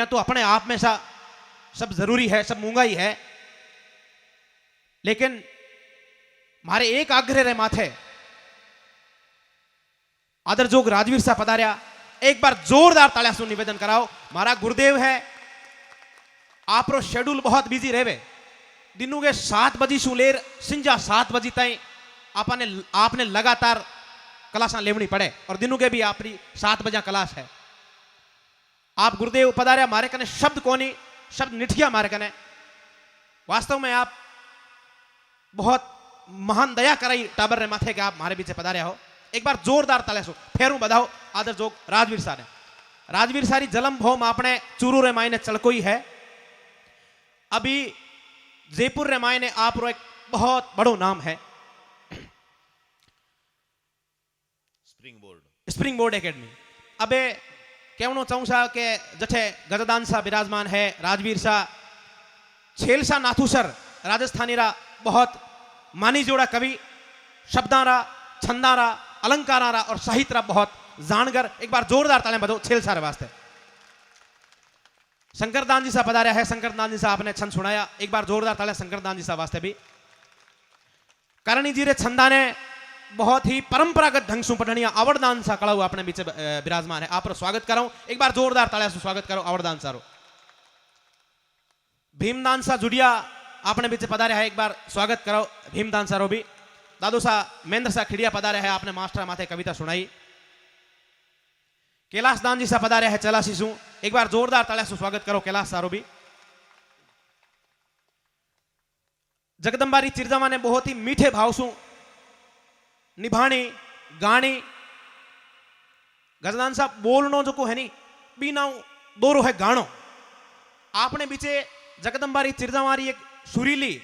तो अपने आप में सब जरूरी है, सब मूंगा ही है, लेकिन मारे एक आग्रह रे माथे आदर जोग राजवीर सा पधार्या, एक बार जोरदार तालियां से निवेदन कराओ। मारा गुरुदेव है, आप रो शेड्यूल बहुत बिजी रहे, दिनों के 7 बजे शू लेर सिंजा 7 बजे तई आपने लगातार क्लासा लेवनी पड़े और दिनों के भी आपकी 7 बजे क्लास है। आप गुरुदेव पधार्या, मारे कने शब्द कोनी, शब्द निठिया मारे कने। वास्तव में आप बहुत महान दया कराई टाबर रे माथे के आप मारे पीछे पधार्या हो। एक बार जोरदार ताले सो फेरू बधाओ आदर जोग राजवीर सारे। राजवीर सारी जलम भौम आपने चूरू रे मायने चलकोई है। अभी जयपुर रे मायने आप रो एक बहुत बड़ो नाम है, स्प्रिंग बोर्ड एकेडमी। अबे कहना चाहूँ सा के जठे गजदान सा विराजमान है राजवीर सा, छेलसा नाथुसर राजस्थानी रा बहुत मानी जोड़ा कवि, शब्दारा, छंदारा, अलंकारा और साहित्य रा बहुत जानगर। एक बार जोरदार तालियां बजाओ छेल सारे वास्ते। शंकरदान जी सा पधार्या है, शंकरदान जी सा आपने छंद सुनाया, एक बार जोरदार तालियां शंकरदान जी सा वास्ते भी। करणी जी रे छंदा ने बहुत ही परंपरागत ढंग से पढ़निया आवड़दान सा कड़ाऊ अपने बीच विराजमान है। आप स्वागत करो, एक बार जोरदार तालियां से स्वागत करो आवड़दान सारो। भीमदान सा जुड़िया आपने बीच पधार्या है, एक बार स्वागत करो भीमदान सारो भी। दादू सा महेंद्र सा खिड़िया पधार्या है, आपने मास्टर माथे कविता सुनाई। कैलाश दान जी सा पधार्या है चलासी सु, एक बार जोरदार तालियां से स्वागत करो कैलाश सारो भी। जगदम्बारी चिरजामा ने बहुत ही मीठे भाव सु निभाणी गाणी। गजदान साहब बोलनो जो को है नी बीना दोरो है गाणो। आपने बीचे जगदम्बारी चिरजामारी एक सुरीली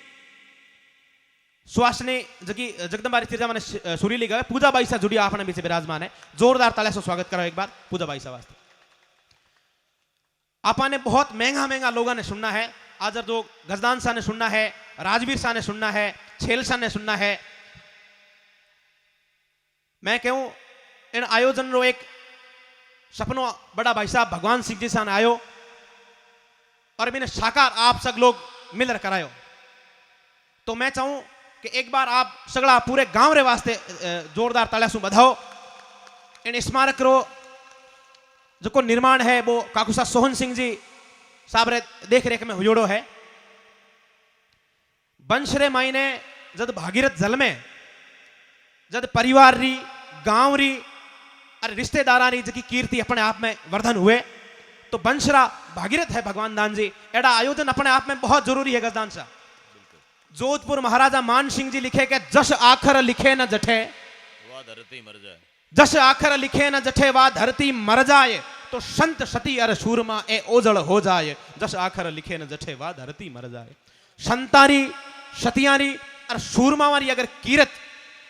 श्वासने जगी जगदम्बारी चिरजामा ने सुरीली गए पूजा बाई सा जुड़ी आपने बीचे विराजमान है। जोरदार तालियां से स्वागत करो एक बार पूजा बाई सा वास्ते। आपने बहुत महंगा महंगा लोगों ने सुनना है, आजर जो गजदान सा ने सुनना है, राजवीर सा ने सुनना है, छेलसा ने सुनना है। मैं कहूं इन आयोजन रो एक सपनो बड़ा भाई साहब भगवान सिंह जी सान आयो और मैंने साकार आप सब लोग मिलकर करायो। तो मैं चाहूं कि एक बार आप सगड़ा पूरे गांव रे वास्ते जोरदार तालियां से बधाओ। इन स्मारक रो जो को निर्माण है वो काकुसा सोहन सिंह जी साहब रे देख रेख में हुजोड़ो है। वंश रे मायने जद भागीरथ जल में जद परिवार री गांव री और रिश्तेदारा री जकी कीर्ति अपने आप में वर्धन हुए तो वंशरा भागीरथ है भगवान दान जी। एड़ा आयोजन अपने आप में बहुत जरूरी है गजदान सा। जोधपुर महाराजा मान सिंह जी लिखे के जस आखर लिखे न जठे वा धरती मर जाए, जस आखर लिखे न जठे वा धरती मर जाए, तो संत सती अर सूरमा ए ओजड़ हो जाए, जस आखर लिखे न जठे वा धरती मर जाए। संतारी सतियारी और सूरमावारी अगर कीरत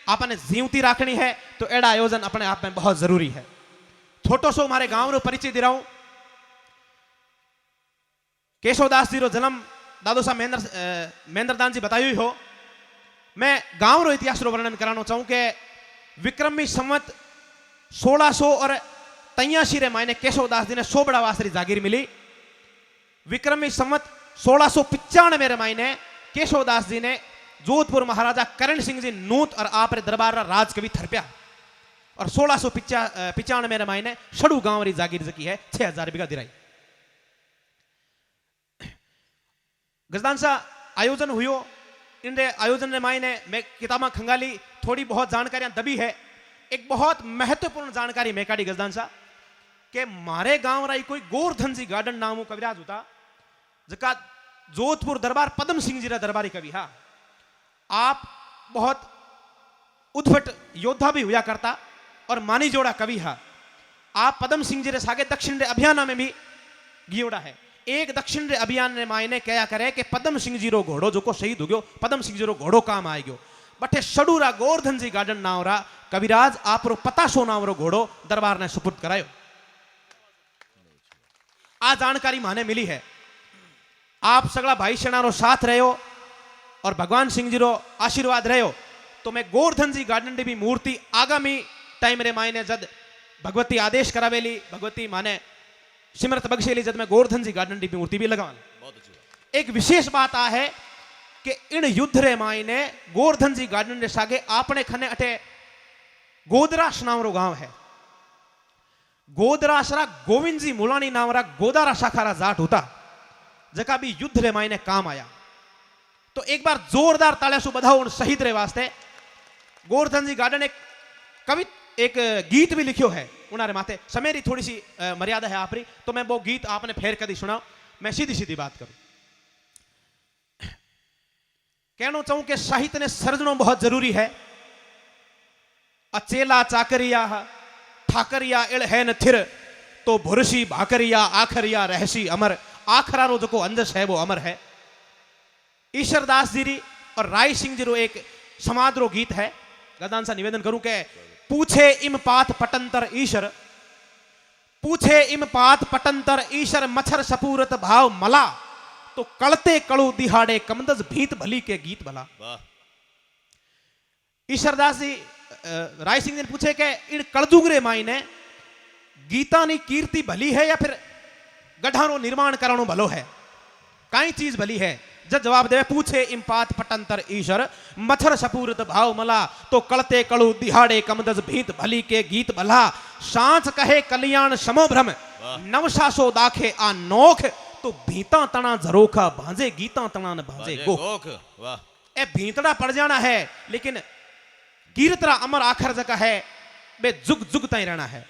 आपने जीवती राखनी है तो एड़ा आयोजन अपने आप में बहुत जरूरी है। छोटो सो हमारे गांव रो परिचय दे रहा हूं। केशवदास जी रो जन्म दादो सा महेंद्र दान जी बताई हो। मैं गांव रो इतिहास रो वर्णन कराना चाहूं कि विक्रमी संवत 1683 रे मायने केशवदास जी ने 100 बड़ा वासरी जागीर मिली। विक्रमी संवत 1695 रे मायने केशवदास जी ने जोधपुर महाराजा करण सिंह जी नूत और आप रे दरबार रा राजकवि थरप्या और 1695 रे मायने शडू गांव री जागीर जकी है 6000 बीघा दिराई। गजदान सा आयोजन हुयो। इन आयोजन रे मायने मैं किताबा खंगाली थोड़ी बहुत जानकारियां दबी है। एक बहुत महत्वपूर्ण जानकारी मैं काढ़ी गजदान सा के मारे गांव राई कोई गोवर्धन जी गार्डन नामो कविराज होता जका जोधपुर दरबार पद्म सिंह जी रा दरबारी कवि। हाँ, आप बहुत उद्भट योद्धा भी हुआ करता और मानी जोड़ा कवि। हाँ, आप पद्म सिंह जी रे सागे दक्षिण रे अभियान में भी गियोड़ा है। एक दक्षिण रे अभियान ने मायने क्या करे कि पद्म सिंह जी रो घोड़ो जो को शहीद हो गयो, पद्म सिंह जी रो घोड़ो काम आ गयो। बटे शडूरा गोवर्धन जी गार्डन नाव रा कविराज आप रो पताशो नाम रो घोड़ो दरबार ने सुपुर्द करायो। आ जानकारी माने मिली है। आप सगला भाई सेना रो साथ रहो और भगवान सिंह जी रो आशीर्वाद रहो तो मैं गोवर्धन जी गार्डन भी मूर्ति आगामी टाइम रे मायने जद भगवती आदेश करावेली, भगवती माने सिमरत बगशेली जद में गोवर्धन जी गार्डन री मूर्ति भी लगावन। बहुत अच्छी बात। एक विशेष बात आ है कि इन युद्ध रे मायने गोवर्धन जी गार्डन रे सागे आपने खने अटे गोदराश नाम रो गांव है। गोदराश रा गोविंद जी मुलानी नाम रा गोदारा शाखारा जाट होता जका भी युद्ध रे मायने काम आया। तो एक बार जोरदार तालियां सु बधाओ उन शहीद रे वास्ते। गोवर्धन जी गार्डन एक गीत भी लिखियो है उनारे माथे। समय री थोड़ी सी मर्यादा है आपरी, तो मैं वो गीत आपने फेर कदी सुनाओ। मैं सीधी सीधी बात करूं, कहना चाहूं कि साहित्य ने सर्जनो बहुत जरूरी है। अचेला चाकरिया ठाकरिया इल है न थिर तो भुरसी भाकरिया आखरिया रहसी अमर। आखरा रो जो अंजस है वो अमर है। ईश्वरदास जी री और राय सिंह जी रो एक समाज रो गीत है। गदान सा निवेदन करूं के पूछे इम पात पटंतर ईश्वर, पूछे इम पात पटंतर ईश्वर मच्छर सपूरत भाव मला तो कलते कड़ू दिहाड़े कमदस भीत भली के गीत भला। ईश्वरदास जी राय सिंह ने पूछे कि इन कलजुगरे मायने गीता नी कीर्ति भली है या फिर गढ़ानो निर्माण करानो भलो है, काई चीज भली है। जब जवाब देवे पूछे इम्पात पटंतर ईश्वर मच्छर सपूरत भाव मला तो कलते कड़ू दिहाड़े कमदस भीत भली के गीत भला। सांच कहे कल्याण समो भ्रम नवशासो दाखे आ नोख तो भीता तना जरोखा भांजे गीता तना न भांजे गोख। वाह, ए भीतड़ा पड़ जाना है लेकिन कीर्तरा अमर आखर जगह है बे जुग जुग ताई रहना है।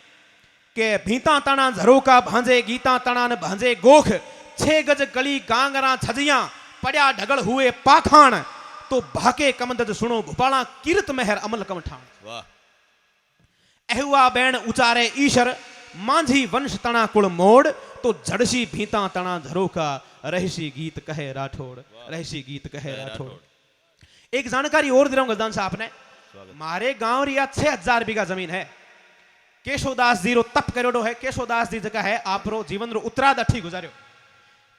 के भीता तना झरोका भांजे गीता तना न भांजे गोख। 6 गज गली गांगरा छजिया पड़या ढगल हुए पाखान तो भाके कमदद सुनो भुपाला कीर्त मेहर अमल कमठान। वाह, एहुआ बैण उचारे ईश्वर मांझी वंश तना कुल मोड़ तो झड़सी भीता तना झरोका रहसी गीत कहे राठौड़। रहसी गीत कहे राठौड़। एक जानकारी और दे रहा हूं गलदान साहब ने। मारे गांव रिया 6000 बीघा जमीन है। केशवदास जी रो तप करोड़ो है। केशवदास जी जगह है आप रो जीवन रो उत्तराध अठी गुजारियो।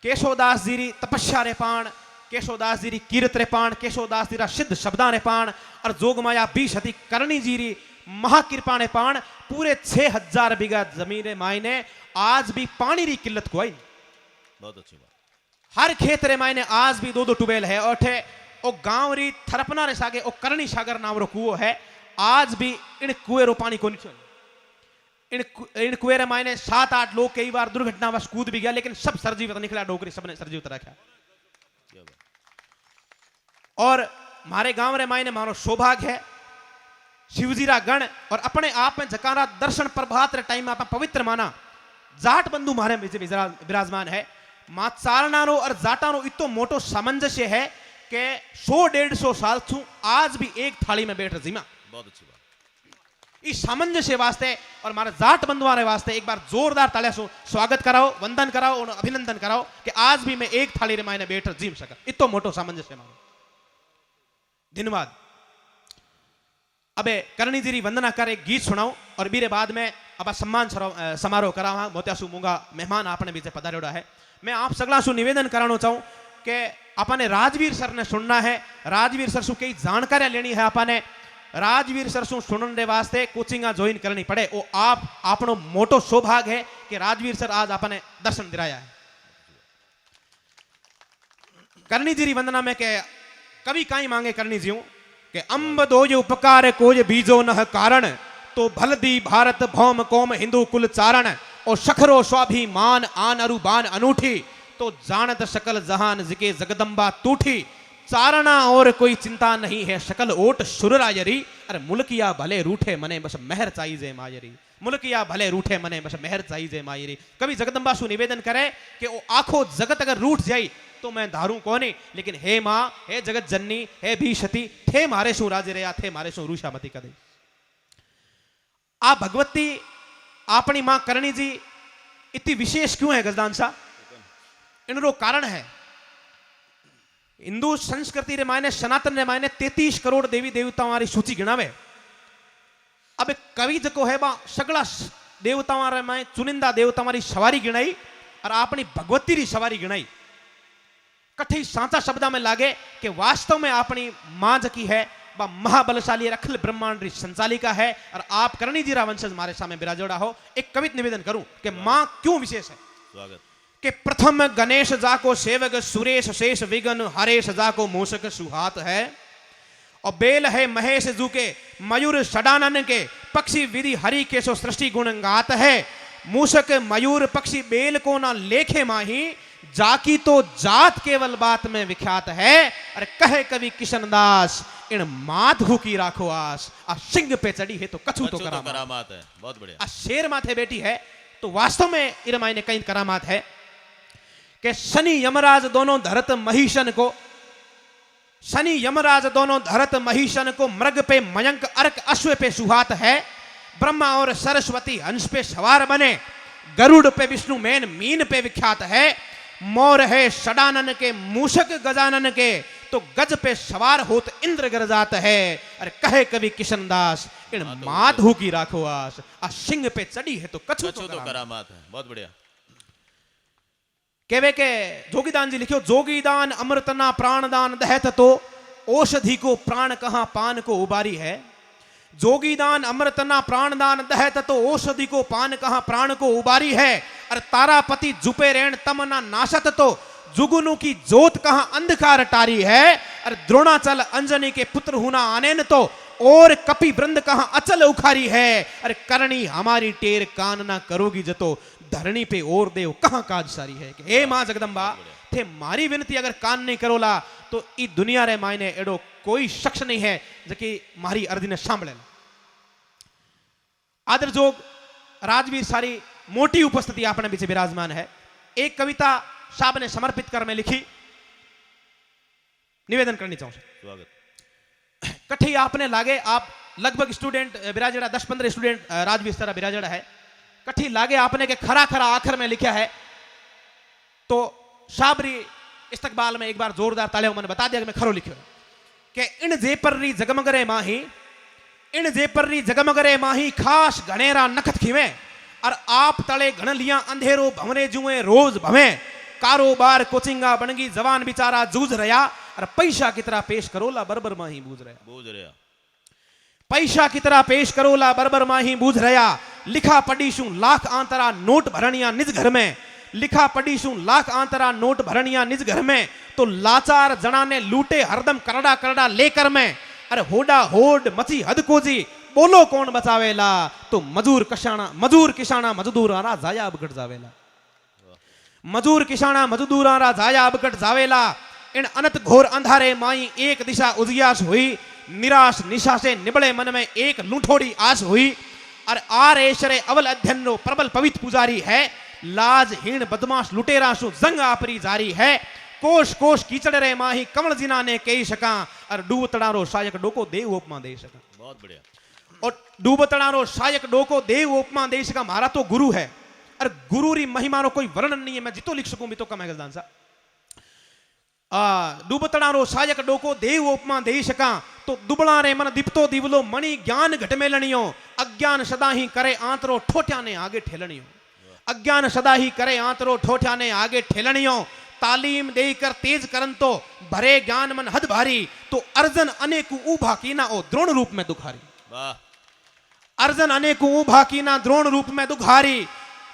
केशवदास जी री तपस्या रे पाण, केशवदास जी री कीर्त रे पाण, केशवदास जी रा सिद्ध शब्दा रे पाण और जोगमाया 20 हती करणी जी री महाकृपा ने पाण पूरे 6000 बीघा जमीन रे मायने आज भी पानी री किल्लत कोई। बहुत अच्छी बात। हर खेत रे मायने आज भी 2-2 ट्यूबवेल है। और ओ गांव री थरपना रे सागे ओ करणी सागर नाम रो कुओं है। आज भी इन कुएं रो पानी को नहीं। इन कुएं रे मायने 7-8 लोग कई बार दुर्घटनावश कूद भी गया लेकिन सब सरजीवित निकला। डोकरी सबने सरजीवित रखा। और हमारे गांव रे मायने मानो सौभाग्य है शिवजीरा गण और अपने आप में जकारा दर्शन प्रभात रे टाइम में आप पवित्र माना जाट बंधु मारे विराजमान है। मां चारणारो और जाटारो इतो मोटो सामंजस्य है कि 100-150 साल छू आज भी एक थाली में बैठ जीमा। बहुत अच्छी बात। इस सामंजस्य वास्ते और हमारे जाट बंधुओं वास्ते एक बार जोरदार तालियां से स्वागत कराओ, वंदन कराओ और अभिनंदन कराओ कि आज भी मैं एक थाली रे मायने बैठ जीम सका। इतो मोटो सामंजस्य मानो। धन्यवाद। अबे करणी जी री वंदना कर एक गीत सुनाओ और बीरे बाद में अब सम्मान समारोह करावा। मोत्यासु मूंगा मेहमान आपने बीचे पधारेड़ा है। मैं आप सगला सु निवेदन कराना चाहूं कि आपने राजवीर सर ने सुनना है। राजवीर सर सु कई जानकारी लेनी है। आपने राजवीर सर सु सुनने वास्ते कोचिंगा ज्वाइन करनी पड़े। वो आपनो मोटो सौभाग्य है कि राजवीर सर आज आपने दर्शन दिलाया है। करणी जी री वंदना में के कवि काई मांगे करणी जी के अंब दो जो उपकार कोज बीजो न कारण तो भलदी भारत भौम कौम हिंदू कुल चारण और शखरो स्वाभिमान आन अरुबान अनूठी तो जानत सकल जहान जिके जगदम्बा टूठी। चारणा और कोई चिंता नहीं है शकल ओट सुररायरी अरे मुल्किया भले रूठे मने बस मेहर चाहिए मायरी। मुल्किया भले रूठे मने बस मेहर चाहिए मायरी। कभी जगदम्बा सु निवेदन करे कि वो आखो जगत अगर रूठ जाई तो मैं धारू कोनी लेकिन हे मां हे जगत जननी हे भीषति थे मारे सु राज रया थे मारे सु रूषा मती कदे। आ भगवती अपनी मां करणी जी इतनी विशेष क्यों है गजदान सा? इनरो कारण है हिंदू संस्कृति रे मायने सनातन रे मायने 33 करोड़ देवी देवताओं वाली सूची गिनावे। अब कवि जको है बा सगला देवताओं रे मायने चुनिंदा देवताओं वाली सवारी गिनाई और अपनी भगवती री सवारी गिनाई। कठी सांचा शब्दा में लागे कि वास्तव में अपनी मां जकी है बा महाबलशाली अखिल ब्रह्मांड री संचालिका है और आप करणी जी रा वंशज मारे सामने विराजोड़ा हो। एक कवित निवेदन करूं कि मां क्यों विशेष है। स्वागत कि प्रथम गणेश जाको सेवक सुरेश शेष विघन हरेश जाको मूषक सुहात है। और बेल है महेश जू के मयूर षडानन के पक्षी विधि हरि के सो सृष्टि गुण गात है। मूषक मयूर पक्षी बेल को ना लेखे माही जाकी तो जात केवल बात में विख्यात है। अरे कहे कवि किशनदास इन माधु की राखो आस आ सिंह पे चढ़ी है तो कछु तो करामात है। बहुत बढ़िया। आ शेर माथे बैठी है तो वास्तव में इरमाई ने कई करामात है कि शनि यमराज दोनों धरत महिषन को शनि यमराज दोनों धरत महिषन को मृग पे मयंक अर्क अश्व पे सुहात है। ब्रह्मा और सरस्वती हंस पे सवार बने गरुड़ पे विष्णु मैन मीन पे विख्यात है। मोर है षडानन के मूषक गजानन के तो गज पे सवार होत इंद्र गरजात है। अरे कहे कवि किशनदास इन माधु की राखो आस आ सिंह पे चढ़ी है तो कछु तो करामात है। बहुत बढ़िया। केवे के जोगीदान जी लिखियो जोगीदान अमृतना प्राणदान दहत तो औषधि को प्राण कहां पान को उबारी है। जोगीदान अमृतना प्राणदान दहत तो औषधि को पान कहां प्राण को उबारी है। अरे तारापति जुपे रेण तमना नाशत तो जुगुनु की जोत कहां अंधकार टारी है। अरे द्रोणाचल अंजनी के पुत्र हुना आनेन तो और कपि वृंद कहां अचल उखारी है। अरे करणी हमारी टेर कान ना करोगी जतो धरणी पे और देव कहां काज सारी है। कि हे मां जगदंबा थे मारी विनती अगर कान नहीं करोला तो ई दुनिया रे मायने एडो कोई शख्स नहीं है जकी मारी अर्जी ने सांभळे। आदर जोग राजवीर सारी मोटी उपस्थिति आपने बीच विराजमान है। एक कविता साहब ने समर्पित कर में लिखी निवेदन करनी चाहूं। स्वागत कठी आपने लागे आप लगभग स्टूडेंट बिराजड़ा 10-15 स्टूडेंट राजवीर सारा बिराजड़ा है। कठी लागे आपने के खरा खरा आखिर में लिखा है तो शाबरी इस्तकबाल में एक बार जोरदार तालियों मैंने बता दिया कि मैं खरो लिखो कि इन जेपर्री जगमगरे माही इन जेपर्री जगमगरे माही खास घनेरा नखत खीवे और आप तले घन लिया अंधेरो भवरे जुए रोज भवे कारोबार कोचिंगा बनगी जवान बिचारा जूझ रहा और पैसा कितना पेश करोला बरबर माही बूझ रहा पैसा कितना पेश करोला बरबर माही बूझ रहा। लिखा पढ़ीशू लाख आंतरा नोट भरणिया निज घर में लिखा पढ़ीशू लाख आंतरा नोट भरणिया निज घर में तो लाचार जना ने लूटे हरदम करड़ा करड़ा लेकर में। अरे होडा होड मची हद कोजी बोलो कौन बचावेला तो मजूर किसाना मजदूरारा जाया बगट जावेला मजूर किसाना मजदूरारा जाया बगट जावेला। इन अनंत घोर अंधारे माई एक दिशा उजियास हुई निराश निशा से निबड़े मन में एक लूठोड़ी आस हुई। और आर ऐशरे अवल अध्ययन रो प्रबल पवित्र पुजारी है लाज हीण बदमाश लुटेरा सु जंग आपरी जारी है। कोश कोश कीचड़ रे माही कमल जिना ने कही सका और डूबतड़ारो शायक डोको देव उपमा दे सका। बहुत बढ़िया। और डूबतड़ारो शायक डोको देव उपमा दे सका मारा तो गुरु है और गुरु री महिमा रो कोई वर्णन नहीं है। मैं जितो लिख सकूं भी तो कम है गजदान सा डूबतड़ारो शायक डोको देव उपमा दे सका तो दुबला रे मन दीपतो दिवलो मणि ज्ञान घट मेलणियो अज्ञान सदा ही करे आंतरो ठोठ्या ने आगे ठेलणियो अज्ञान सदा ही करे आंतरो ठोठ्या ने आगे ठेलणियो। तालीम देकर तेज करन तो भरे ज्ञान मन हद भारी तो अर्जन अनेक ऊभा कीना ओ द्रोण रूप में दुखारी अर्जन अनेक ऊभा कीना द्रोण रूप में दुखारी।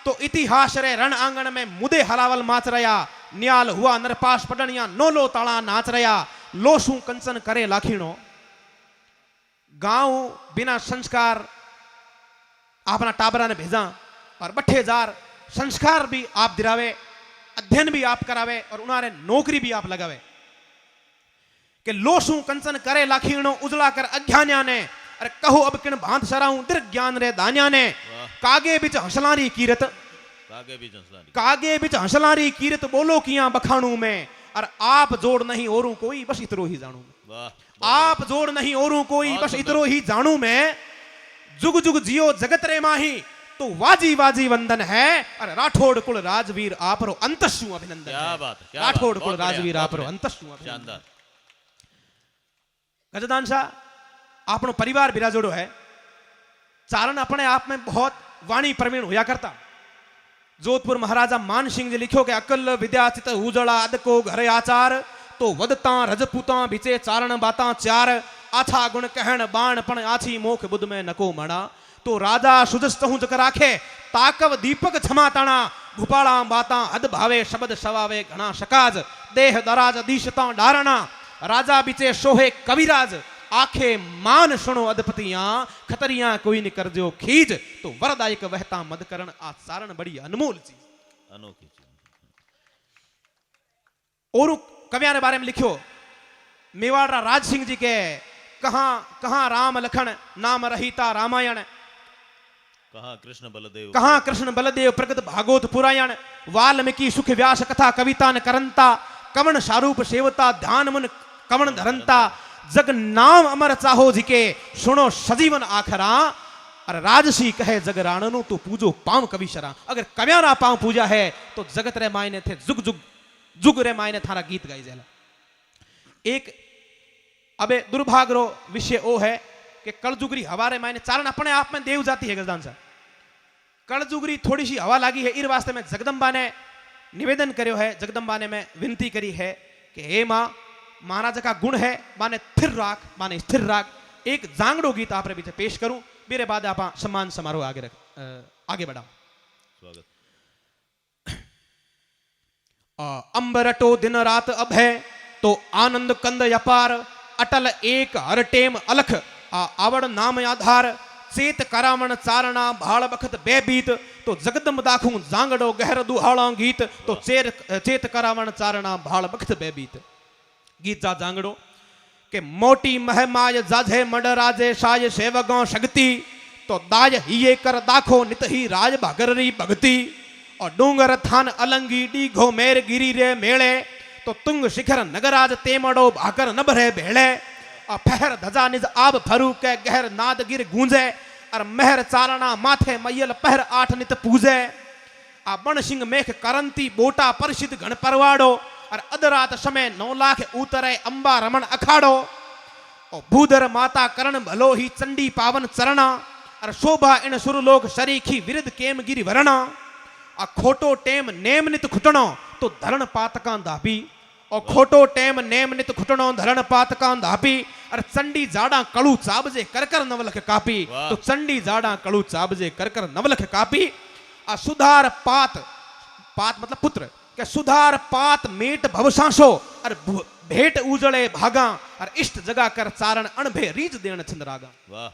तो इतिहास रे रण आंगन में मुदे हलावल माच रहा न्याल हुआ नरपाश पडणिया नोलो ताला नाच रहा लोसू कंचन करे लाखीणो। गांव बिना संस्कार अपना टाबरा ने भेजा और 2000 संस्कार भी आप दिलावे अध्ययन भी आप करावे और उन्हारे नौकरी भी आप लगावे कि लोसू कंचन करे लाखीणो उजला कर अज्ञान्या ने। अरे कहो अब किन भांत सराऊं दीर्घ ज्ञान रे दान्या ने कागे बिच हंसलारी कीरत कागे बिच हंसलारी कीरत बोलो किया बखाणू में। और आप जोड़ नहीं औरू कोई बस इतरो ही जानू आप जोड़ नहीं औरू कोई बस इतरो ही जानू मैं जुग जुग जियो जगत रे माही तो वाजी वाजी वंदन है। और राठौड़ कुल राजवीर आपरो अंतस्सु अभिनंदन। क्या बात है, राठौड़ कुल राजवीर आपरो अंतस्सु अभिनंदन। गजदान शाह आपनो परिवार बिराजोड़ो है चारण अपने आप में बहुत वाणी प्रवीण होया करता। जोधपुर महाराजा मान सिंह जी लिखो के अकल विद्या चित उजड़ा अद को घरे आचार तो वदता रजपूता बिचे चारण बाता चार आछा गुण कहण बाण पण आछी मोख बुध में नको मणा तो राजा सुजस्त हूं जक राखे ताकव दीपक क्षमा ताणा भूपाला बाता हद भावे शब्द सवावे घना शकाज देह दराज दीशता डारणा राजा बिचे सोहे कविराज आखे मान सुनो अधपतियां खतरियां कोई न कर जो खीज तो वरदायक वहता मद करण आ सारण बड़ी अनमोल चीज अनोखी चीज। और कविया ने बारे में लिखो मेवाड़ा राज सिंह जी के कहां कहां राम लखन नाम रहिता रामायण कहाँ कृष्ण बलदेव प्रगत भागवत पुरायण वाल्मीकि सुख व्यास कथा कविता न करंता कवन शारूप सेवता ध्यान मन कवन धरंता जग नाम अमर चाहो जिके सुनो सजीवन आखरा और राजसी कहे जग राणनु तो पूजो पाम कवि शरा। अगर कव्यारा पाम पूजा है तो जगत रे मायने थे जुग जुग जुग रे मायने थारा गीत गाई जाला। एक अबे दुर्भाग्य रो विषय ओ है कि कलजुगरी हवारे मायने चारण अपने आप में देव जाती है गजदान सा कलजुगरी थोड़ी सी हवा लागी है इस वास्ते में जगदम्बा ने निवेदन करो है जगदम्बा ने मैं विनती करी है कि हे मां महाराज का गुण है माने थिर राख माने स्थिर राख। एक जांगड़ो गीत आप पीछे पेश करूं मेरे बाद आप सम्मान समारोह आगे बढ़ाओ। स्वागत। अंबरटो दिन रात अब है तो आनंद कंद अपार अटल एक हर टेम अलख आवड़ नाम आधार चेत करावण चारणा भाड़ बखत बेबीत तो जगदम दाखू जांगड़ो गहर दुहाड़ा गीत तो चेत करावण चारणा भाड़ बखत बेबीत। गीत जा जांगड़ो के मोटी महमाय जाझे मड राजे साय सेवगों शक्ति तो दाय हिये कर दाखो नित ही राज भागरी भगती और डूंगर थान अलंगी डीघो मेर गिरी रे मेले तो तुंग शिखर नगराज तेमड़ो भाकर न भरे भेड़े और फहर धजा निज आब फरू के गहर नाद गिर गूंजे और महर चारणा माथे मैयल पहर आठ नित पूजे आ बण सिंह मेख करंती बोटा परिषद गण परवाड़ो और अधरात समय 9 लाख उतरे अंबा रमण अखाड़ो और भूधर माता करण भलो ही चंडी पावन चरणा और शोभा इन सुरलोक शरीखी विरुद्ध केम गिरी वरणा आ खोटो टेम नेम नित खुटणो तो धरण पातका धापी और खोटो टेम नेम नित खुटणो धरण पातका धापी और चंडी जाड़ा कड़ू चाबजे कर कर नवलख कापी तो चंडी जाड़ा कड़ू चाबजे कर कर नवलख कापी आ सुधार पात पात मतलब पुत्र के सुधार पात मेट भवसांसो और भेट उजड़े भागा और इष्ट जगा कर चारण अणभे रीज देण छंद रागा। वाह।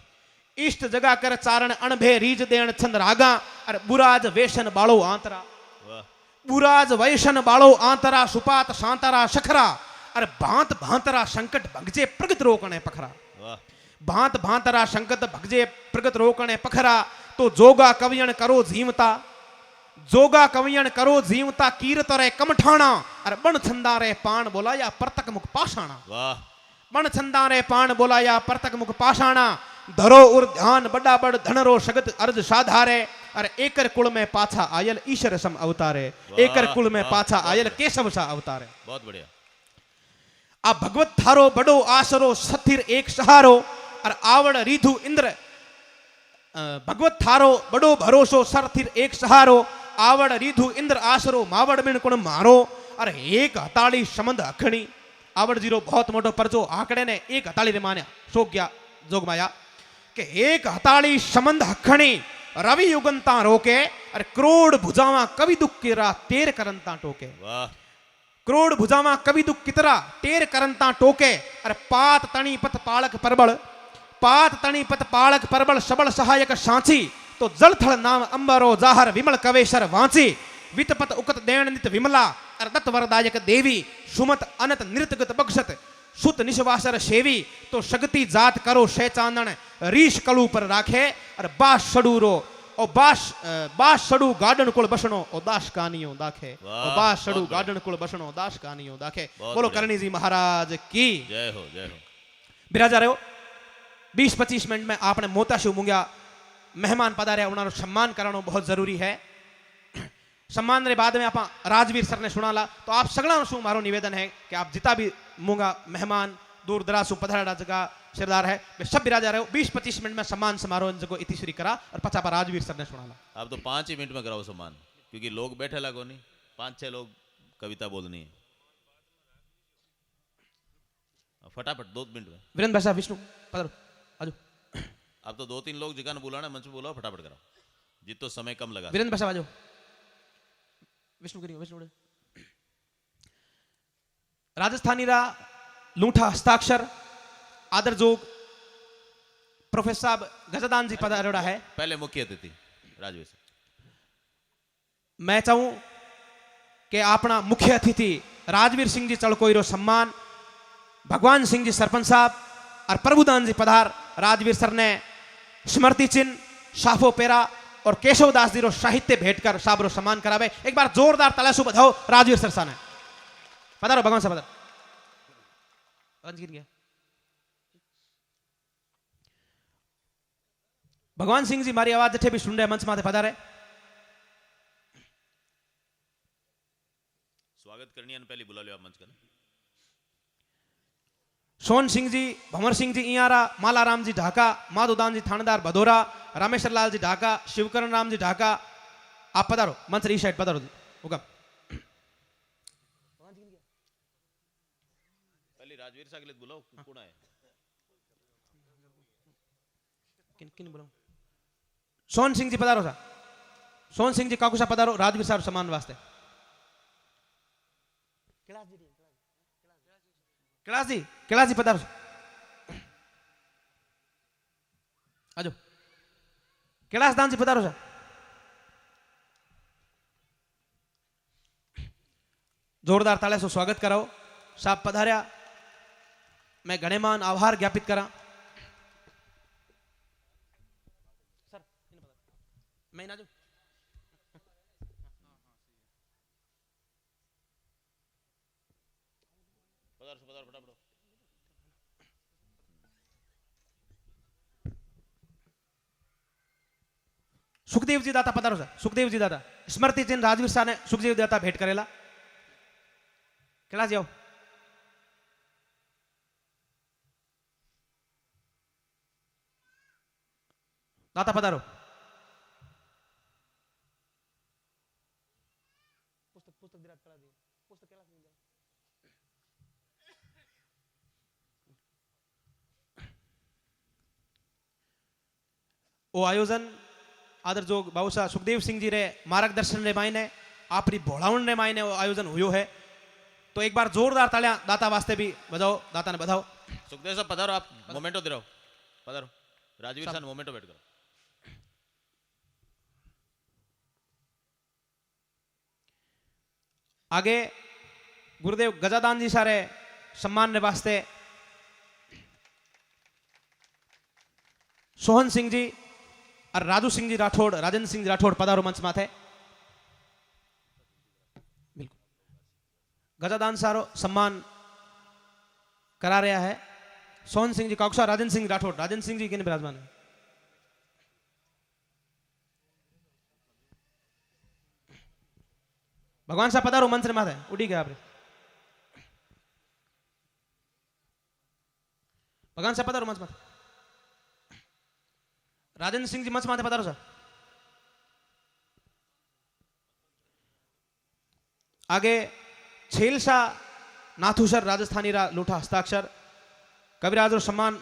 इष्ट जगा कर चारण अणभे रीज देण छंद रागा और बुराज वेशन बाळो आंतरा बुराज वैशन बाळो आंतरा सुपात शांतरा सखरा और भांत भांतरा संकट भगजे प्रगत रोकणे पखरा भांत भांतरा संकट भगजे प्रगत रोकणे पखरा तो जोगा कवियण करो जीवता जोगा कवियण करो जीवता कीरत रे कमठाणा और बण छंदा रे पाण बोलाया परतक मुख पाषाणा बण छंदा रे पाण बोलाया परतक मुख पाषाणा धरो उर ध्यान बड़ा बड़ धनरो सगत अर्ज साधारे और एकर कुल में पाछा आयल ईश्वर सम अवतारे एकर कुल में पाछा आयल केशव सा अवतारे। बहुत बढ़िया। आ भगवत थारो बड़ो आसरो सथिर एक सहारो और आवड़ रिधु इंद्र भगवत थारो बड़ो भरोसो सरथिर एक सहारो आवड़ रिधु इंद्र आसरो मावड़ बिन कुण मारो और एक हताड़ी समंद अखणी आवड़ जीरो बहुत मोटो परचो आंकड़े ने एक हताड़ी रे मान्या सो गया जोगमाया के एक हताड़ी समंद अखणी रवि युगंता रोके और करोड़ भुजावा कवि दुख किरा तेर करंता टोके करोड़ भुजावा कवि दुख कितरा तेर करंता टोके और पात तणी पत पालक परबल पात तणी पत पालक परबल सबल सहायक सांची तो जलथल नाम अंबरो जाहर विमल कवेशर वांची वितपत उकत देण नित विमला और दत्त वरदायक देवी सुमत अनत नृतगत बक्षत सुत निश्वासर सेवी तो शक्ति जात करो शे चांदन रीश कलू पर राखे और बास सडूरो और बास सडू गार्डन कुल बसनो और दास कानियो दाखे और बास सडू गार्डन कुल बसनो दास कानियो दाखे। बोलो करणी जी महाराज की जय हो जय हो। बिराजा रहो 20-25 मिनट में आपने मोता शिव मुंगिया मेहमान पधारे उन्होंने सम्मान कराना बहुत जरूरी है। सम्मान रे बाद में आप राजवीर सर ने सुनाला तो आप सगला शू मारो निवेदन है कि आप जितना भी मूंगा मेहमान दूर दराज सु पधारा जगह सिरदार है वे सब बिराजा रहे 20-25 मिनट में सम्मान समारोह जगह इतिश्री करा और पचा पर राजवीर सर ने सुनाला। आप तो 5 ही मिनट में कराओ सम्मान क्योंकि लोग बैठे लगो नहीं 5-6 लोग कविता बोलनी है फटाफट 2 मिनट में। वीरेंद्र भाई साहब विष्णु पधारो आजो अब तो 2-3 लोग जिकाने बुलाना मंच पे बुलाओ, फटाफट कराओ, जितो समय कम लगा। वीरेंद्र भाषा बाजो, विष्णु करियो, विष्णु राजस्थानी रा लूठा हस्ताक्षर आदर जोग प्रोफेसर साहब गजादान जी पधारोड़ा है। पहले मुख्य अतिथि राजवीर सर। मैं चाहूं कि अपना मुख्य अतिथि राजवीर सिंह जी चलकोईरो सम्मान भगवान सिंह जी सरपंच साहब और प्रभुदान जी पधार राजवीर सर ने स्मृति चिन्ह शाफो पेरा और केशवदास जी रो साहित्य भेंट कर साहब रो सम्मान करावे। एक बार जोरदार तालियां बधाओ राजवीर सर साने। पधारो भगवान साहब, पधारो। भगवान सिंह जी मारी आवाज जठे भी सुन रहे मंच माथे पधारे। स्वागत करनी है, पहले बुला लो आप मंच का। सोन सिंह जी, भंवर सिंह जी इयारा, मालाराम जी ढाका, माधोदान जी थानेदार भदोरा, रामेश्वर लाल जी ढाका, शिवकरण राम जी ढाका, आप पधारो मंच री साइड पधारो जी। हुकम पहले राजवीर साहब के लिए बुलाओ, कौन है? किन बुलाऊं? सोन सिंह जी पधारो सा। सोन सिंह जी काकुसा पधारो राजवीर साहब सम्मान वास्ते। कैलाश जी पधारो आजो। कैलाश दान जी पधारो सा। जोरदार तालियां से स्वागत कराओ। साहब पधार्या, मैं गणेमान आभार ज्ञापित करा। सर मैं ना जो पधारो फटाफट। सुखदेव जी दाता पधारो सर। सुखदेव जी दाता स्मृति चिन्ह राजवीर शाह ने सुखदेव दाता भेंट करेला। कैलाश जाओ। दाता पधारो। वो आयोजन आदर जोग बाबूशाह सुखदेव सिंह जी रे मार्गदर्शन रे मायने आपरी भोलावण रे मायने वो आयोजन हुयो है। तो एक बार जोरदार तालियां दाता वास्ते भी बजाओ, दाता ने बधाओ। सुखदेव साहब पधारो, आप मोमेंटो दे रहो, पधारो। राजवीर साहब मोमेंटो बैठ करो। आगे गुरुदेव गजादान जी सारे सम्मान ने वास्ते सोहन सिंह जी और राजू सिंह जी राठौड़, राजेंद्र सिंह जी राठौड़ पधारो मंच माथे। बिल्कुल गजादान सारो सम्मान करा रहा है सोहन सिंह जी काकुसा, राजेंद्र सिंह राठौड़। राजेंद्र सिंह जी किन विराजमान है? भगवान साहब पधारो मंच रे माथे। उड़ी गया आपरे भगवान साहब पधारो मंच माथे। राजेंद्र सिंह जी मंच माथे पधारो सर। आगे छेलसा नाथुसर राजस्थानी रा लूठा हस्ताक्षर कविराज रो सम्मान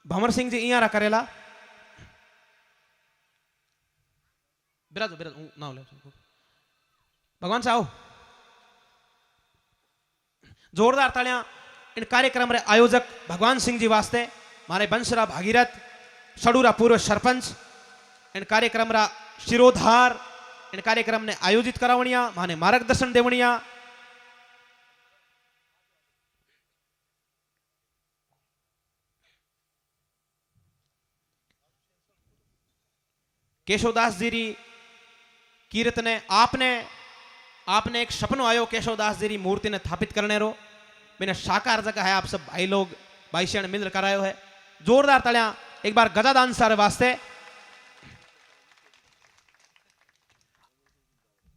भंवर सिंह जी इयारा करेला। बिराजो बिराजो ना ले भगवान साहब। जोरदार तालियां इन कार्यक्रम रे आयोजक भगवान सिंह जी वास्ते, मारे बंसरा भागीरथ सडूरा पूर्व सरपंच इन कार्यक्रम रा शिरोधार इन कार्यक्रम ने आयोजित करावणिया, माने मार्गदर्शन देवणिया। केशवदास जी री कीर्त ने आपने एक सपनो आयो केशवदास जी री मूर्ति ने स्थापित करने रो। मैंने साकार जगह है, आप सब भाई लोग भाई शरण मिलकर करायो है। जोरदार तालियां एक बार गजादान सारे वास्ते।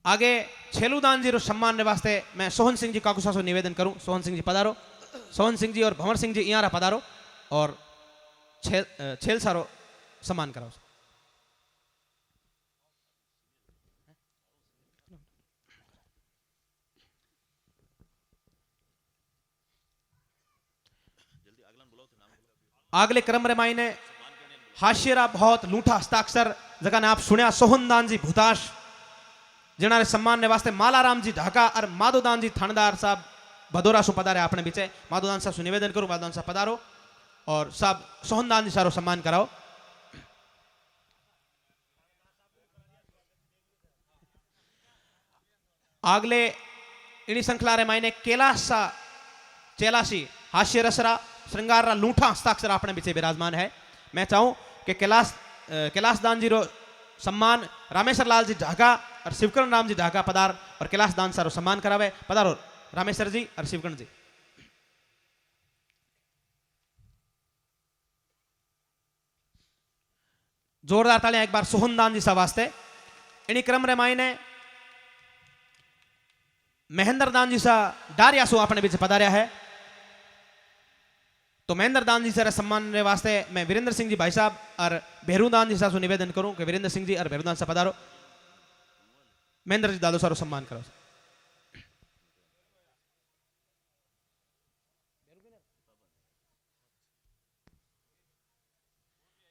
आगे छेलुदान जी रो सम्मान ने वास्ते मैं सोहन सिंह जी काकुसा से निवेदन करूं। सोहन सिंह जी पधारो। सोहन सिंह जी और भंवर सिंह जी इयारा पधारो और छेल सारो सम्मान कराओ। अगले क्रम रे मायने हास्यरा बहुत लूठा हस्ताक्षर जगह ने आप सुनिया सोहनदान जी भूताश जिन्होंने सम्मान ने वास्ते मालाराम जी ढाका और माधोदान जी थानेदार साहब भदोरा सु पधारे अपने बीचे। माधोदान साहब सु निवेदन करूं, माधोदान साहब पधारो और साहब सोहनदान जी सारो सम्मान कराओ। आगले इनी श्रृंखला रे मायने कैलाश सा चेलासी हास्य रसरा श्रृंगार रा लूठा हस्ताक्षर अपने बीचे विराजमान है। मैं चाहूं कि कैलाश दान जी रो सम्मान रामेश्वर लाल जी ढाका और शिवकरण राम जी ढाका पधार और कैलाश दान सारो सम्मान करावे। पधारो रामेश्वर जी और शिवकरण जी। जोरदार तालियां एक बार सोहनदान जी सा वास्ते। इन्हीं क्रम रे मायने महेंद्र दान जी सा डारिया सो अपने बीच पधारिया है। तो महेंद्र दान जी से सम्मान रे वास्ते मैं वीरेंद्र सिंह जी भाई साहब और भैरू दान जी सा सो निवेदन करूं कि वीरेंद्र सिंह जी और भैरू दान सा पधारो। महेंद्र जी दादो सारो सम्मान करो।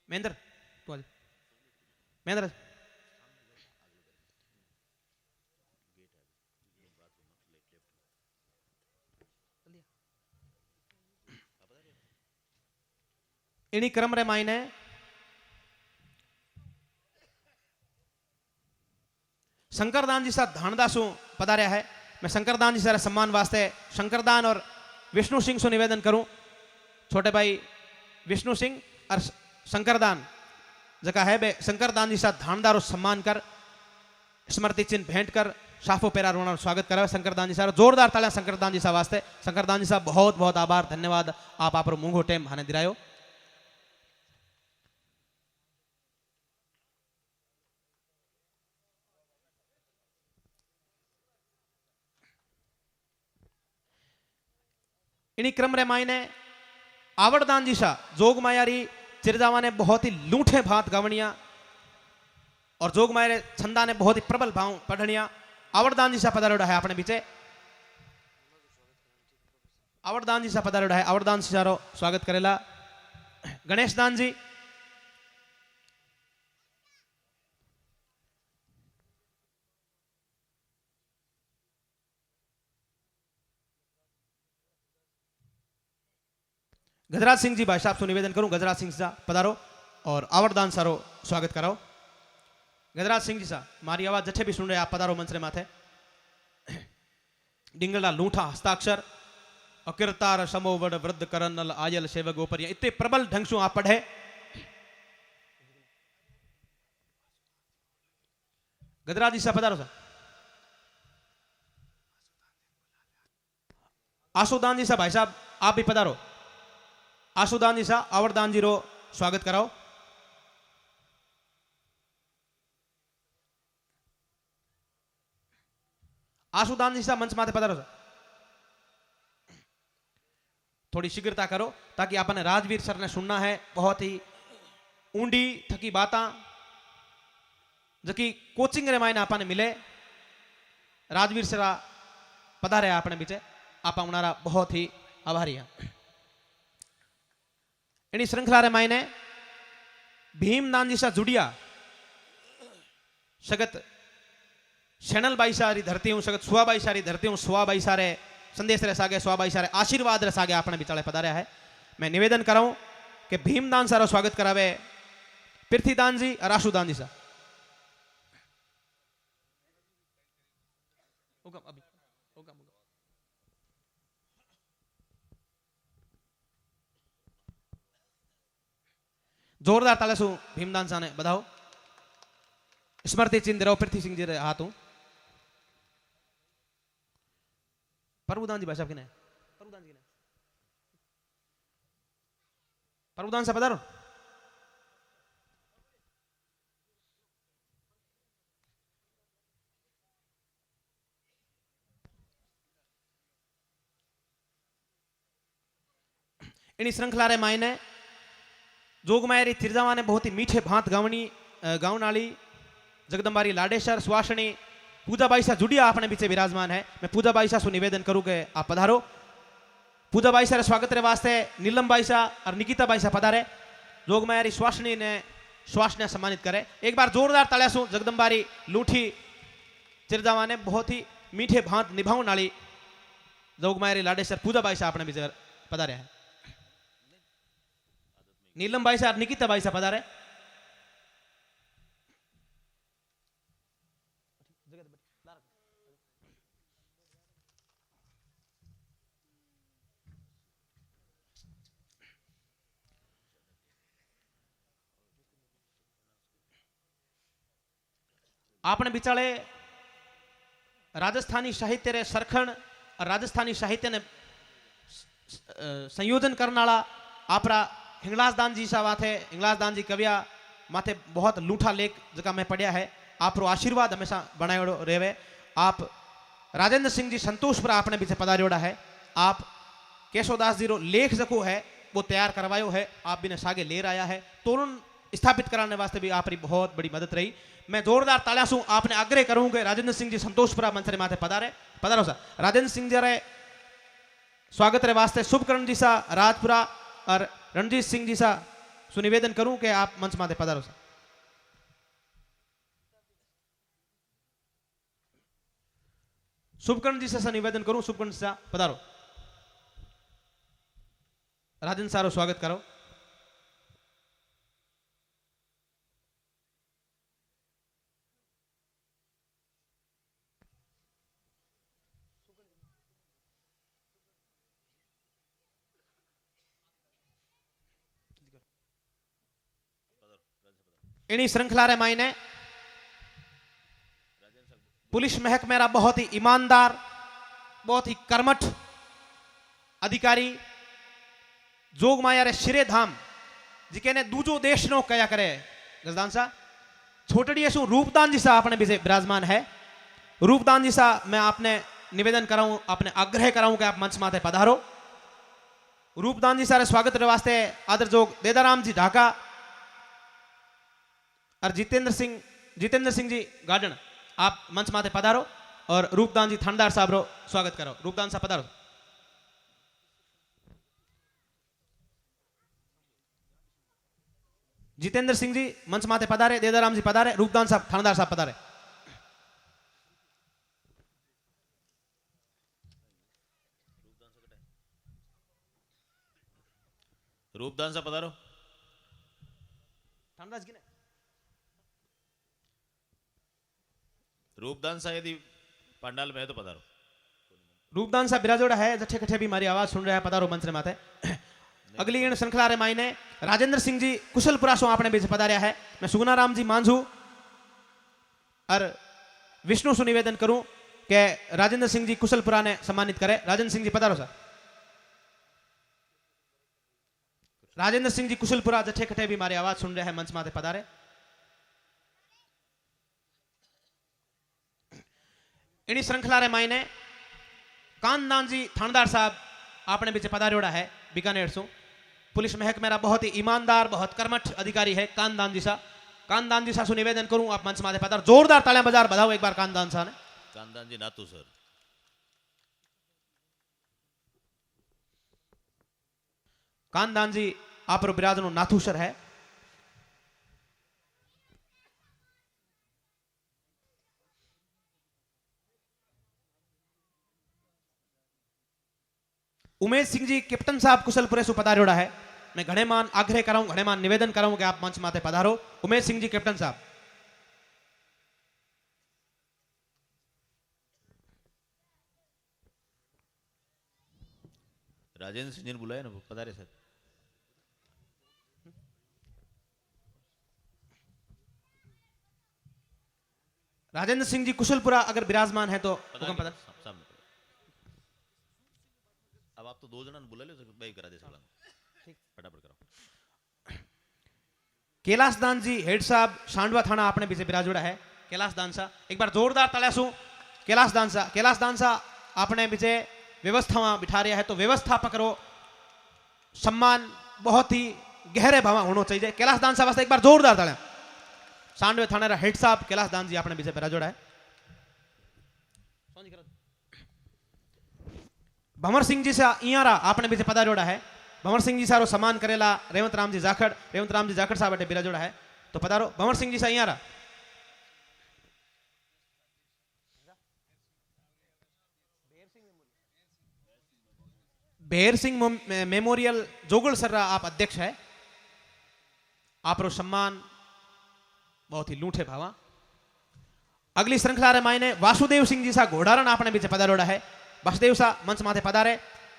महेंद्र तू आ जा। महेंद्र इन्हीं क्रम रे मायने शंकरदान जी सा धानदासु पधारिया है। मैं शंकरदान जी सारे सम्मान वास्ते शंकरदान और विष्णु सिंह से निवेदन करूं। छोटे भाई विष्णु सिंह और शंकरदान जगह है बे शंकरदान जी सा धानदारो सम्मान कर स्मृति चिन्ह भेंट कर साफो पेरा रोना स्वागत करा। शंकरदान जी सारा जोरदार तालियां शंकरदान जी सा वास्ते। शंकरदान जी सा बहुत बहुत आभार धन्यवाद आप मूंगो टेम हाने दिरायो। इन्हीं क्रम रे मायने आवड़दान जी सा जोग मायारी चिरजावा ने बहुत ही लूठे भात गवणिया और जोग मायारे छंदा ने बहुत ही प्रबल भाव पढ़निया। आवड़दान जी सा पधारोड़ा है अपने बीचे। आवड़दान जी सा पधारोड़ा है। आवड़दान जी सारो स्वागत करेला। गणेश दान जी गजराज सिंह जी भाई साहब से निवेदन करूं गजराज सिंह सा पधारो और आवड़दान सारो स्वागत कराओ। गजराज सिंह जी सा मारी आवाज जठे भी सुन रहे आप पधारो मंच रे माथे। डिंगला लूठा हस्ताक्षर अकिरतार समोवड वृद्ध करनल आयल सेवक गोपरिया इतने प्रबल ढंग से आप पढ़े। गजराज जी सा पधारो सा। आशुदान जी सा भाई साहब आप भी पधारो। आशुदान जी सा आवड़दान जी रो स्वागत कराओ। आशुदान जी सा मंच माथे पधारो सा। थोड़ी शीघ्रता करो ताकि आपने राजवीर सर ने सुनना है। बहुत ही ऊंडी थकी बाता जकी कोचिंग रे मायने आपने मिले। राजवीर सर पधारे अपने बीचे आप उनारा बहुत ही आभारी है। इन्हीं श्रृंखला रे मायने भीमदान जी सा जुड़िया सगत शैनल बाई सारी धरती हूं सगत सुहा बाई सारी धरती हूं सुहा बाई सारे संदेश रे सागे सुहा बाई सारे आशीर्वाद रे सागे अपने बिचाले पधारे है। मैं निवेदन कराऊं कि भीमदान सारो स्वागत करावे पृथ्वीदान जी और आशुदान जी सा। जोरदार ताले सु भीमदान सा ने बधाओ। स्मृति चिन्ह रहो पृथ्वी सिंह जी रे हाथों। प्रभुदान जी भाई साहब किने प्रभुदान जी ने प्रभुदान सा पधारो। इन्हीं श्रृंखला रे मायने जोगमायरी तिरजावा ने बहुत ही मीठे भांत गाउन वाली जगदम्बारी लाडेश्वर सुवासनी पूजाबाई सा जुड़िया अपने बीचे विराजमान है। मैं पूजाबाई सा सु निवेदन करूं कि आप पधारो। पूजाबाई सा स्वागत रे वास्ते नीलम बाई सा और निकिता बाई सा पधारे। जोगमायारी श्वास ने सम्मानित करे। एक बार जोरदार तालियां जगदंबारी लूठी चिरजावा ने बहुत ही मीठे भांत निभावण वाली जोगमायारी लाडेसर पूजाबाई साहब अपने बीच पधारे हैं। नीलम भाई साहब निकिता भाई साहब पधारे। आपने बिचाले राजस्थानी साहित्य रे सरखण और राजस्थानी साहित्य ने संयोजन करने वाला आपरा हिंगलाज दान जी साहब थे। हिंगलाज दान जी कविया माथे बहुत लूठा लेख जका मैं पढ़िया है। आप आशीर्वाद हमेशा बनाए रेवे। आप राजेंद्र सिंह जी संतोषपुरा आपने पीछे पधारियोड़ा है। आप केशवदास जी रो लेख जको है वो तैयार करवायो है, आप भी ने सागे लेर आया है। तोरण स्थापित कराने वास्ते भी आपरी बहुत बड़ी मदद रही। मैं जोरदार तालियां सु आपने आग्रह करूं कि राजेंद्र सिंह जी संतोषपुरा मंच रे माथे पधारो सा। राजेंद्र सिंह जी रे स्वागत रे वास्ते शुभकरण जी सा राजपुरा और रणजीत सिंह जी सा सुनिवेदन करूं कि आप मंच माथे पधारो सा। शुभकरण जी से निवेदन करूं, शुभकरण सा पधारो। राजेंद्र सारो स्वागत करो। इन्हीं श्रृंखला रे मायने पुलिस महकमेरा बहुत ही ईमानदार, बहुत ही कर्मठ अधिकारी जोगमाया रे शिरे धाम जिके ने दूजो देश नो कया करे गजदान सा छोटड़ी सु रूपदान जी सा अपने बीजे विराजमान है। रूपदान जी सा मैं आपने निवेदन कराऊं, आपने आग्रह कराऊं कि आप मंच माथे पधारो। रूपदान जी सारे स्वागत रे वास्ते आदर जोग देदाराम जी ढाका और जितेंद्र सिंह जी गार्डन आप मंच माथे पधारो और रूपदान जी थानेदार साहब रो स्वागत करो। रूपदान साहब पधारो। जितेंद्र सिंह जी मंच माथे पधारे, देदाराम जी पधारे, रूपदान साहब थानेदार साहब पधारे। रूपदान साहब पधारो। थानेदार जी ने रूपदान साहब यदि पंडाल में है तो पधारो। रूपदान साहब बिराजोड़ा है, जठे कठे भी मारी आवाज सुन रहा है, पधारो मंच रे माथे। अगली इन श्रृंखला रे मायने राजेंद्र सिंह जी कुशलपुरा सो आपने बीच पधारिया है। मैं सुगनाराम जी मांझू और विष्णु सु निवेदन करूं कि राजेंद्र सिंह जी कुशलपुरा ने सम्मानित करे। राजेंद्र सिंह जी पधारो सा। राजेंद्र सिंह जी कुशलपुरा जठे कठे भी मारी आवाज सुन रहे हैं, मंच माथे पधारे। इन्हीं श्रृंखला रे मायने कानदान जी थानेदार साहब आपने बीच पधारियोड़ा है बीकानेर सु। पुलिस महकमेरा बहुत ही ईमानदार, बहुत कर्मठ अधिकारी है कानदान जी सा। कानदान जी सा सु निवेदन करूं आप मंच माथे पधारो। जोरदार तालियां बजाओ, बधाओ एक बार कानदान सा ने। कानदान जी नातू सर। कानदान जी आप बिराजनो नाथूसर है। उमेश सिंह जी कैप्टन साहब कुशलपुरे सु पधारियोड़ा है। मैं घणे मान आग्रह कराऊं, घणे मान निवेदन कराऊं कि आप मंच माथे पधारो। उमेश सिंह जी कैप्टन साहब। राजेंद्र सिंह जी ने बुलाया ना, पधारे सर। राजेंद्र सिंह जी कुशलपुरा अगर विराजमान है तो हुक्म पधार। सामने अब आप तो दो जना बुला लो, भाई करा दे सगला फटाफट करो। कैलाश दान जी हेड साहब सांडवा थाना आपने पीछे बिराजोड़ा है। कैलाश दान सा एक बार जोरदार तालियां सु। कैलाश दान सा आपने पीछे व्यवस्था बिठा रहा है तो व्यवस्थापक रो सम्मान बहुत ही गहरे भाव होना चाहिए। कैलाश दान साहब वास्ते एक बार जोरदार तालियां। सांडवे थाने रा हेड साहब कैलाश दान जी आपने पीछे बिराजोड़ा है। भंवर सिंह जी से इयारा आपने पीछे पधारियोड़ा है। भंवर सिंह जी सारो सम्मान करेला रेवंत रामजी जाखड़ साहब अटे बिराजोड़ा है। तो पधारो भंवर सिंह जी सा अहियां रहा। बेर सिंह मेमोरियल जोगल सर आप अध्यक्ष है। आप रो सम्मान बहुत ही लूठे भावा। अगली श्रृंखला रे मायने वासुदेव सिंह जी सा घोड़ारण आपने बीच पधारोड़ा है। वासुदेव सा मंच माथे पधारे।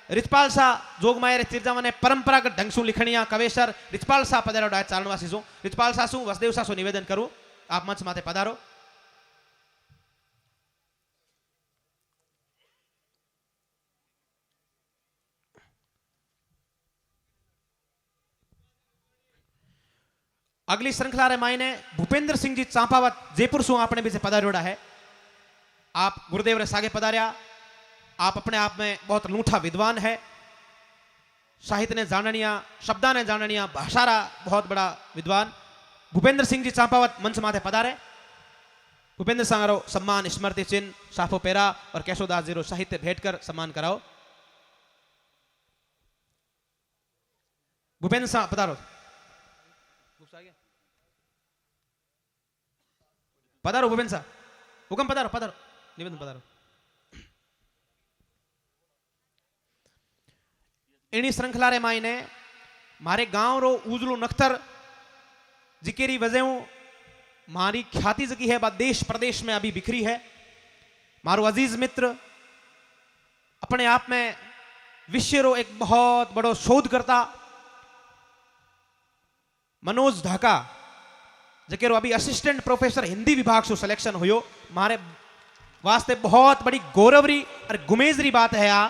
रिचपाल सा जोगमायर तिरजावा ने परंपरागत ढंग सु लिखणिया कवेसर रिचपाल सा पधारोड़ा है। चारणवासी सु रिचपाल सा सु वासुदेव सा सु निवेदन करूं। आप मंच माथे पधारो। अगली श्रृंखला रे मायने भूपेंद्र सिंह जी चांपावत जयपुर सु आपने बीच पधारोड़ा है। आप गुरुदेव रे सागे पधारिया। आप अपने आप में बहुत लूठा विद्वान है। साहित्य ने जाननिया, शब्दा ने जाननिया, भाषा रा बहुत बड़ा विद्वान भूपेंद्र सिंह जी चांपावत मंच माथे पधारे। भूपेंद्र सांगरो सम्मान स्मृति चिन्ह साफो पेरा और केशवदास जी रो साहित्य भेंट कर सम्मान कराओ। भूपेंद्र सा पधारो। पधारो भूपेंद्र सा हुक्म पधारो पधारो निवेदन पधारो। इनी श्रृंखला रे मायने मारे गांव रो उजलो नख्तर जिकेरी वजह मारी ख्याति जकी है देश प्रदेश में अभी बिखरी है। मारो अजीज मित्र अपने आप में विश्व रो एक बहुत बड़ो शोधकर्ता मनोज ढाका जकेरो अभी असिस्टेंट प्रोफेसर हिंदी विभाग से सिलेक्शन हुयो। मारे वास्ते बहुत बड़ी गौरवरी और गुमेजरी बात है आ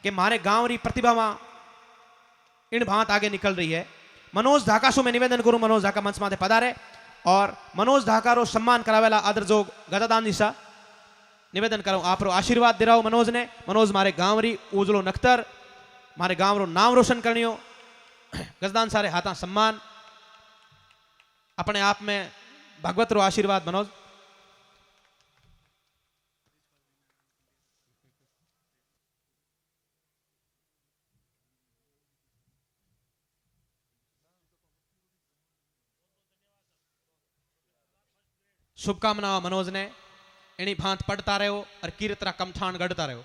कि मारे गांव री प्रतिभा इन भांत आगे निकल रही है। मनोज ढाका सु मैं निवेदन करूं मनोज ढाका मंच माथे पधारे और मनोज ढाका रो सम्मान करावेला आदरजोग गजादान जी सा निवेदन करूं। आप रो आशीर्वाद दिराओ मनोज ने। मनोज मारे गांव री उजलो नख्तर मारे गांव रो नाम रोशन करनियो। गजदान सारे हाथा सम्मान अपने आप में भगवत रो आशीर्वाद मनोज। शुभकामनाओं मनोज ने। इनी भांत पढ़ता रहो और कीर्तरा कमठान गढ़ता रहो।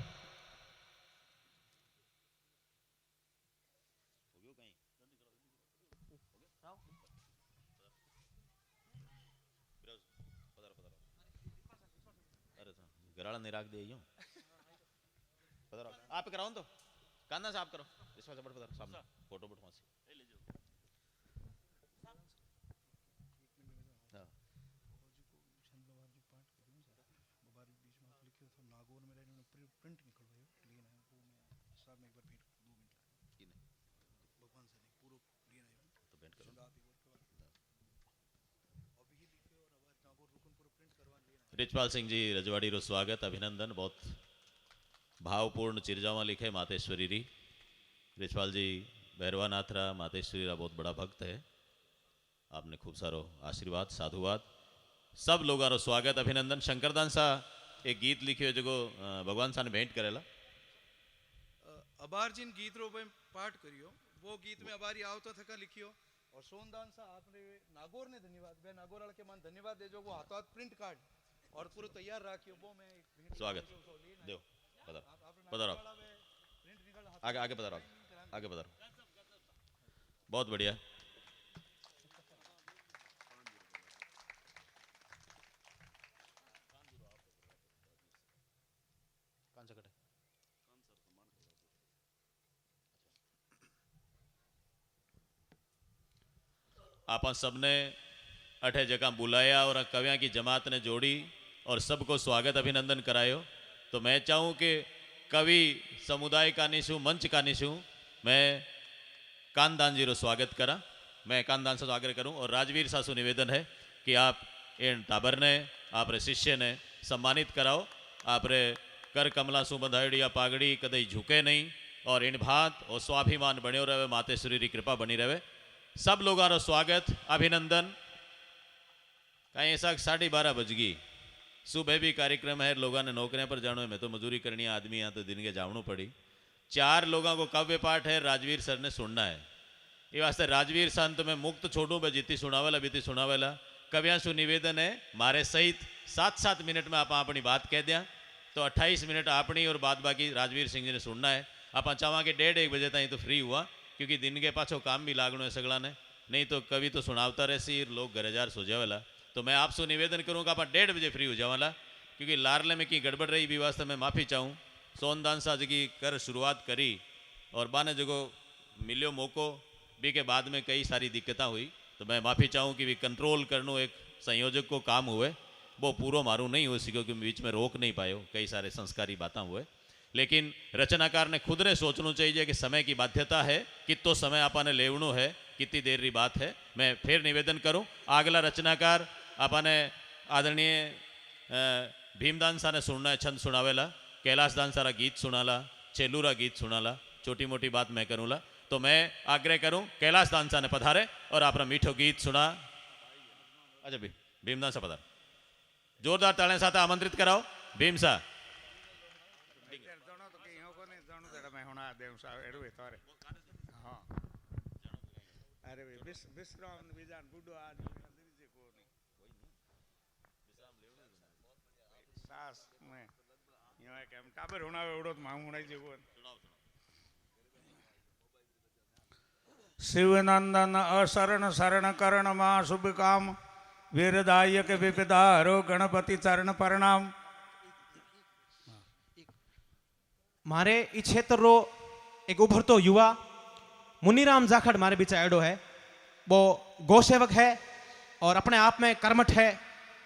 गराड़ा निराग दे यूं पधारो। आप कराओ तो कांदा से आप करो इस वजह से पधारो सामने फोटो फोटो वहां से रिचपाल सिंह जी रजवाड़ी रो स्वागत अभिनंदन। बहुत भावपूर्ण चिरजावा लिखे मातेश्वरी री। रिचपाल जी भैरवानाथ रा मातेश्वरी रा बहुत बड़ा भक्त है। आपने खूब सारो आशीर्वाद साधुवाद सब लोगों रो स्वागत अभिनंदन। शंकरदान सा एक गीत लिखियो जो भगवान सा ने भेंट करेला। अबार जिन गीत रो में पाठ करियो वो गीत में अबारी आवतो थका लिखियो। और सोनदान सा आपने नागौर ने धन्यवाद बे नागौर वाले के मान धन्यवाद दे जो वो हाथों हाथ प्रिंट कार्ड और पूरा तैयार रखियो। वो मैं स्वागत दो पधारो पधारो आगे आगे पधारो आगे पधारो। बहुत बढ़िया। आपा सबने अठे जगह बुलाया और कवियां की जमात ने जोड़ी और सबको स्वागत अभिनंदन करायो। तो मैं चाहूँ कि कवि समुदाय का निशु मंच का निशु मैं कानदान जी रो स्वागत करा। मैं कानदान से आग्रह करूं और राजवीर सासु निवेदन है कि आप इन टाबर ने आप रे शिष्य ने सम्मानित कराओ। आप रे कर कमला सु बंधाईड़ी पागड़ी कदई झुके नहीं और इन भात और स्वाभिमान बन्यो रहे मातेश्वरी री कृपा बनी रहे। सब लोगों रो स्वागत अभिनंदन। कहीं ऐसा 12:30 बज गई सुबह भी कार्यक्रम है लोगों ने नौकरियां पर जानो है। मैं तो मजूरी करनी आदमी यहाँ तो दिन के जावणू पड़ी 4 लोगों को काव्य पाठ है राजवीर सर ने सुनना है। ये वास्ते राजवीर सन तो मैं मुक्त छोड़ू मैं जीती सुनावेला बीती सुनावेला कव्यांशु निवेदन है मारे सहित 7-7 मिनट में आप अपनी बात कह दिया तो 28 मिनट अपनी और बाद बाकी राजवीर सिंह जी ने सुनना है। आप चाहवा के 1:30-1 बजे तक तो फ्री हुआ क्योंकि दिन के पाछो काम भी लागनो है सगला ने, नहीं तो कवि तो सुनावता रहसी लोग घर जार सो जावेला। तो मैं आपसे निवेदन करूँगा आप 1:30 बजे फ्री हो जावाला क्योंकि लारले में की गड़बड़ रही भी वास्ते मैं माफ़ी चाहूँ। सोनदान सा जगी कर शुरुआत करी और बाने जगो मिलियो मौको भी के बाद में कई सारी दिक्कतें हुई तो मैं माफ़ी चाहूँ कि भी कंट्रोल करनो एक संयोजक को काम हुए वो पूरा मारू नहीं हो सको कि बीच में रोक नहीं पायो, कई सारे संस्कारी बातें हुए। लेकिन रचनाकार ने खुद ने सोचना चाहिए कि समय की बाध्यता है, कितो समय आपने लेवनो है, कितनी देर की बात है। मैं फिर निवेदन करूं अगला रचनाकार आपने आदरणीय भीमदान सा ने सुनना है, छंद सुनावेला, कैलाश दान सारा गीत सुनाला, चेलूरा गीत सुनाला, छोटी मोटी बात मैं करूँला। तो मैं आग्रह करूं कैलाश दान सा ने पधारे और अपना मीठो गीत सुना। अच्छा भीमदान सा पधार, जोरदार तालियों साथ आमंत्रित कराओ भीम सा। शिवनंदन अशरण शरण करण मां शुभ काम वीरदायक विपदारो गणपति चरण प्रणाम। मारे इस क्षेत्र रो एक उभरतो युवा मुनीराम जाखड़ मारे बीच एडो है। वो गौ सेवक है और अपने आप में कर्मठ है,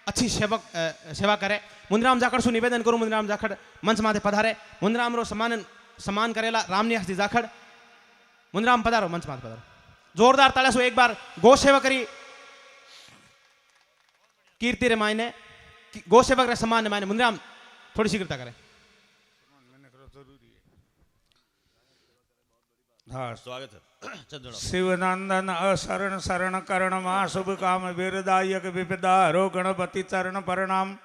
अच्छी सेवा करे। मुनीराम जाखड़ सु निवेदन करूं मुनीराम जाखड़ मंच माथे पधारे। मुनीराम रो सम्मान करेला रामनिवास जी जाखड़। मुनीराम पधारो मंच माथे पधारो। जोरदार तालियां सु एक बार गौ सेवा करी कीर्ति रे मायने गौ सेवक रे सम्मान ने मायने मुनीराम थोड़ी शीघ्रता करे। हाँ स्वागत है। शिवनंदन अशरण शरण करण मां शुभ काम वीरदायक विपदारो गणपति चरण प्रणाम।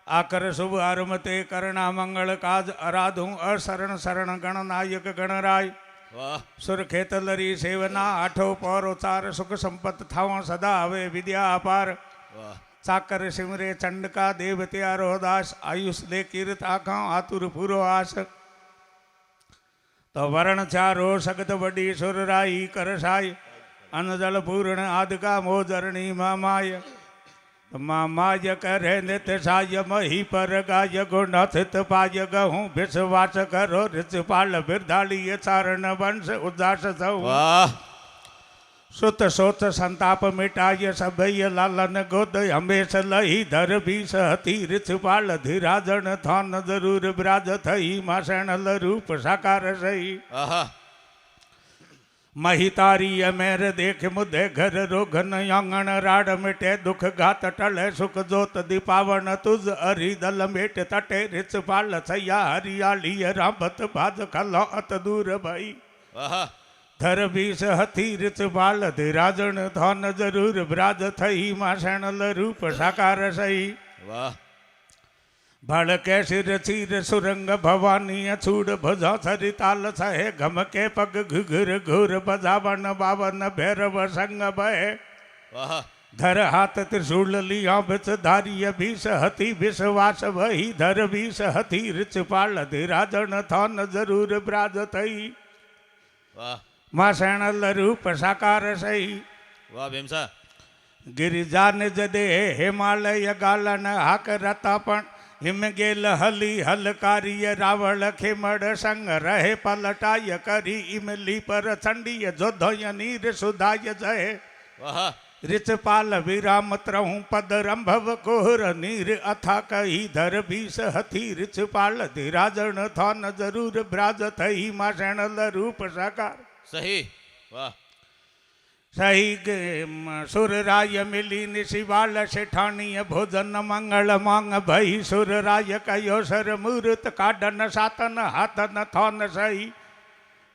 आकर शुभ आरमते करना मंगल काज आराधु अशरण शरण गणनायक गणराय। वाह सुर खेतलरी सेवना आठो पौर उचार सुख संपत थाव सदा हवे विद्या अपार। वाह चाकर सिमरे चंडका देव त्यारो दास आयुष दे कीर्त आखा आतुर पूरो आस। तो वरण चारो सगत बड़ी सुर राई करसाई अनदल पूर्ण आदका मोजरणी मामाय। मामाय करे नित्य साय मही पर गाय गुणथित पाय गहूँ विश्वास करो ऋषपाल बिरधाली चारण वंश उदास सऊ। वाह सुत सोत संताप मिटाय सभय लालन गोद हमेश लही धर बीस हती ऋषपाल धीराजन थान जरूर ब्राज थई मासण रूप साकार सही। आहा महितारी अमेर देख मुदे घर रोघन आंगण राड मिटे दुख घात टले सुख जोत दीपावन तुझ हरि दल मेट तटे ऋषपाल सैया हरियाली रामत भाज खलो अत दूर भई। आहा धर बीस हथी ऋषपाल धीराजन थान जरूर ब्राज थई मासण रूप साकार सही। वाह भड़ के सिर चीर सुरंग भवानी अछूड़ भजा सरिताल सहे घम के पग घुघुर घूर बजावन बावन भैरव संग बहे। वाह धर हाथ त्रिशूल लिया बिच धारिय बीस हथी विश्वास वही धर बीस हथी ऋषपाल धीराजन थान जरूर ब्राज थई वाह मासण रूप साकार सही। वाह भीमसा गिरिजा निज दे हिमालय गालन हाक रतापण हिम गेल हली हलकारिय रावण खिमड़ संग रहे पलटाय करी इमली पर चंडीय जोधय नीर सुधाय जय। वाह ऋषपाल विराम त्रहु पद रंभव कोहर नीर अथा कही धर बीस हथी ऋषपाल धीराजन थान जरूर ब्राज थई मासण रूप साकार सही। वाह सही सुर राय मिली निशिवाल सेठानीय भोजन मंगल मांग भई सुर राय कयो सर मूर्त काडन सातन हाथन थान सही।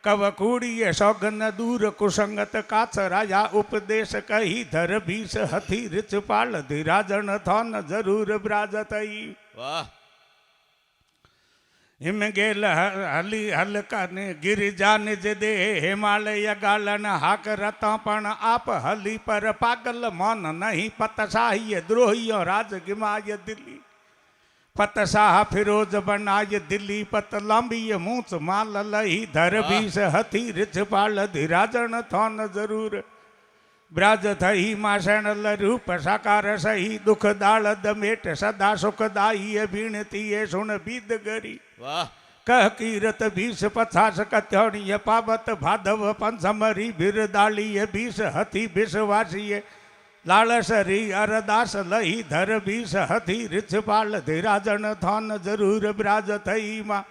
कव कूड़िय सौगन दूर कुसंगत काच राजा उपदेश कही धर बीस हथी ऋषपाल धीराजन थान जरूर ब्राजतई। वाह हिम गेल हली हलका ने गिरिजा निज दे हिमालय गालन हाक रता पण आप हली पर पागल मन नहीं पतशाही द्रोहियों राज गिमाय दिल्ली पतशाह फिरोज बनाय दिल्ली पत लांबी मूंछ माल लही धर बीस हथी रिछ पाल धीराजन थोन जरूर ब्राज थई मासण रूप साकार सही दुख दाल दमेट सदा सुखदाई बीणती सुन बीद गरी वाह कह कीरत बीस पथास कथौणीय पावत भादव पंचमरी बिरदाली बीस हथी बिसवासी लालसरी अरदास लही धर बीस हथी रिछपाल धीराजन थान जरूर ब्राज थई मां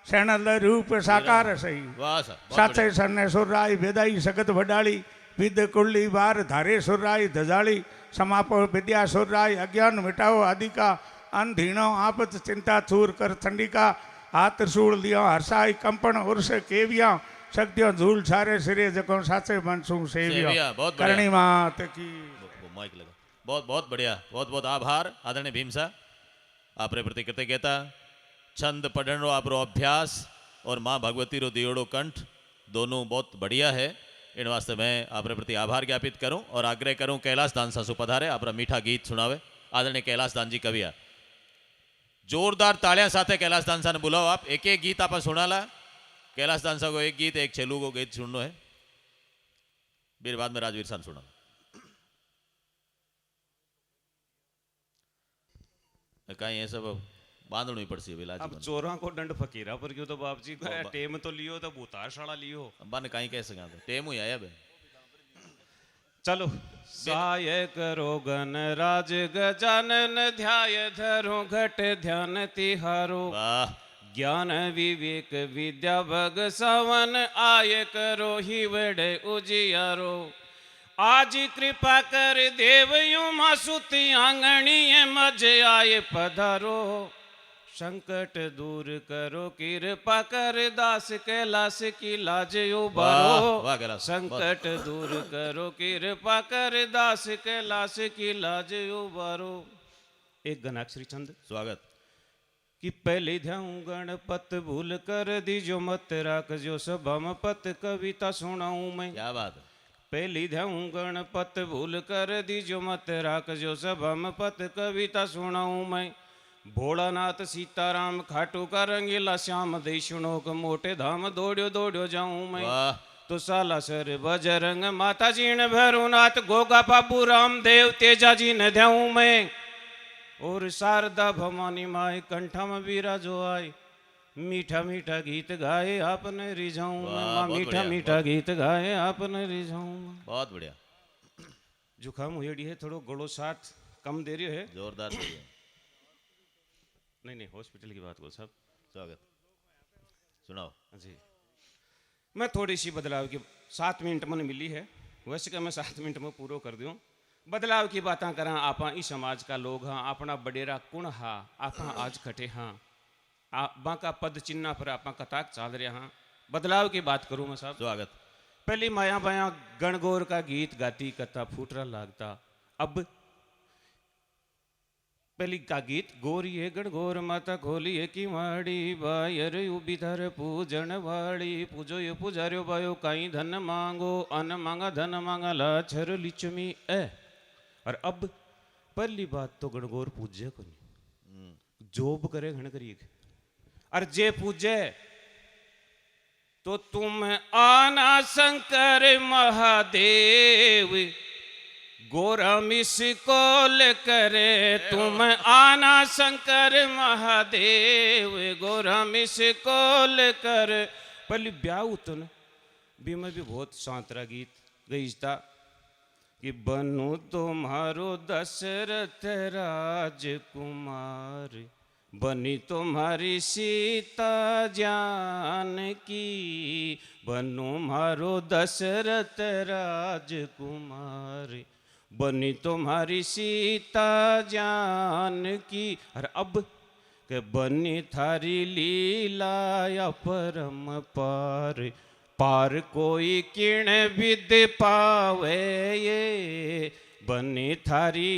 शणल रूप साकार सही वाह सर बहुत साथे सरने सुराई वेदाई सगत वडाली विद कुल्ली बार धारे सुराई धजाली समापो विद्या सुराई अज्ञान मिटाओ आदिका अंधीणो आपत चिंता चूर कर ठंडिका हाथ सूड़ लियो हर्षाई कंपन उर्स केविया शक्तियों झूल छारे सिरे जको साचे मनसू सेविया सेविया, बहुत बढ़िया। करणी मात की वो माइक लगा बहुत बहुत बढ़िया बहुत बहुत आभार आदरणीय भीमसा आपरे प्रति कृतज्ञता छंद पढ़नो आपरो अभ्यास और माँ भगवती रो दियोड़ो कंठ दोनों बहुत बढ़िया है इन वास्ते मैं आपरे प्रति आभार ज्ञापित करूं और आग्रह करूं कैलाश दान सासु पधारे आपरा मीठा गीत सुनावे आदरणीय कैलाश दान जी कविया जोरदार तालियां साथे कैलाश दान सा ने बुलाओ आप एक एक गीत आप सुनाला कैलाश दान सा को एक गीत एक छेलू को गीत सुननो है फिर बाद में राजवीर सान सुना कहीं ये सब बांधणो ही पड़सी बिलाजी अब चोरा को दंड फकीरा पर क्यों तो बाप जी को टेम तो लियो तो भूतार शाला लियो बन कहीं कह सका टेम ही आया बे चलो साय करो गण राज गजानन ध्याय धरो घट ध्यान तिहारो वाह ज्ञान विवेक विद्या भग सवन आय करो ही वेड़े उजियारो आज कृपा कर देवयु मासुति आंगणी मज आए पधारो संकट दूर करो कृपा कर दास कैलाश की लाज उबारो वाह कैलाश, संकट दूर करो कृपा कर दास कैलाश की लाज उबारो। एक गणाक्षरी छंद स्वागत कि पहले ध्याऊं गणपत भूल कर दीजो मत राख जो सभा में पत कविता सुनाऊं मैं क्या बात है पहली ध्याऊं गणपत भूल कर दीजो मत राख जो सभा में पत कविता सुनाऊं मैं भोलानाथ सीताराम खाटू का रंगीला श्याम देशुणोक मोटे धाम दौड़ो दौड़ो जाऊं मैं वाह तो सालासर बजरंग माता जी ने भैरवनाथ गोगा बाबू रामदेव तेजा जी ने ध्याऊं मैं और शारदा भवानी माए कंठा में विराजो आए मीठा मीठा गीत गाए आपने रिझाऊं मैं वाह, माँ बहुत मीठा बढ़िया, मीठा गीत गाए आपने रिझाऊं मैं बहुत बढ़िया जुकाम हुएड़ी है थोड़ो गड़ो साथ कम दे रही है जोरदार बढ़िया। नहीं हॉस्पिटल की बात करो साहब स्वागत सुनाओ जी मैं थोड़ी सी बदलाव की 7 मिनट मैंने मिली है वैसे कि मैं 7 मिनट में पूरा कर दूं बदलाव की बातें करा आपा इस समाज का लोग हाँ अपना बडेरा कुण हा आपा आज खटे हाँ बाका पद चिन्ह पर आपा कताक चाल रहे हाँ बदलाव की बात करूं मैं साहब स्वागत पहली माया बाया गणगौर का गीत गाती कथा फूटरा लागता अब पहली का गीत गोरिये गणगौर माता खोलिए की वाड़ी बायर उबी धर पूजन वाड़ी पूजो ये पुजार्यो बायो काई धन मांगो अन मांगा धन मांगा लाछर लिचमी ए और अब पहली बात तो गणगौर पूज्य को नहीं जोब करे घण करिए और जे पूजे तो तुम आना शंकर महादेव गोरा मिस कॉल करे तुम आना शंकर महादेव गोरा मिस कॉल कर पहले ब्याह तो न भी मैं भी बहुत शांतरा गीत गई था कि बनू तुम्हारो दशरथ राजकुमार बनी तुम्हारी सीता जानकी बनू मारो दशरथ राजकुमार बनी तुम्हारी सीता जानकी और अब के बनी थारी लीला या परम पार पार कोई किण विद पावे ये बनी थारी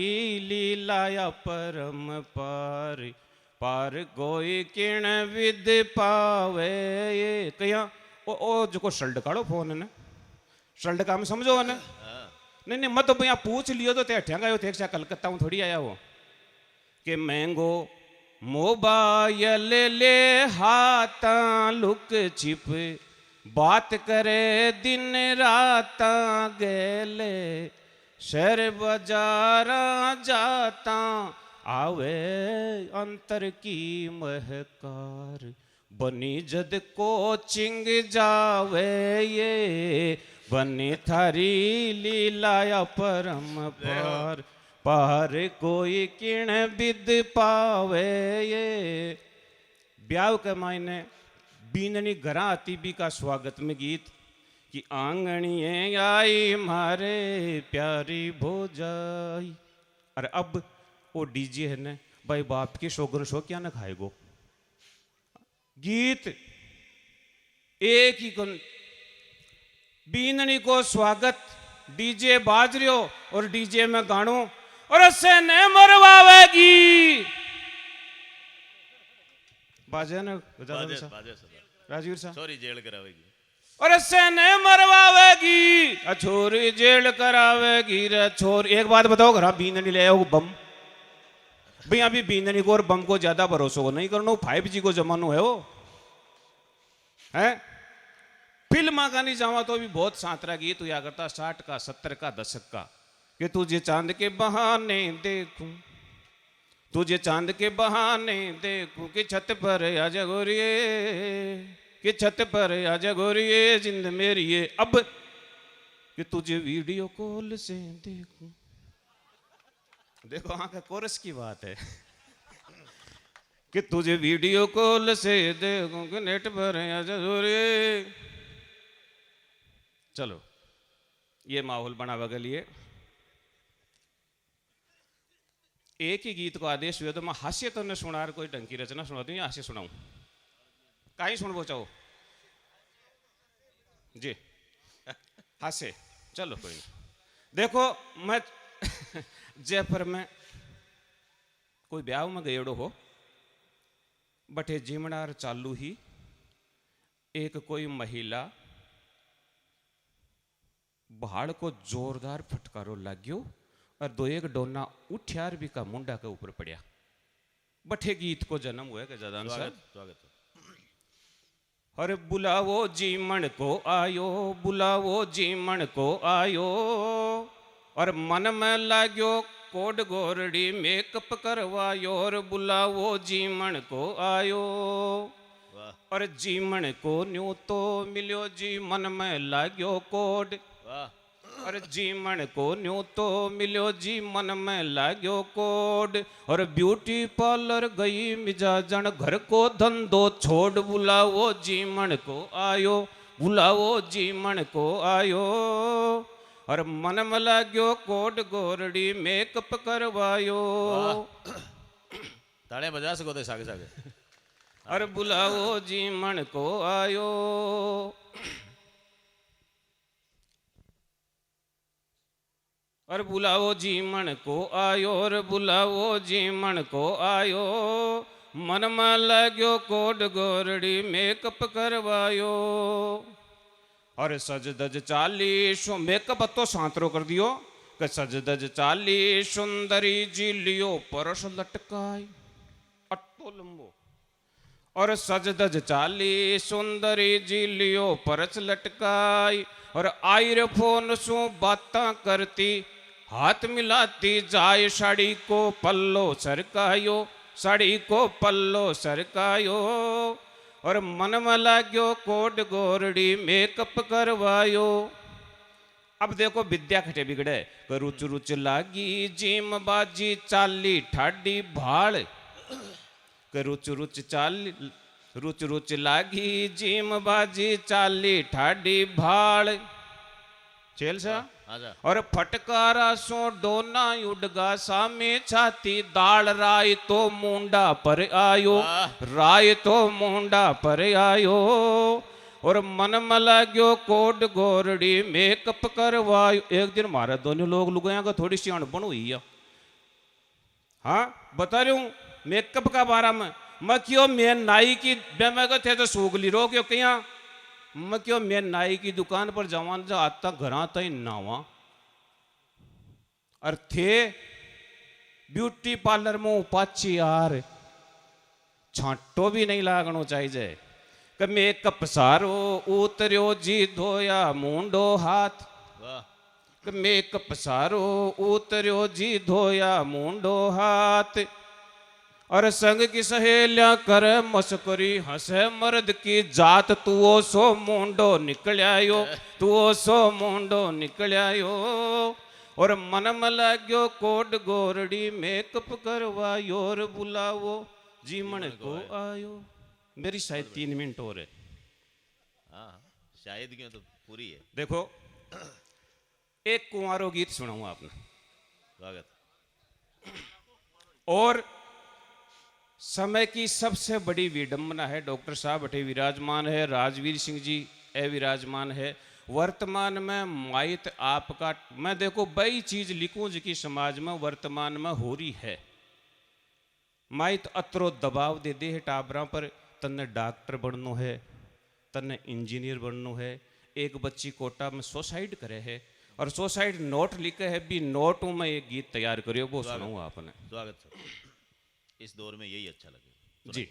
लीला या परम पार पार कोई किण विद पावे ये कया ओ जो शल्ड काढ़ो फोन ने शल्ड का में समझो ने नहीं नहीं मत भैया पूछ लियो तो ते ठेंगा यो थे कलकत्ता में थोड़ी आया वो कि महंगो मोबाइल ले हाथ लुक छिप बात करे दिन रात गेले शहर बाजारा जाता आवे अंतर की महकार बनी जद कोचिंग जावे ये बनी थारी लीलाया परम पार पार कोई किण विद पावे ये ब्याह के मायने बीननी घरा आती भी का स्वागत में गीत कि आंगणिए आई मारे प्यारी भोजाई। अरे अब वो डीजे है ने भाई बाप के शोगर शो क्या ना खाएगो गीत एक ही कौन बीननी को स्वागत डीजे बाज रियो और डीजे में गाणो और उससे न मरवावेगी बाजे ना राजवीर साहब सॉरी जेल करावेगी और इससे न मरवावेगी छोरी जेल करावेगी रे छोर। एक बात बताओ घर बीननी ले आओ बम भाई अभी बीननी को और बम को ज्यादा भरोसा हो नहीं करना 5G को जमानो है वो है फिल्म का नहीं जावा तो भी बहुत सांतरा गीत हुआ करता 60 का 70 का दशक का कि तुझे चांद के बहाने देखूं तुझे चांद के बहाने देखूं कि छत पर आजा गोरिये कि छत पर आजा गोरिये जिंद मेरी ये अब कि तुझे वीडियो कॉल से देखूं देखो वहां का कोरस की बात है कि तुझे वीडियो कॉल से देखूं कि नेट पर आजा गोरिये। चलो ये माहौल बनावा के लिए एक ही गीत को आदेश हुए तो मैं हास्य तो न सुनार कोई ढंग की रचना सुना दूं या हास्य सुनाऊं कहीं सुन वो चाहो जी हास्य चलो कोई नहीं। देखो मैं जयपुर में कोई ब्याह में गएड़ो हो बटे जिमनार चालू ही एक कोई महिला भाड़ को जोरदार फटकारो लाग्यो और दो एक डोना उठ्यार भी का मुंडा के ऊपर पड़िया बठे गीत को जन्म हुआ के जदान स्वागत अरे बुलावो जीमण को आयो बुलावो जीमण को आयो और मन में लाग्यो कोड गोरड़ी मेकअप करवायो और बुलावो जीमण को आयो और जीमण को न्यू तो मिलो जी मन में लाग्यो कोड और जीमण को न्यू तो मिलो जी मन में लाग्यो कोड और ब्यूटी पार्लर गई मिजाजन घर को धंधो छोड़ बुलावो जीमण को आयो बुलावो जीमण को आयो और मन में लाग्यो कोड गोरड़ी मेकअप करवायो ताड़े बजा सको तो सागे सागे और बुलावो जीमण को आयो और बुलाओ जीमण को आयो और बुलाओ जीमण को आयो मन में लाग्यो कोड गोरड़ी मेकअप करवायो और सज दज चाली मेकअप तो सांतरो कर दियो कि सज दज चाली सुंदरी जी लियो परस लटकाई अट्टो लंबो और सज दज चाली सुंदरी जी लियो परस लटकाई और आयर फोन सु बातां करती हाथ मिलाती जाए साड़ी को पल्लो सरकायो साड़ी को पल्लो सरकायो और मन में लाग्यो कोड गोरड़ी मेकअप करवायो। अब देखो विद्या खटे बिगड़े रुच रुच लागी जिम बाजी चाली ठाडी भाड़ रुच रुच चाली रुच रुच लागी जिम बाजी चाली ठाडी भाड़ चेल सा और फटकारा सो डोना उड़गा सामे छाती दाल राय तो मुंडा पर आयो राय तो मुंडा पर आयो और मन में लाग्यो कोड गोरड़ी मेकअप करवायो। एक दिन मारे दोनों लोग लुगाया का थोड़ी सी अणबण हुई है हाँ बता रही हूं मेकअप का बारा में मैं क्यों मैं नाई की मैं थे तो सूगली रो क्यों कया मैं क्यों मैं नाई की दुकान पर जावा जो आता घरा तई नावा और थे ब्यूटी पार्लर में उपाची यार छांटो भी नहीं लागनो चाहिए कि मेकअप सारो उतरियो जी धोया मुंडो हाथ वाह कि मेकअप सारो उतरियो जी धोया मुंडो हाथ और संग की सहेलियां कर मस्करी हंसे मर्द की जात तू ओ सो मुंडो निकल आयो तू ओ सो मुंडो निकल आयो और मन में लाग्यो कोड गोरड़ी मेकअप करवायो और बुलावो जीमन को आयो मेरी शायद 3 मिनट और है हाँ शायद क्यों तो पूरी है देखो एक कुंवारो गीत सुनाऊंगा आपने स्वागत और समय की सबसे बड़ी विडंबना है डॉक्टर साहब अठे विराजमान है राजवीर सिंह जी ए विराजमान है वर्तमान में माइत आपका मैं देखो बई चीज लिखूं जी की समाज में वर्तमान में हो रही है माइत अतरो दबाव दे दे है टाबरा पर तन्ने डॉक्टर बननो है तन्ने इंजीनियर बननो है एक बच्ची कोटा में सुसाइड करे है और सुसाइड नोट लिखे है भी नोट में एक गीत तैयार करियो वो सुनाऊंगा आपने स्वागत सर इस दौर में यही अच्छा लगे जी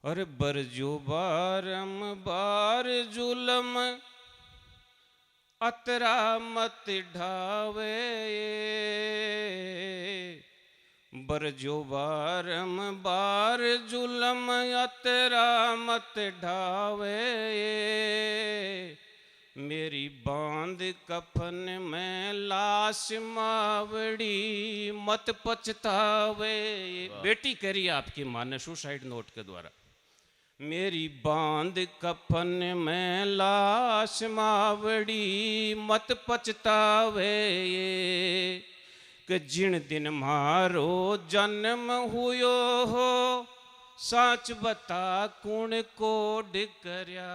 अरे बरजो बारम बार जुलम अतरा मत ढावे बरजो बारम बार जुलम अतरा मत ढावे मेरी बांध कफन में लाश मावड़ी मत पछतावे बेटी करी आपकी माँ ने सुसाइड नोट के द्वारा मेरी बांध कफन में लाश मावड़ी मत पछतावे कि जिन दिन मारो जन्म हुयो हो साच बता कुण कोड करया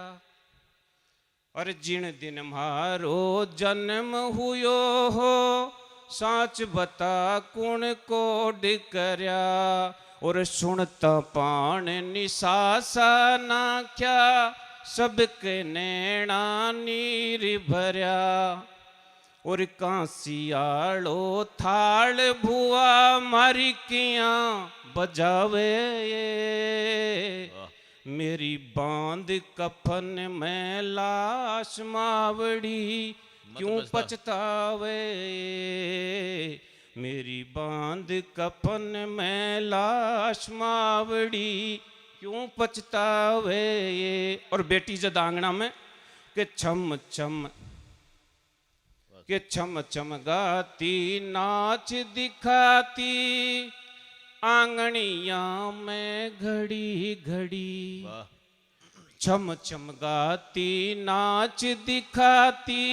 और जिन दिन मारो जन्म हुयो हो साच बता कुण कोड करया और सुनता पान निसासा नाख्या सबके नैना नीर भरया और कांसियालो थाल भुआ मारी किया बजावे मेरी बांध कफन में लाश मावड़ी क्यों पछतावे मेरी बांध कफन में लाश मावड़ी क्यों पछतावे और बेटी जद आंगना में के छम छम गाती नाच दिखाती आंगनिया में घड़ी घड़ी छम छम गाती नाच दिखाती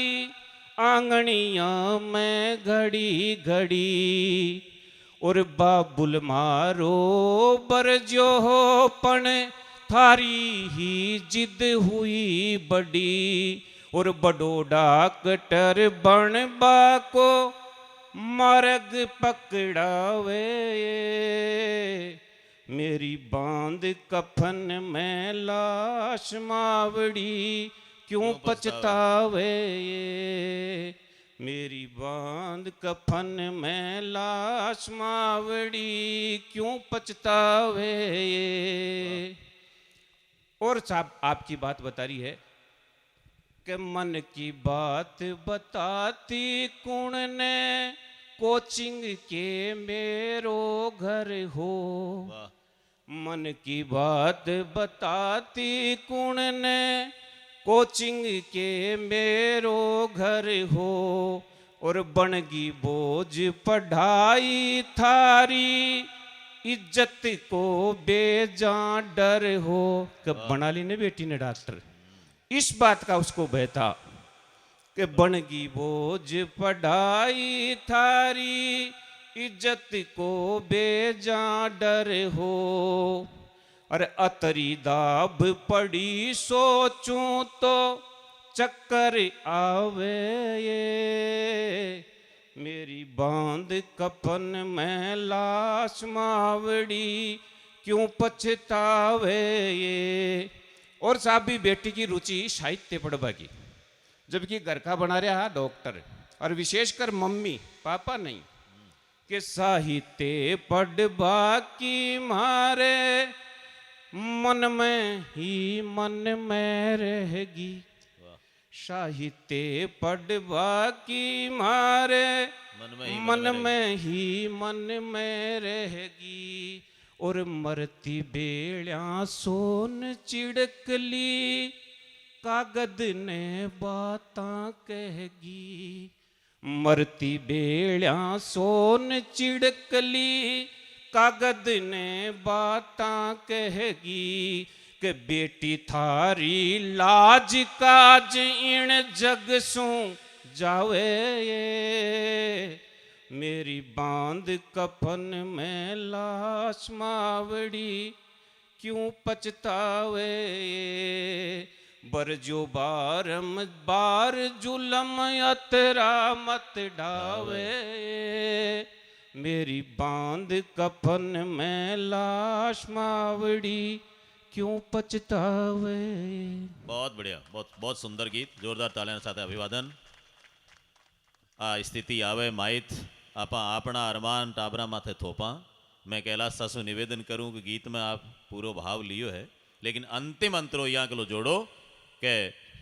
आंगनिया में घड़ी घड़ी और बाबुल मारो बरजो हो पण थारी ही जिद हुई बड़ी और बड़ो डॉक्टर बन बाको मर्ग पकड़ावे मेरी बांध कफन में लाश मावड़ी क्यों पछतावे मेरी बांध कफन में लाश मावड़ी क्यों पछतावे और साहब आपकी बात बता रही है कि मन की बात बताती कौन ने कोचिंग के मेरो घर हो मन की बात बताती कौन ने कोचिंग के मेरो घर हो और बनगी बोझ पढ़ाई थारी इज्जत को बेजा डर हो कब बना ली ने बेटी ने डॉक्टर इस बात का उसको भय था कि बनगी बोझ पढ़ाई थारी इज्जत को बेजा डर हो और अतरी दाब पड़ी सोचूं तो चक्कर आवे ये मेरी बांध कफन में लाश मावड़ी क्यों पछतावे ये। और साहब भी बेटी की रुचि साहित्य पढ़वा की, जबकि घर का बना रहा डॉक्टर, और विशेषकर मम्मी पापा नहीं, कि साहित्य पढ़वा की मारे मन में रहेगी। साहित्य पढ़वा की मारे मन में रहेगी। और मरती बेड़ा सोन चिड़कली कागद ने बातां कहेगी। मरती बेड़ा सोन चिड़कली कागद ने बातां कहेगी। कि बेटी थारी लाज काज इण जग सू जावे ये। मेरी बांध कफन में लाश मावड़ी क्यों पछतावे ये। बरजो बार जुलम अतरा मत डावे। मेरी बांध कफन में लाश मावड़ी क्यों पछतावे। बहुत बढ़िया, बहुत बहुत सुंदर गीत, जोरदार तालियां સાથે અભિવાદન। આ સ્થિતિ આવે માહિત આપા આપણા અરમાન ટાબરા માથે થોપા। मैं कैलाश सासु निवेदन करूं कि गीत में आप पूरो भाव लियो है, लेकिन अंतिम अंतरो यहाँ के लो जोड़ो के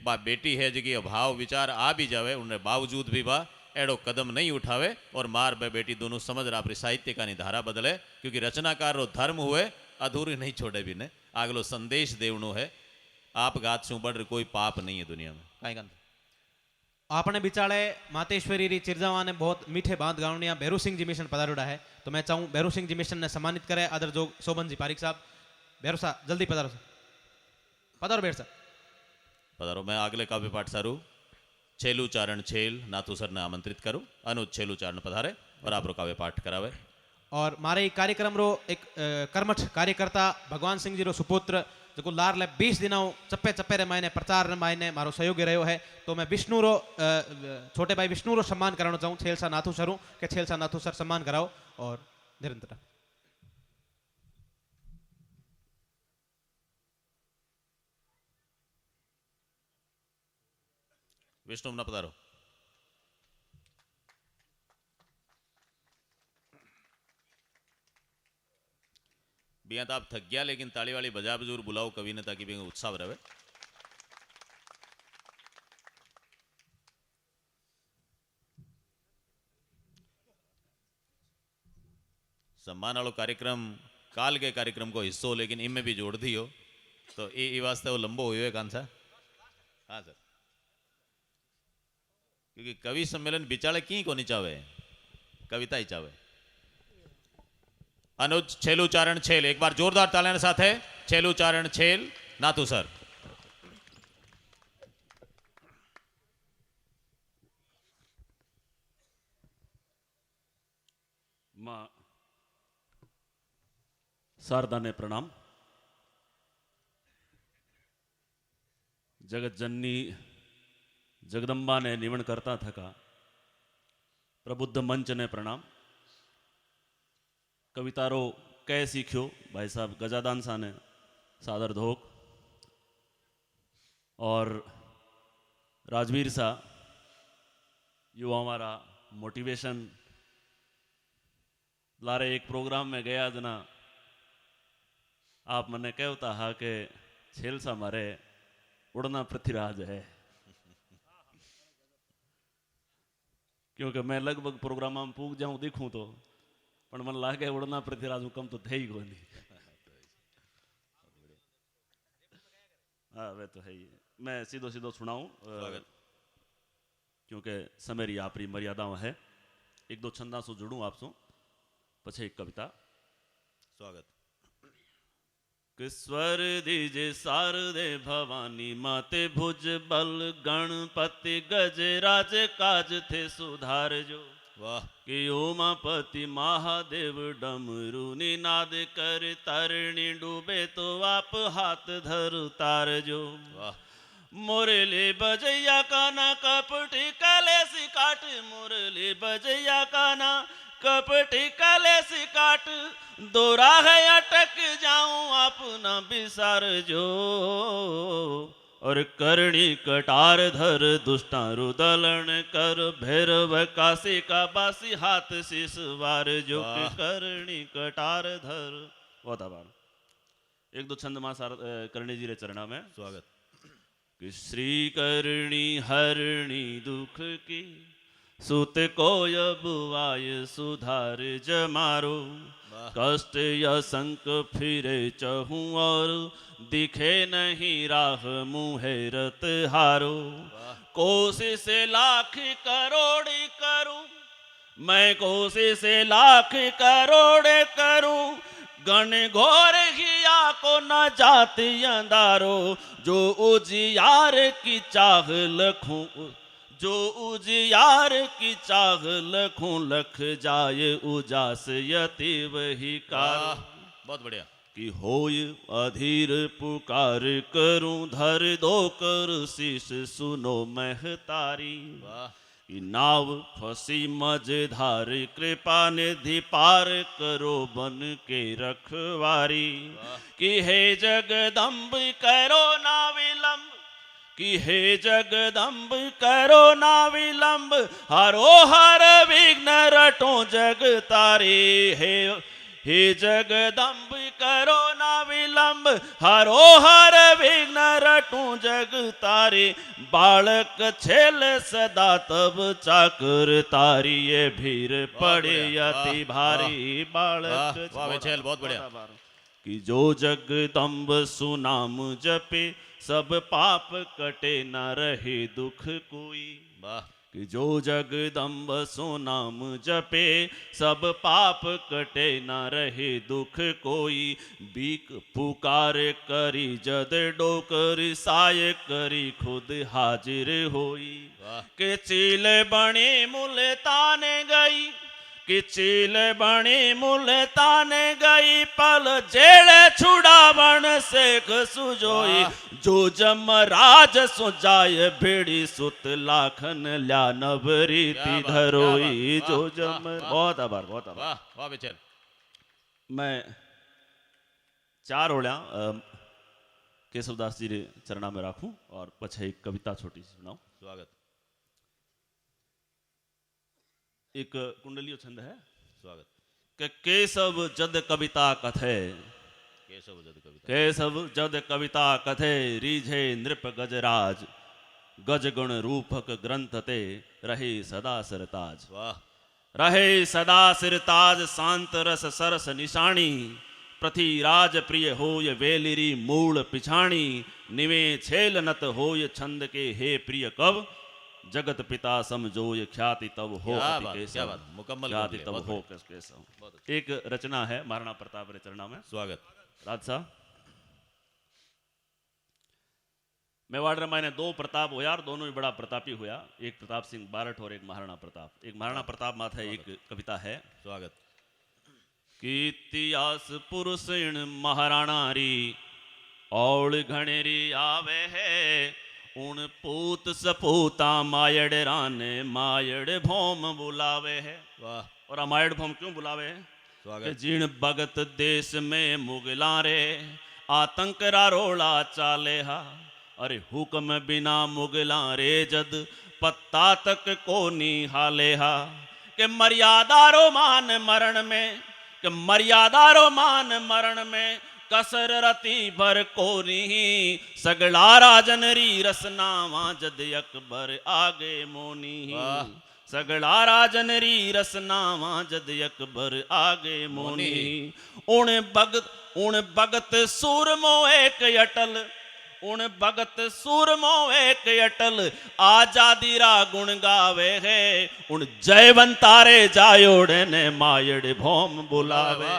बा बेटी है जगह भाव विचार आ भी जावे, उन्हें बावजूद भी बा एड़ो कदम नहीं उठावे और मार बे बेटी दोनों समझ रहा अपनी साहित्य का धारा बदले। क्योंकि रचनाकार रो धर्म हुए अधूरी नहीं छोड़े भी ने, आगलो संदेश देवनो है। आप गात शू बढ़ कोई पाप नहीं है दुनिया में कहीं का। आपने बिचारे मातेश्वरी री चिरजावा ने बहुत मीठे बात गावनिया भैरू सिंह जी मिशन पधारोड़ा है, तो मैं चाहूँ भैरू सिंह जी मिशन ने सम्मानित करे। आदर जो शोभन जी पारिक साहब, भैरू साहब जल्दी पधारो, पधारो भैर साहब पधारो। मैं अगले काव्य पाठ सारू छेलू चारण छेल नाथू सर ने आमंत्रित करूं, अनुज छेलू चारण पधारे और आप रो काव्य पाठ करावे। और मारे कार्यक्रम रो एक कर्मठ कार्यकर्ता भगवान सिंह जी रो सुपुत्र जो लार ले 20 दिनों चप्पे चप्पे रे मायने प्रचार रे मायने मारो सहयोगी रहो है, तो मैं विष्णु रो छोटे भाई विष्णु रो सम्मान कराना चाहूँ। छेलसा नाथू सरू के छेलसा नाथू सर सम्मान कराओ और निरंतर विष्णु ना पधारो। बिया तो आप थक गया, लेकिन ताली वाली बजा बजूर बुलाओ कवि ने ताकि भी उत्साह रहे। सम्मान वालों कार्यक्रम काल के कार्यक्रम को हिस्सो, लेकिन इनमें भी जोड़ दियो तो ये वास्ते वो लंबो हुए कान सा। हाँ सर, क्योंकि कवि सम्मेलन बिचाले की को नहीं चावे, कविता ही चावे। अनुज छेलू चारण छेल, एक बार जोरदार तालियां साथ है। छेलू चारण छेल नाथू सर। मां शारदा ने प्रणाम। जगत जननी जगदम्बा ने निवण करता थका। प्रबुद्ध मंच ने प्रणाम। कवितारो कह सीख्यो भाई साहब गजादान सा ने सादर धोक। और राजवीर सा युवा हमारा मोटिवेशन लारे एक प्रोग्राम में गया जना आप मने कहता हा कि छेल सा मारे उड़ना पृथ्वीराज है, क्योंकि मैं लगभग प्रोग्राम में पूग जाऊं दिखूं तो पण मन लागे उड़ना पृथ्वीराज कम तो थे ही कोनी। हाँ वे तो है ही। मैं सीधो सीधो सुनाऊं क्योंकि समय री आपरी मर्यादाओं है। एक दो छंदा सो जुड़ूं आपसो पछे एक कविता। स्वागत। कि स्वर दीजे शारदे भवानी माते भुज बल गणपति गजराज काज थे सुधार जो। वाह। कि उमापति महादेव डमरू निनाद कर तरणी डूबे तो आप हाथ धर तार जो। वाह। मुरली बजैया काना कपटी कलेसी काट, मुरली बजैया काना कपटी कलेसी काट, दो राह अटक जाऊं अपना बिसार जो, और करणी कटार धर दुष्टारु दलन कर, भैरव काशी का बासी हाथ शीस वार जो, कि करणी कटार धर। बहुत आभार। एक दो छंद मां करणी जी रे चरणा में स्वागत। कि श्री करणी हरणी दुख की, सुत को अबुआय सुधार जमारो, कष्ट या संक फिरे चहूं और, दिखे नहीं राह मुहे रत हारो, कोशिश लाख करोड़ करूं मैं, कोशिश लाख करोड़ करूं, गण घोर हिया को न जाति अंधारो, जो उजियार की चाह लखूं, जो उजियार की चाह लखूं, लख जाए उजास यति वही कार। बहुत बढ़िया। कि होय अधीर पुकार करूं, धर दो कर शीश सुनो महतारी, कि नाव फंसी मझधार, कृपा निधि पार करो बन के रखवारी, कि हे जगदम्ब करो ना विलंब, कि हे जगदम्ब करो ना विलंब, हरो हर विघ्न रटो जग तारे, हे जगदम्ब करो ना विलंब, हरो हर विघ्न रटू जग तारे, बालक छेल सदा तब चाकर तारी, ये भीर पड़े अति भारी, बालक छेल बहुत बढ़िया। कि जो जगदम्ब सुनाम जपे, सब पाप कटे न रहे दुख कोई, कि जो जगदम्ब सुनाम जपे, सब पाप कटे न रहे दुख कोई, बीक पुकार करी जद डोकर, साय करी खुद हाजिर होई, के चील बने मुल्ताने गई, कि चील बनी मुल्ताने गई, पल जेड़े छुड़ावन शेख सुजोई, जो जमराज सुजाय भेड़ी सुत लाखन ल्या नवरीति धरोई, जो जम। बहुत आभार, बहुत आभार। वाह बेचैन। मैं चार ओळ्या केशवदास जी रे चरणा में राखूं और पछे एक कविता छोटी सी सुनाऊं। स्वागत। एक कुंडलीय छंद है। स्वागत। के केशव जद कविता कथे, केशव जद कविता, केशव जद कविता कथे, रीझे नृप गजराज, गजगुण रूपक ग्रंथ ते, रहे सदा सिरताज। वाह। रहे सदा सिरताज, शांत रस सरस निशानी, पृथ्वीराज प्रिय होय वेलिरी मूल पिछाणी, निवे छेल नत होय छंद के हे प्रिय कव, जगत पिता समझोय ख्याति तब हो अति केशव, मुकम्मल ख्याति तब हो केशव। एक रचना है महाराणा प्रताप रे चरणा में। स्वागत। राज साहब, मेवाड़ रामायण दो प्रताप हुआ और दोनों ही बड़ा प्रतापी हुआ, एक प्रताप सिंह बारठ और एक महाराणा प्रताप। एक महाराणा प्रताप माथे एक कविता है। स्वागत। कि इतिहास पुरुष महाराणा री, औल घणेरी आवे है, उन पूत सपूता मायड़ राने, मायड़ भौम बुलावे है। वाह। और मायड़ भौम क्यों बुलावे है? स्वागत। जीण भगत देश में मुगला रे, आतंक रा रोला चाले हा, अरे हुक्म बिना मुगला रे जद, पत्ता तक को हाले हा, के मर्यादा रो मान मरण में, के मर्यादा रो मान मरण में, कसर रति भर कोरी, सगला राजन री रसनावा जद अकबर आगे मोनी, सगला राजन री रसनावा जद अकबर आगे मोनी, उन भगत सूरमो एक अटल, उन भगत सूरमो एक अटल, आजादी रा गुण गावे है, उन जयवंतारे जायोड़े ने मायड़ भौम बुलावे,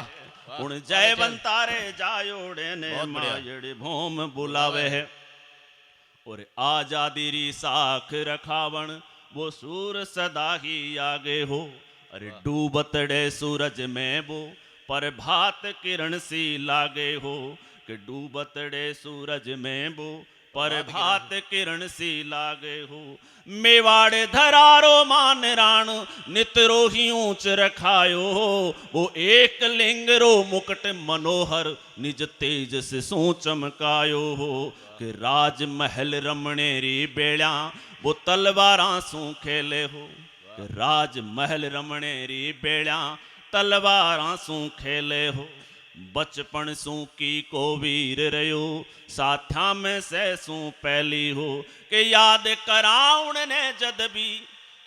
उन जयवंतारे जायोड़े ने मायड़ भौम बुलावे है। और आजादी री साख रखावण, वो सूर सदा ही आगे हो, अरे डूबतड़े सूरज में वो प्रभात किरण सी लागे हो, कि डूबतड़े सूरज में वो पर भात किरण सी लागे हो। मेवाड़ धरारो मान राण नित रोही ऊंच रखायो हो। वो एक लिंग रो मुकुट मनोहर निज तेज से सो चमकायो हो। कि राज महल रमणेरी बेड़ा वो तलवारा सू खेले हो। कि राज महल रमणेरी बेड़ा तलवारा सू खेले हो। बचपन सू की को वीर रयो साथ्या में से सू पहली हो। कि याद कराउण ने जद भी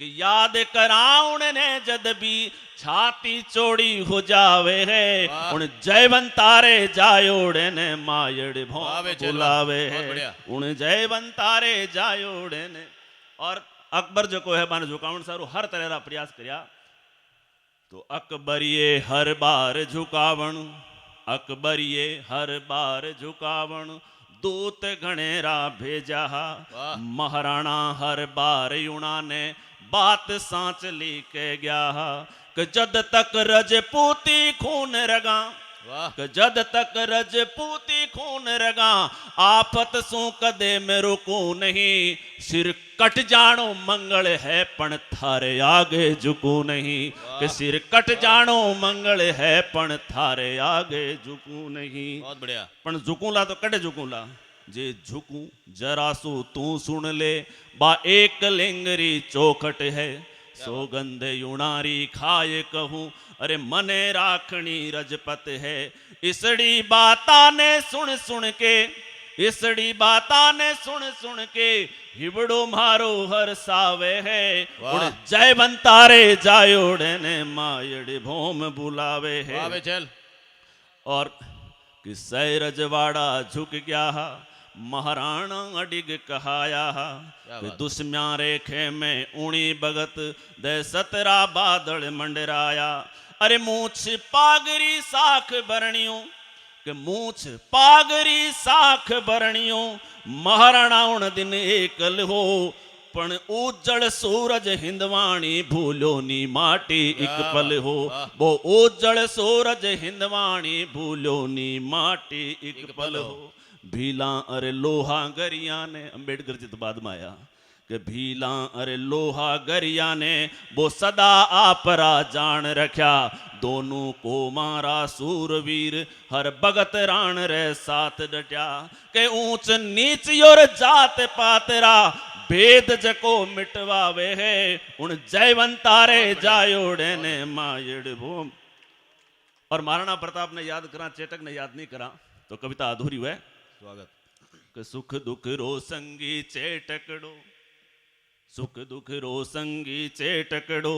कि याद कराउण ने जद भी छाती चोड़ी हो जावे है। उन जयवंतारे जायोड़े ने मायड़ भो बुलावे है। उन जयवंतारे जायोड़े ने। और अकबर जो को है माने झुकावण सारू हर तरह रा प्रयास करया तो अकबरिये हर बार झुकावण। अकबरिये हर बार झुकावण दूत गणेरा भेजा। महाराणा हर बार यूणा ने बात सांच ली के गया। कि जद तक रजपूती खून रगा कि जद तक रजपूती खून रगा आफत सू कदे में रुकू नहीं। सिर कट जानो मंगल है पण थारे आगे झुकू नहीं। कि सिर कट जानो मंगल है पण थारे आगे झुकू नहीं। बहुत बढ़िया। पण झुकूला तो कटे झुकूला जे झुकू जरा सो तू सुन ले। बा एक लिंगरी चौखट है सौगंध यूणारी खाए कहूँ। अरे मने राखणी रजपत है। इसड़ी बाता ने सुन सुन के इसड़ी बाता ने सुन सुन के हिबड़ो मारो हर सावे है। उन जयवंतारे जायोड़े ने मायड़ भोम बुलावे है। चल और कि सै रजवाड़ा झुक गया महाराणा अडिग कहाया। दुश्म्या रेखे में ऊणी भगत दे सतरा बादल मंडराया। अरे मूछ पागरी साख बरणियों कि मूछ पागरी साख बरणियों महाराणा उन दिन एकल हो। पण उज्जड़ सूरज हिंदवाणी भूलो नी माटी एक पल हो। वो उज्जड़ सूरज हिंदवाणी भूलो नी माटी एक पल हो। भीला अरे लोहा गरिया ने अंबेडकर जी तो बाद में आया कि भीला अरे लोहा गरिया ने वो सदा आपरा जान रख्या। दोनों को मारा सूरवीर हर भगत राण रे साथ डट्या। के ऊंच नीच और जात पातरा भेद जको मिटवावे है। उन जयवंतारे जायोड़े ने मायड़ भूम। और महाराणा प्रताप ने याद करा चेतक ने याद नहीं करा तो कविता अधूरी हुए। स्वागत। कि सुख दुख रो संगी चेटकड़ो सुख दुख रो संगी चेटकड़ो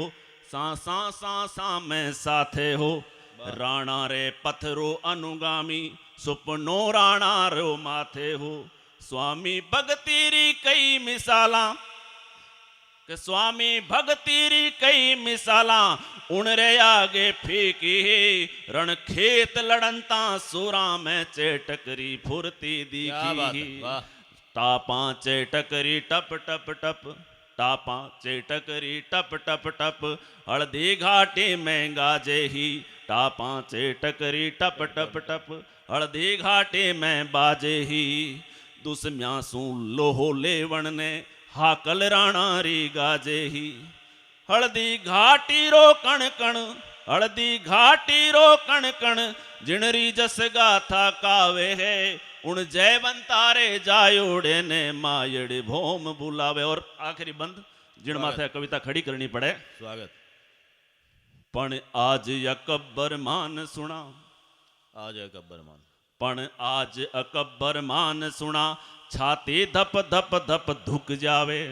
सा सा सा सा में साथे हो। राणा रे पथरो अनुगामी सुपनो राणा रो माथे हो। स्वामी भगतीरी कई मिसाला कि स्वामी भगतीरी कई मिसाला उन रे आगे फीकी। रण खेत लड़नता सुरा में चेटकरी फुर्ती दीखी। तापा चेटकरी टप टप टप तापा चेटकरी टप टप टप हल्दी घाटी में गाजे ही। तापा चेटकरी टप टप टप हल्दी घाटी में बाजे ही। दुश्म्या सू लोहो लेवण ने हाकल राणा री गाजे ही। हल्दी घाटी रो कण कण हल्दी घाटी रो कण कण जिणरी जस गाथा कावे है। उन जयवंतारे जायोड़े ने मायड़ भोम बुलावे। और आखिरी बंद जिण माथे कविता खड़ी करनी पड़े। स्वागत। पण आज अकबर मान सुना आज अकबर मान पण आज अकबर मान सुना छाती धप धप धप धुक जावे।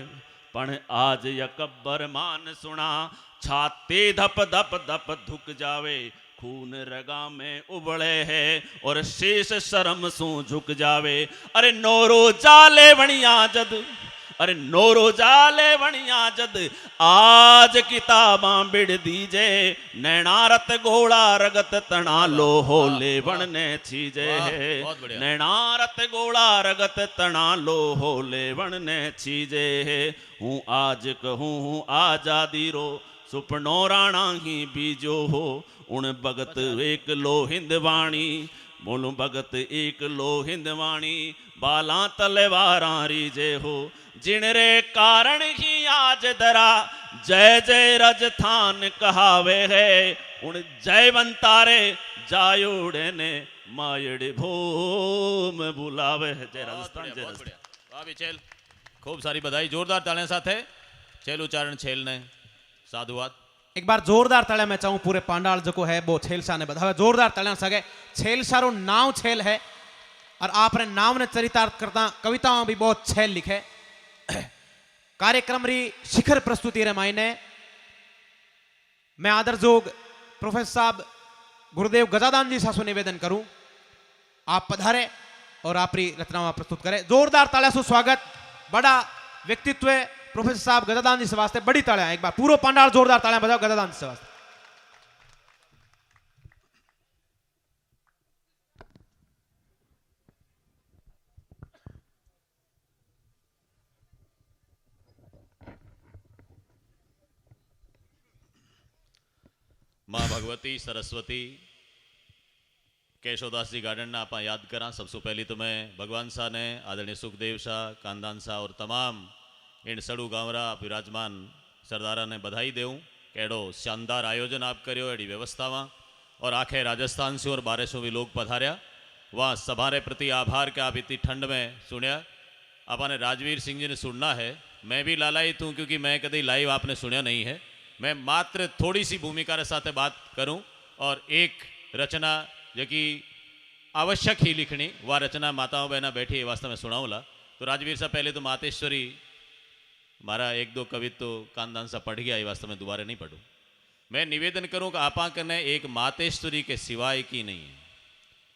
पण आज अकबर मान सुना छाती धप धप धप धुक जावे। खून रगा में उबले है और शीश शर्म सू झुक जावे। अरे नोरो जाले वणिया जद अरे नोरो जाले वणिया जद आज किताबां बिड़ दीजे। नैनारत घोड़ा रगत तना लोहो लेवण ने छीजे। नैनारत घोड़ा रगत तना लोहो लेवण ने छीजे। हूँ आज कहूँ हूँ आजादी रो सुपनो राणा ही बीजो हो। उन भगत एक लो हिंदवाणी बोलो भगत एक लो हिंदवाणी बाला तलवारा रीजे हो जिन रे कारण ही आज दरा जय जय राजस्थान कहावे है उन जयवंतारे जायोड़े ने मायड़े भोम बुलावे है। जय राजस्थान, जय राजस्थान। वाह भी छेल, खूब सारी बधाई, जोरदार तालियां साथ है छेल उच्चारण छेल ने साधुवाद। एक बार जोरदार तालियां मैं चाहूं पूरे पांडाल जो है वो छेलसा ने बधावे, जोरदार तालियां सगे। छेलसा रो नाम छेल है और आपने नाम ने चरितार्थ करता कविताओं भी बहुत छेल लिखे। कार्यक्रम री शिखर प्रस्तुति रे मायने मैं आदर जोग प्रोफेसर साहब गुरुदेव गजादान जी सासु निवेदन करूं, आप पधारे और आपरी रचनाओं प्रस्तुत करें। जोरदार तालियां से स्वागत, बड़ा व्यक्तित्व है प्रोफेसर साहब गजादान जी से वास्ते, बड़ी तालियां। एक बार पूरा पंडाल जोरदार तालियां बजाओ गजादान जी से वास्ते। माँ भगवती सरस्वती केशवदास जी गार्डन ने आप याद करा। सबसे पहली तो मैं भगवान शाह ने, आदरणीय सुखदेव शाह, कांदान शाह और तमाम इन सड़ू गांवरा विराजमान सरदारा ने बधाई देऊँ। केड़ो शानदार आयोजन आप करो एडी व्यवस्था में और आखे राजस्थान से और 1200 भी लोग पधार्या। वहाँ सभारे प्रति आभार के आप इतनी ठंड में सुनिया। आपने राजवीर सिंह जी ने सुनना है, मैं भी लालायित हूँ क्योंकि मैं कभी लाइव आपने सुनिया नहीं है। मैं मात्र थोड़ी सी भूमिका के साथ बात करूं और एक रचना जो कि आवश्यक ही लिखनी, वह रचना माताओं बहना बैठी है वास्तव में सुनाऊंला। तो राजवीर साहब पहले तो मातेश्वरी मारा एक दो कवित तो कानदान सा पढ़ गया, ये वास्तव में दोबारा नहीं पढ़ूं। मैं निवेदन करूं कि आपा कने एक मातेश्वरी के सिवाय की नहीं है।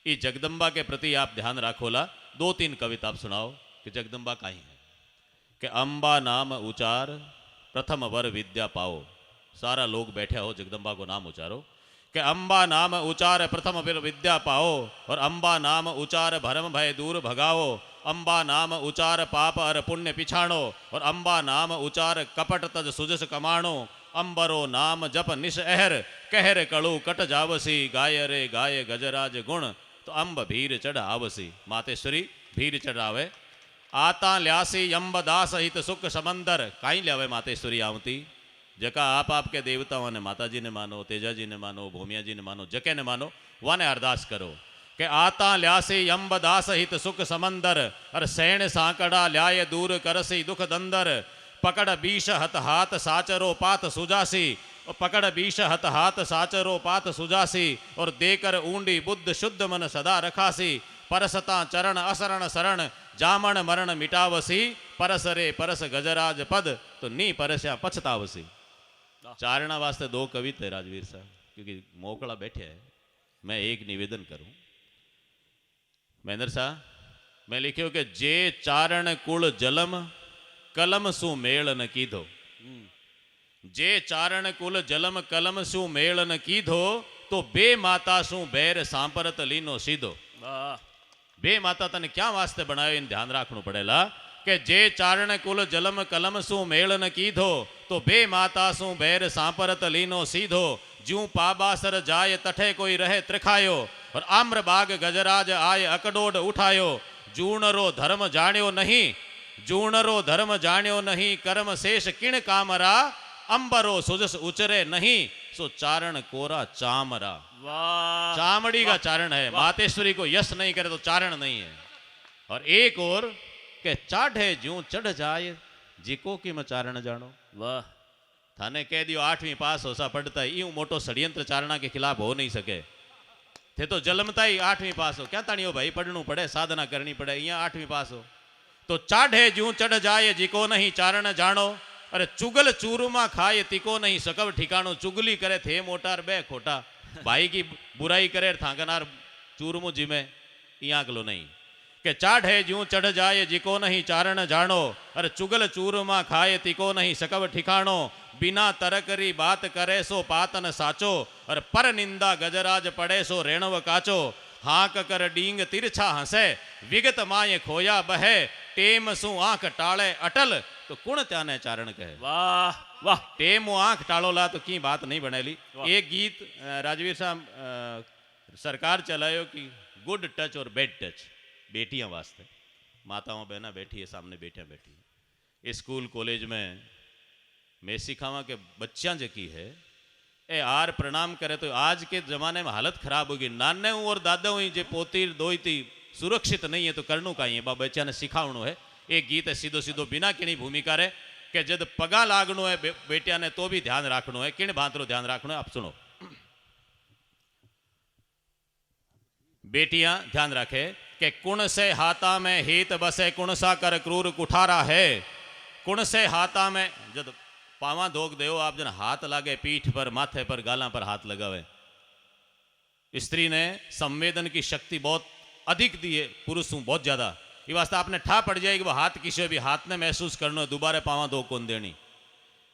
ये जगदम्बा के प्रति आप ध्यान राखोला। 2-3 कविता आप सुनाओ कि जगदम्बा काई है। कि अम्बा नाम उचार प्रथम वर विद्या पाओ। सारा लोग बैठे हो, जगदम्बा को नाम उचारो। कि अम्बा नाम उचार प्रथम विद्या पाओ और अम्बा नाम उचार भरम भय दूर भगाओ। अम्बा नाम उचार पाप अर पुण्य पिछाणो और अम्बा नाम उचार कपट तज सुजस कमाणो। अम्बरो नाम जप निश अहर कहर कड़ू कट जावसी। गाय रे गाय गजराज गुण तो अम्ब भीर चढ़ आवसी। मातेश्वरी भीर चढ़ावे आता ल्यासी अम्ब दास हित सुख समंदर। काई ल्यावे मातेश्वरी आवती जका आप आपके देवताओं ने, माता जी ने मानो, तेजा जी ने मानो, भूमिया जी ने मानो, जके ने मानो, वाने अरदास करो। के आता ल्यासी अम्ब दास हित सुख समंदर और सैण सांकड़ा ल्याय दूर करसी दुख दंदर। पकड़ बीश हत हाथ साचरो पात सुजासी और पकड़ बीश हत हाथ साचरो पात सुजासी और देकर ऊंडी बुद्ध शुद्ध मन सदा रखासी। परसता चरण असरण शरण जामण मरण मिटावसी। परस रे परस गजराज पद तो नी परस्या पछतावसी। चारणा वास्ते 2 कविता है राजवीर साहब, क्योंकि मोकड़ा बैठे है। मैं एक निवेदन करूं महेंद्र साहब, मैं लिखियो कि जे चारण कुल जलम कलम सु मेल न कीधो। जे चारण कुल जलम कलम सु मेल न कीधो तो बे माता सु बैर सांपरत लीनो सीधो। बे माता तने क्या वास्ते बनायो, इन ध्यान रखना पड़ेला। के जे चारण कुल जलम कलम सु मेल न कीधो तो बे माता सु बैर सांपरत लीनो सीधो। ज्यों पाबासर जाय तठे कोई रहे त्रिखायो और आम्र बाग गजराज आय अकडोड उठायो। जूणरो धर्म जाण्यो नहीं, जूणरो धर्म जाण्यो नहीं, कर्म शेष किण कामरा। अंबरो सुजस उचरे नहीं, सो चारण कोरा चामरा। वाह, चामड़ी का चारण है। मातेश्वरी को यश नहीं करे तो चारण नहीं है। और एक और के चाढ़े ज्यों चढ़ जाए जिको की मैं चारण जानो। वाह, थाने कह दियो 8वीं पास होसा पढ़ता है, यूं मोटो षड्यंत्र चारणा के खिलाफ हो नहीं सके। थे तो जन्मता ही 8वीं पास हो, क्या तानियो भाई पढ़नू पड़े, साधना करनी पड़े, यहाँ 8वीं पास हो। तो चाढ़े ज्यों चढ़ जाए जिको नहीं चारण जानो। अरे चुगल चूरमा खाए तिको नहीं सकव ठिकानो। चुगली करे थे मोटार बे खोटा, भाई की बुराई करे थांगनार चूरमो जिमे, यहाँ अगलो नहीं। के चाढ़े ज्यों चढ़ जाए जिको नहीं चारण जानो। अरे चुगल चूरमा खाए तिको नहीं सकव ठिकानो। बिना तरकरी बात करे सो पातन साचो और पर निंदा गजराज पड़े सो रेणव काचो। हाक कर डींग तिरछा हंसे विगत माये खोया बहे। टेम सु आंख टाळे अटल तो कुण त्याने चारण कहे। वाह वाह, टेम आंख टाळोला तो की बात नहीं बनेली। एक गीत राजवीर साहब सरकार चलायो कि गुड टच और बैड टच बेटियां वास्ते। माताओं बहना बैठी है सामने, बेटियां बैठी है। स्कूल कॉलेज में मैं सिखावा के बच्चा जकी है ए आर प्रणाम करे तो आज के जमाने में हालत खराब होगी। नाने हूँ और दादा हुई जे पोती दोई थी सुरक्षित नहीं है तो करनू का ही है, बच्चा ने सिखावणो है। एक गीत है सीधो सीधो बिना किणी भूमिका रे कि जद पगा लागणो है बेटिया ने तो भी ध्यान रखनो है, किण भांतरो ध्यान रखनो है। आप सुनो, बेटियां ध्यान रखे कि कुण से हाथा में हित बसे, कुण सा कर क्रूर कुठारा है। कुण से हाथा में जद पावा धोक देव आप जन हाथ लागे पीठ पर, माथे पर, गाला पर हाथ लगावे। स्त्री ने संवेदन की शक्ति बहुत अधिक दी है, पुरुष हूं बहुत ज्यादा। ये वास्ते आपने ठा पड़ जाएगी वो हाथ किसी भी हाथ ने महसूस करना है, दोबारा पावा धो कौन देनी,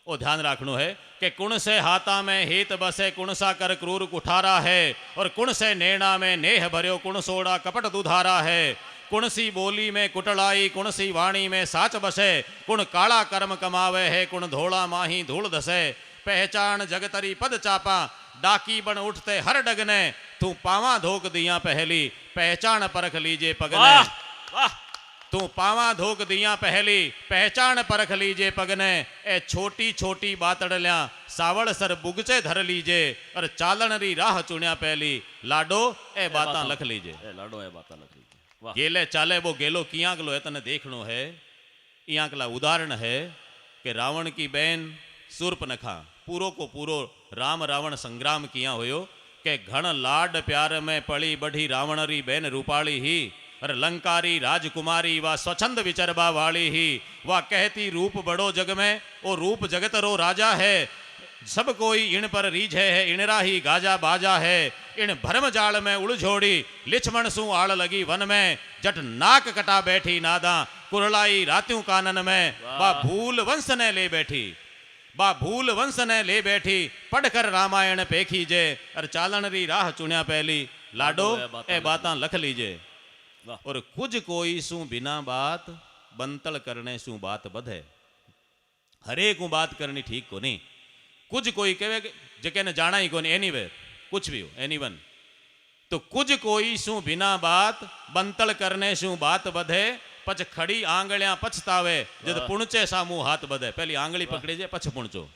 वो ध्यान रखना है कि कुण से हाथा में हित बसे, कुण सा कर क्रूर कुठारा है। और कुण से नैना में नेह भर्यो, कुण सोड़ा कपट दुधारा है। कुण सी बोली में कुटलाई, कुण सी वाणी में साच बसे। कुण काला कर्म कमावे है, कुण धोला माही धूल धसे। पहचान जगतरी पद चापा, डाकी बन उठते हर डगने। तू पावा धोक दिया पहली, पहचान परख लीजे पगने। तू पावा धोक दिया पहली, पहचान परख लीजे पगने। ए छोटी छोटी बातड़ल्या, सावड़ सर बुगचे धर लीजे। और चालन री राह चुनिया पहली, लाडो ए बाता लख लीजे। लाडो ए बाता लख लीजे। वाह। गेले चाले वो गेलो कियांकलो है तने देखनो है। इयांकला उदाहरण है कि रावण की बहन सूर्पनखा पूरो को पूरो राम रावण संग्राम किया होयो के घण लाड प्यार में पड़ी बढ़ी रावण री बहन रूपाली ही। और लंकारी राजकुमारी वा स्वच्छंद विचरबा वाली ही। वह कहती रूप बड़ो जग में, ओ रूप जगत रो राजा है। सब कोई इन पर रीझे है, इनरा ही गाजा बाजा है। इन भरम जाल में उलझोड़ी, लिछमण सु आड़ लगी वन में। जट नाक कटा बैठी नादा, कुरलाई रात्यों कानन में। बा भूल वंश ने ले बैठी, बा भूल वंश ने ले बैठी। पढ़कर रामायण पेखी जे, और चालन री राह चुनिया पहली। लाडो ए बाता लख लीजे। और कुछ कोई सु बिना बात, बंतल करने सु बात बधे। हरेक बात करनी ठीक को नहीं। कुछ कोई कहे जके ने जाना ही को नहीं, एनीवेयर कुछ भी हो, एनीवन। तो कुछ कोई सु बिना बात, बंतल करने सु बात बधे। पछ खड़ी आंगलियां पछतावे, जद पुणचे सामू हाथ बधे। पहली आंगली पकड़ी जे पछ पुणचो।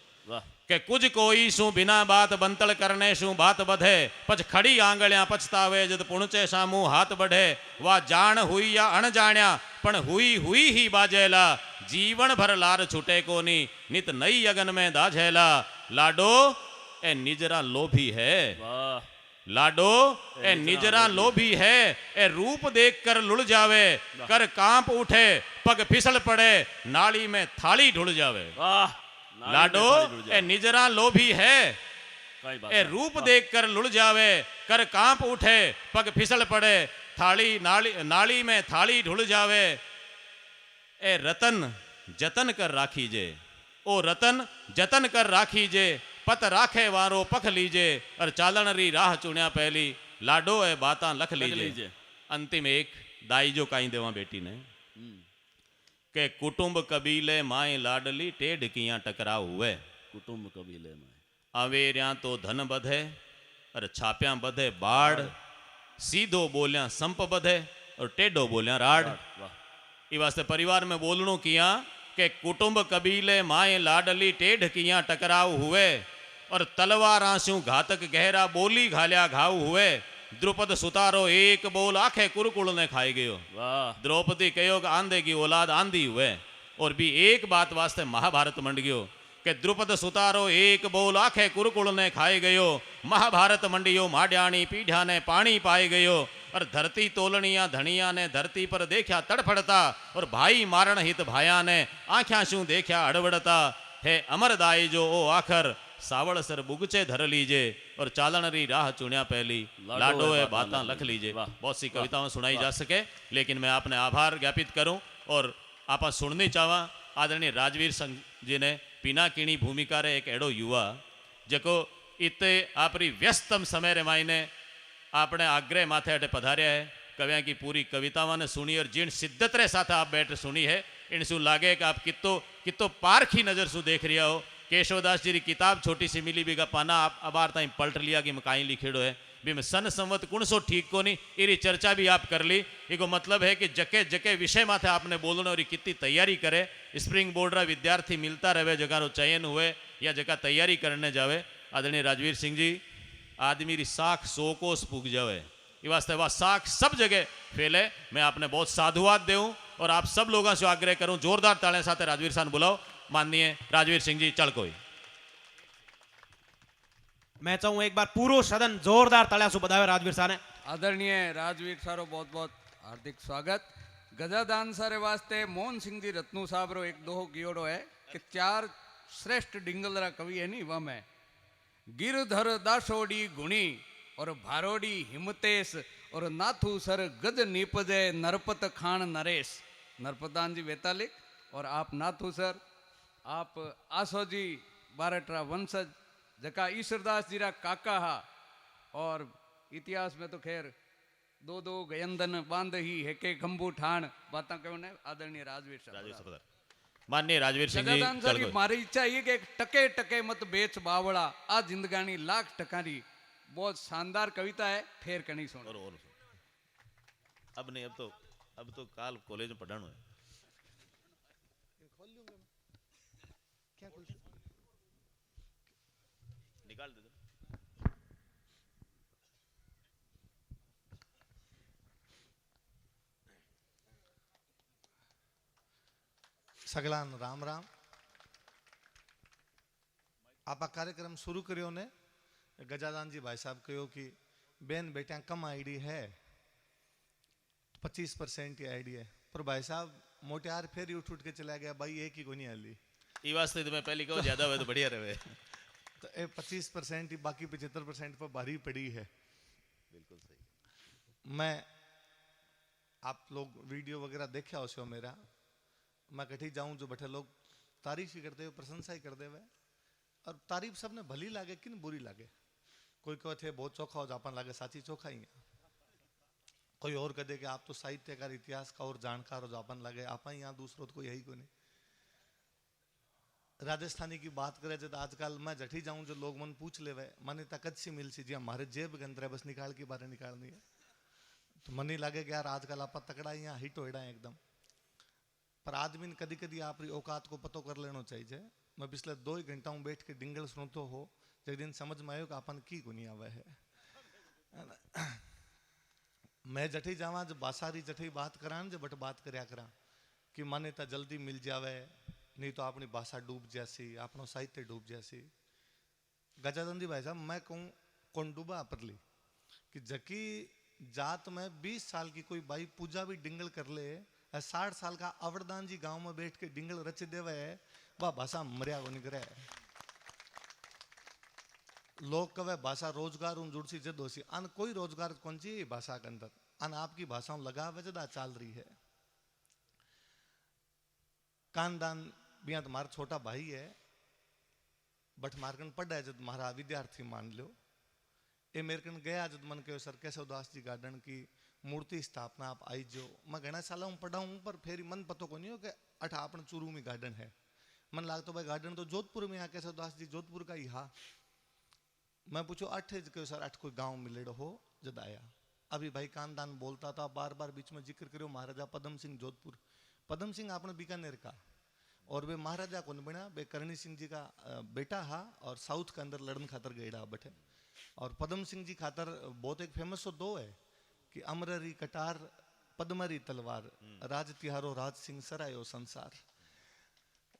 के कुछ कोई सु बिना बात, बंतल करने सु बात बधे। पछ खड़ी आंगलियां पछतावे, जद पुणचे सामू हाथ बढ़े। वा जान हुई या अणजाण्या, पण हुई हुई ही बाजेला। जीवन भर लार छूटे कोनी, नित नई अगन में दाझेला। लाडो ए निजरा लोभी है। लाडो ए निजरा लोभी है। ए रूप देख कर लुढ़ जावे, कर कांप उठे, पग फिसल पड़े, नाली में थाली ढुल जावे। लाडो ए निजरा लोभी है। ए रूप देख कर लुढ़ जावे, कर कांप उठे, पग फिसल पड़े, थाली नाली में थाली ढुल जावे। ए रतन जतन कर राखीजे, ओ रतन जतन कर राखीजे। पत राखे वारो पख लीजे, और चालन री राह चुनिया पहली। लाडो ए बाता लख लीजे। अंतिम एक दाई जो काई देवा बेटी ने के कुटुंब कबीले माए लाडली, टेढ़ किया टकराव हुए। कुटुंब कबीले में अवेरिया तो धन बधे, और छाप्या बधे बाढ़। सीधो बोलिया संप बधे, और टेढ़ो बोलिया राड़। इस वास्ते परिवार में बोलणो किया कि कुटुंब कबीले माए लाडली, टेढ़ किया टकराव हुए। और तलवारा सु घातक गहरा, बोली घाल्या घाव हुए। द्रुपद सुतारो एक बोल, आखे कुरकुल ने खाई गयो। द्रौपदी कहो आंधे की औलाद आंधी हुए। और भी एक बात वास्ते महाभारत मंड गयो कि द्रुपद सुतारो एक बोल, आखे कुरकुल ने खाई गयो। महाभारत मंडियो माड्याणी, पीढ़ा ने पानी पाई गयो। और धरती तोलनिया धनिया ने धरती पर देखा तड़फड़ता। और भाई मारण हित भाया ने आख्या शू देखा अड़बड़ता। हे अमरदाई जो ओ आखर, सावड़ सर बुगचे धर लीजे। और चालन री राह चुनिया पहली। लाडो ए बाता लख लीजे। बहुत सी कविताएं सुनाई जा सके, लेकिन मैं आपने आभार ज्ञापित करूं और आप सुननी चाहवा। आदरणीय राजवीर संघ जी ने पीना कीणी भूमिका रे एक एड़ो युवा जको इते आपरी व्यस्तम समय रे मायने आपने आग्रह माथे अटे पधार्या है। कविया की पूरी कविताओं ने सुनी और जिन सिद्धत रे साथ आप बैठ सुनी है, इन सु लागे कि आप कितो पारखी नजर सु देख रिया हो। केशवदास जी की किताब छोटी सी मिली भी का पाना आप अबार ताई पलट लिया कि मैं काई लिखेड़ो है। भी में सन संवत कौन सो ठीक को नहीं इरी चर्चा भी आप कर ली। इको मतलब है कि जके जके विषय माथे आपने बोलना और कितनी तैयारी करे। स्प्रिंग बोर्ड रा विद्यार्थी मिलता रहे जगह रो चयन हुए या जगह तैयारी करने जावे। आदरणीय राजवीर सिंह जी आदमी री साख सो कोस पूग जावे ये वास्ते वह साख सब जगह फैले। मैं आपने बहुत साधुवाद दूं और आप सब लोगों से आग्रह करूं जोरदार तालियां साथ राजवीर साहब बुलाओ। माननीय राजवीर सिंह जी चल कोई। मैं चाहूँ एक बार पूरो सदन जोरदार तालियां से बधावे राजवीर साहब ने। आदरणीय राजवीर सारो बहुत बहुत हार्दिक स्वागत। गजादान सारे वास्ते मोहन सिंह जी रत्नू साहब रो एक दोहो गियोड़ो है कि 4 श्रेष्ठ डिंगलरा कवि है नी वह में गिरधर दासोड़ी गुणी और भारोड़ी हिमतेश और नाथू सर गज नीपजे नरपत खान नरेश। नरपतान जी वेतालिक और आप नाथू सर आप आसोजी बारटरा वंशज जका ईश्वरदास जी रा काका हा। और इतिहास में तो खैर दो दो गयंदन बांध ही हेके खंबू ठाण बातें क्यों ने आदरणीय राजवीर साहब। माननीय राजवीर सिंह जी जगदान सर की मारी इच्छा ये कि एक टके टके मत बेच बावड़ा आ जिंदगानी लाख टकानी बहुत शानदार कविता है। फेर कनी सुन और अब नहीं अब तो काल कॉलेज में पढ़ाना है। निकाल दे दो। सगलान राम राम। आप कार्यक्रम शुरू करियो ने गजादान जी भाई साहब कहो कि बेन बेटिया कम आईडी है 25% की आईडी है पर भाई साहब मोटियार फिर ही उठ के चला गया भाई एक ही को नहीं आली ये वास्ते तो मैं पहले कहूँ ज्यादा हुए तो बढ़िया रहे। तो 25% ही बाकी 75% पर भारी पड़ी है। बिल्कुल सही। मैं आप लोग वीडियो वगैरह देखा हो मेरा मैं कठी जाऊं जो बैठे लोग तारीफ ही करते हुए प्रशंसा ही करते हुए और तारीफ सबने भली लागे कि बुरी लागे। कोई कहे थे बहुत चोखा हो जापन लागे साची चोखा ही है। कोई और कहे कि आप तो साहित्यकार इतिहास का और जानकार हो जापन लगे आप यहाँ दूसरों तो कोई यही को नहीं। राजस्थानी की बात करे जब आजकल मैं जठी जाऊं जो लोग मन पूछ ले मने तकत सी मिल सी जी हमारे जेब के अंदर है बस निकाल के बारे निकालनी है तो मन ही लगे कि यार आजकल आप तकड़ा यहाँ हिट हो है एकदम। पर आदमी ने कदी कदी आप औकात को पतो कर लेना चाहिए। मैं पिछले 2 ही घंटा बैठ के डिंगल सुनतो हो एक दिन समझ में आयो कि अपन की गुनी आवे है। मैं जठी जावा जब बासारी जठी बात करान जब बट बात करया करा कि मान्यता जल्दी मिल जावे नहीं तो अपनी भाषा डूब जासी अपनो साहित्य डूब जासी। गजानंद जी भाई साहब मैं कहूँ कौन डूबा परली कि जकी जात में 20 साल की कोई बाई पूजा भी डिंगल कर ले 60 साल का अवरदान जी गांव में बैठ के डिंगल रच देवे है वह भाषा मरिया को नहीं करे। लोग कवे भाषा रोजगार उन जुड़सी जद होसी अन कोई रोजगार कौन सी भाषा के अंदर अन आपकी भाषाओं लगा वजदा चाल रही है। कानदान बिया तुम्हारा छोटा भाई है बट मारकन पढ़ा है जब मारा विद्यार्थी मान लो ये मेरे कन गया जब मन के सर केशव दास जी गार्डन की मूर्ति स्थापना आप आई जो मैं घना साल हूँ पढ़ा हूँ पर फिर मन पतो को नहीं हो कि अठा अपन चूरू में गार्डन है मन लागतो भाई गार्डन तो जोधपुर में यहाँ केशव दास जी जोधपुर का ही हा। मैं पूछो 8 के सर 8 कोई गांव मिलेड़ो हो जद आया अभी भाई कानदान बोलता था बार बार बीच में जिक्र करो महाराजा पदम सिंह जोधपुर पदम सिंह आपने बीकानेर का और वे महाराजा कौन बना वे करणी सिंह जी का बेटा हा और साउथ के अंदर लड़न खातर गएड़ा बैठे। और पदम सिंह जी खातर बहुत एक फेमस तो 2 है कि अमररी कटार पद्मरी तलवार राज तिहारो राज सिंह सरायो संसार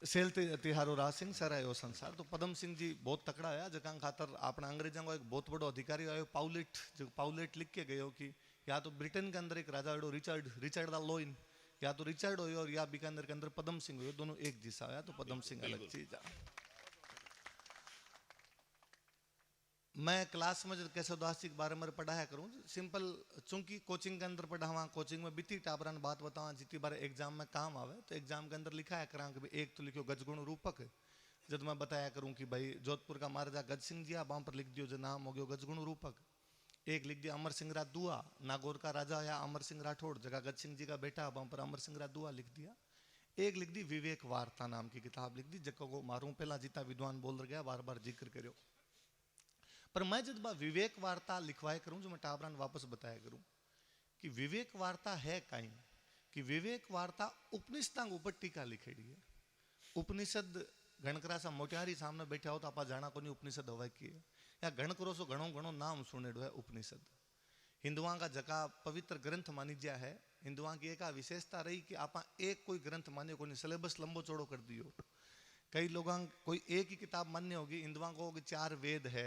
सेल तिहारो राज सिंह सरायो संसार। तो पदम सिंह जी बहुत तकड़ा है जगह खातर अपना अंग्रेजों का एक बहुत बड़ो अधिकारी आयो पाउलेट जो पाउलेट लिख के गयो कि या तो ब्रिटेन के अंदर एक राजा हो रिचर्ड द लोइन या तो रिचर्ड हो और या बीकानेर के अंदर पदम सिंह हो दोनों एक दिशा है तो पदम सिंह अलग चीज है। मैं क्लास में केशव दास जी के बारे में पढ़ाया करूँ सिंपल चूंकि कोचिंग के अंदर पढ़ा हुआ कोचिंग में बीती टाबरन बात बताऊँ जितनी बार एग्जाम में काम आवे तो एग्जाम के अंदर लिखा है करा कि भाई एक तो लिखो गजगुण रूपक जब मैं बताया करूँ कि भाई जोधपुर का महाराजा गज सिंह जी वहां पर लिख दियो जो नाम हो गयो गजगुण रूपक। एक लिख दिया अमर सिंह दुआ नागौर का राजा या अमर सिंह राठौड़ जगह गज सिंह जी का बेटा वहां पर अमर सिंह दुआ लिख दिया। एक लिख दी विवेक वार्ता नाम की किताब लिख दी जगह को मारूं पहला जीता विद्वान बोल गया बार बार जिक्र करो। पर मैं जब विवेक वार्ता लिखवाया करूं, जो मैं टाबरान वापस बताया करूं कि विवेक वार्ता है कहीं, कि विवेक वार्ता उपनिषदां ऊपर टीका लिखेड़ी है। उपनिषद घणकरा सा मोटियारी सामने बैठा हो तो आप जाना को नहीं उपनिषद हवा की है, या घण करो सो घणो घणो नाम सुनेड़ो है उपनिषद। हिंदुआ का जका पवित्र ग्रंथ मानी जा है, हिंदुआ की एक विशेषता रही कि आप एक कोई ग्रंथ मान्य को नहीं, सिलेबस लंबो चौड़ो कर दियो। कई लोग कोई एक ही किताब मान्य होगी, हिंदुआ को 4 वेद है,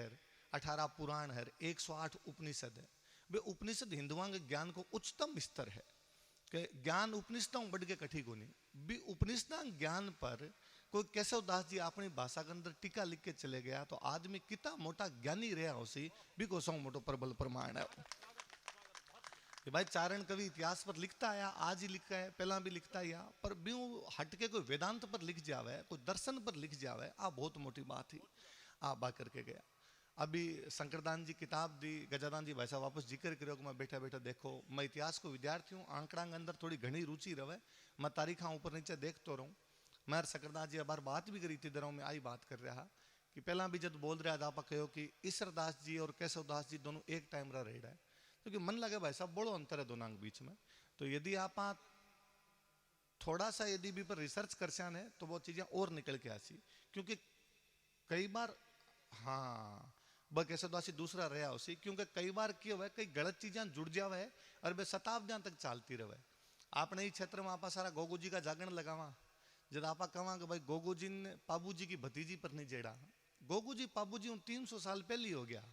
18 पुराण है, 108 उपनिषद है। वे उपनिषद हिंदुआ के ज्ञान को उच्चतम स्तर है कि ज्ञान उपनिषदों बढ़ के कठी को नहीं भी। उपनिषदा ज्ञान पर कोई केशव दास जी अपनी भाषा के अंदर टीका लिख के चले गया तो आदमी कितना मोटा ज्ञानी रहा उसी भी को सौ मोटो प्रबल प्रमाण है कि भाई चारण कवि इतिहास पर लिखता आया, आज ही लिखा है, पहला भी लिखता आया, पर ब्यू हटके कोई वेदांत पर लिख जावे, कोई दर्शन पर लिख जावे, आ बहुत मोटी बात ही आ बा करके गया। अभी शंकरदान जी किताब दी, गजादान जी भाई साहब वापस जिक्र करो कि मैं बैठा बैठा देखो, मैं इतिहास को विद्यार्थी हूँ, आंकड़ा के अंदर थोड़ी घनी रुचि रहे, मैं तारीखा ऊपर नीचे देखते रहूँ। मैं शंकरदास जी बार बात भी करी थी दरों में, आई बात कर रहा कि पहला भी जब बोल रहा था आप कहो कि ईश्वरदास जी और केशव दास जी दोनों एक टाइम रह रहा है, क्योंकि मन लगे भाई साहब बड़ो अंतर है दोनों के बीच में। तो यदि आप थोड़ा सा यदि भी पर रिसर्च कर है तो वो चीजें और निकल के आसी, क्योंकि कई बार हाँ ब केशवदासी दूसरा रहा उसी, क्योंकि कई बार क्यों है कई गलत चीजें जुड़ जावे और वे शताब्दियां तक चलती रहे। आपने ही क्षेत्र में आप सारा गोगू जी का जागरण लगावा, जब आप कहा कि भाई गोगू जी ने पाबू जी की भतीजी पर नहीं जेड़ा, गोगू जी पाबू जी 300 साल पहले हो गया।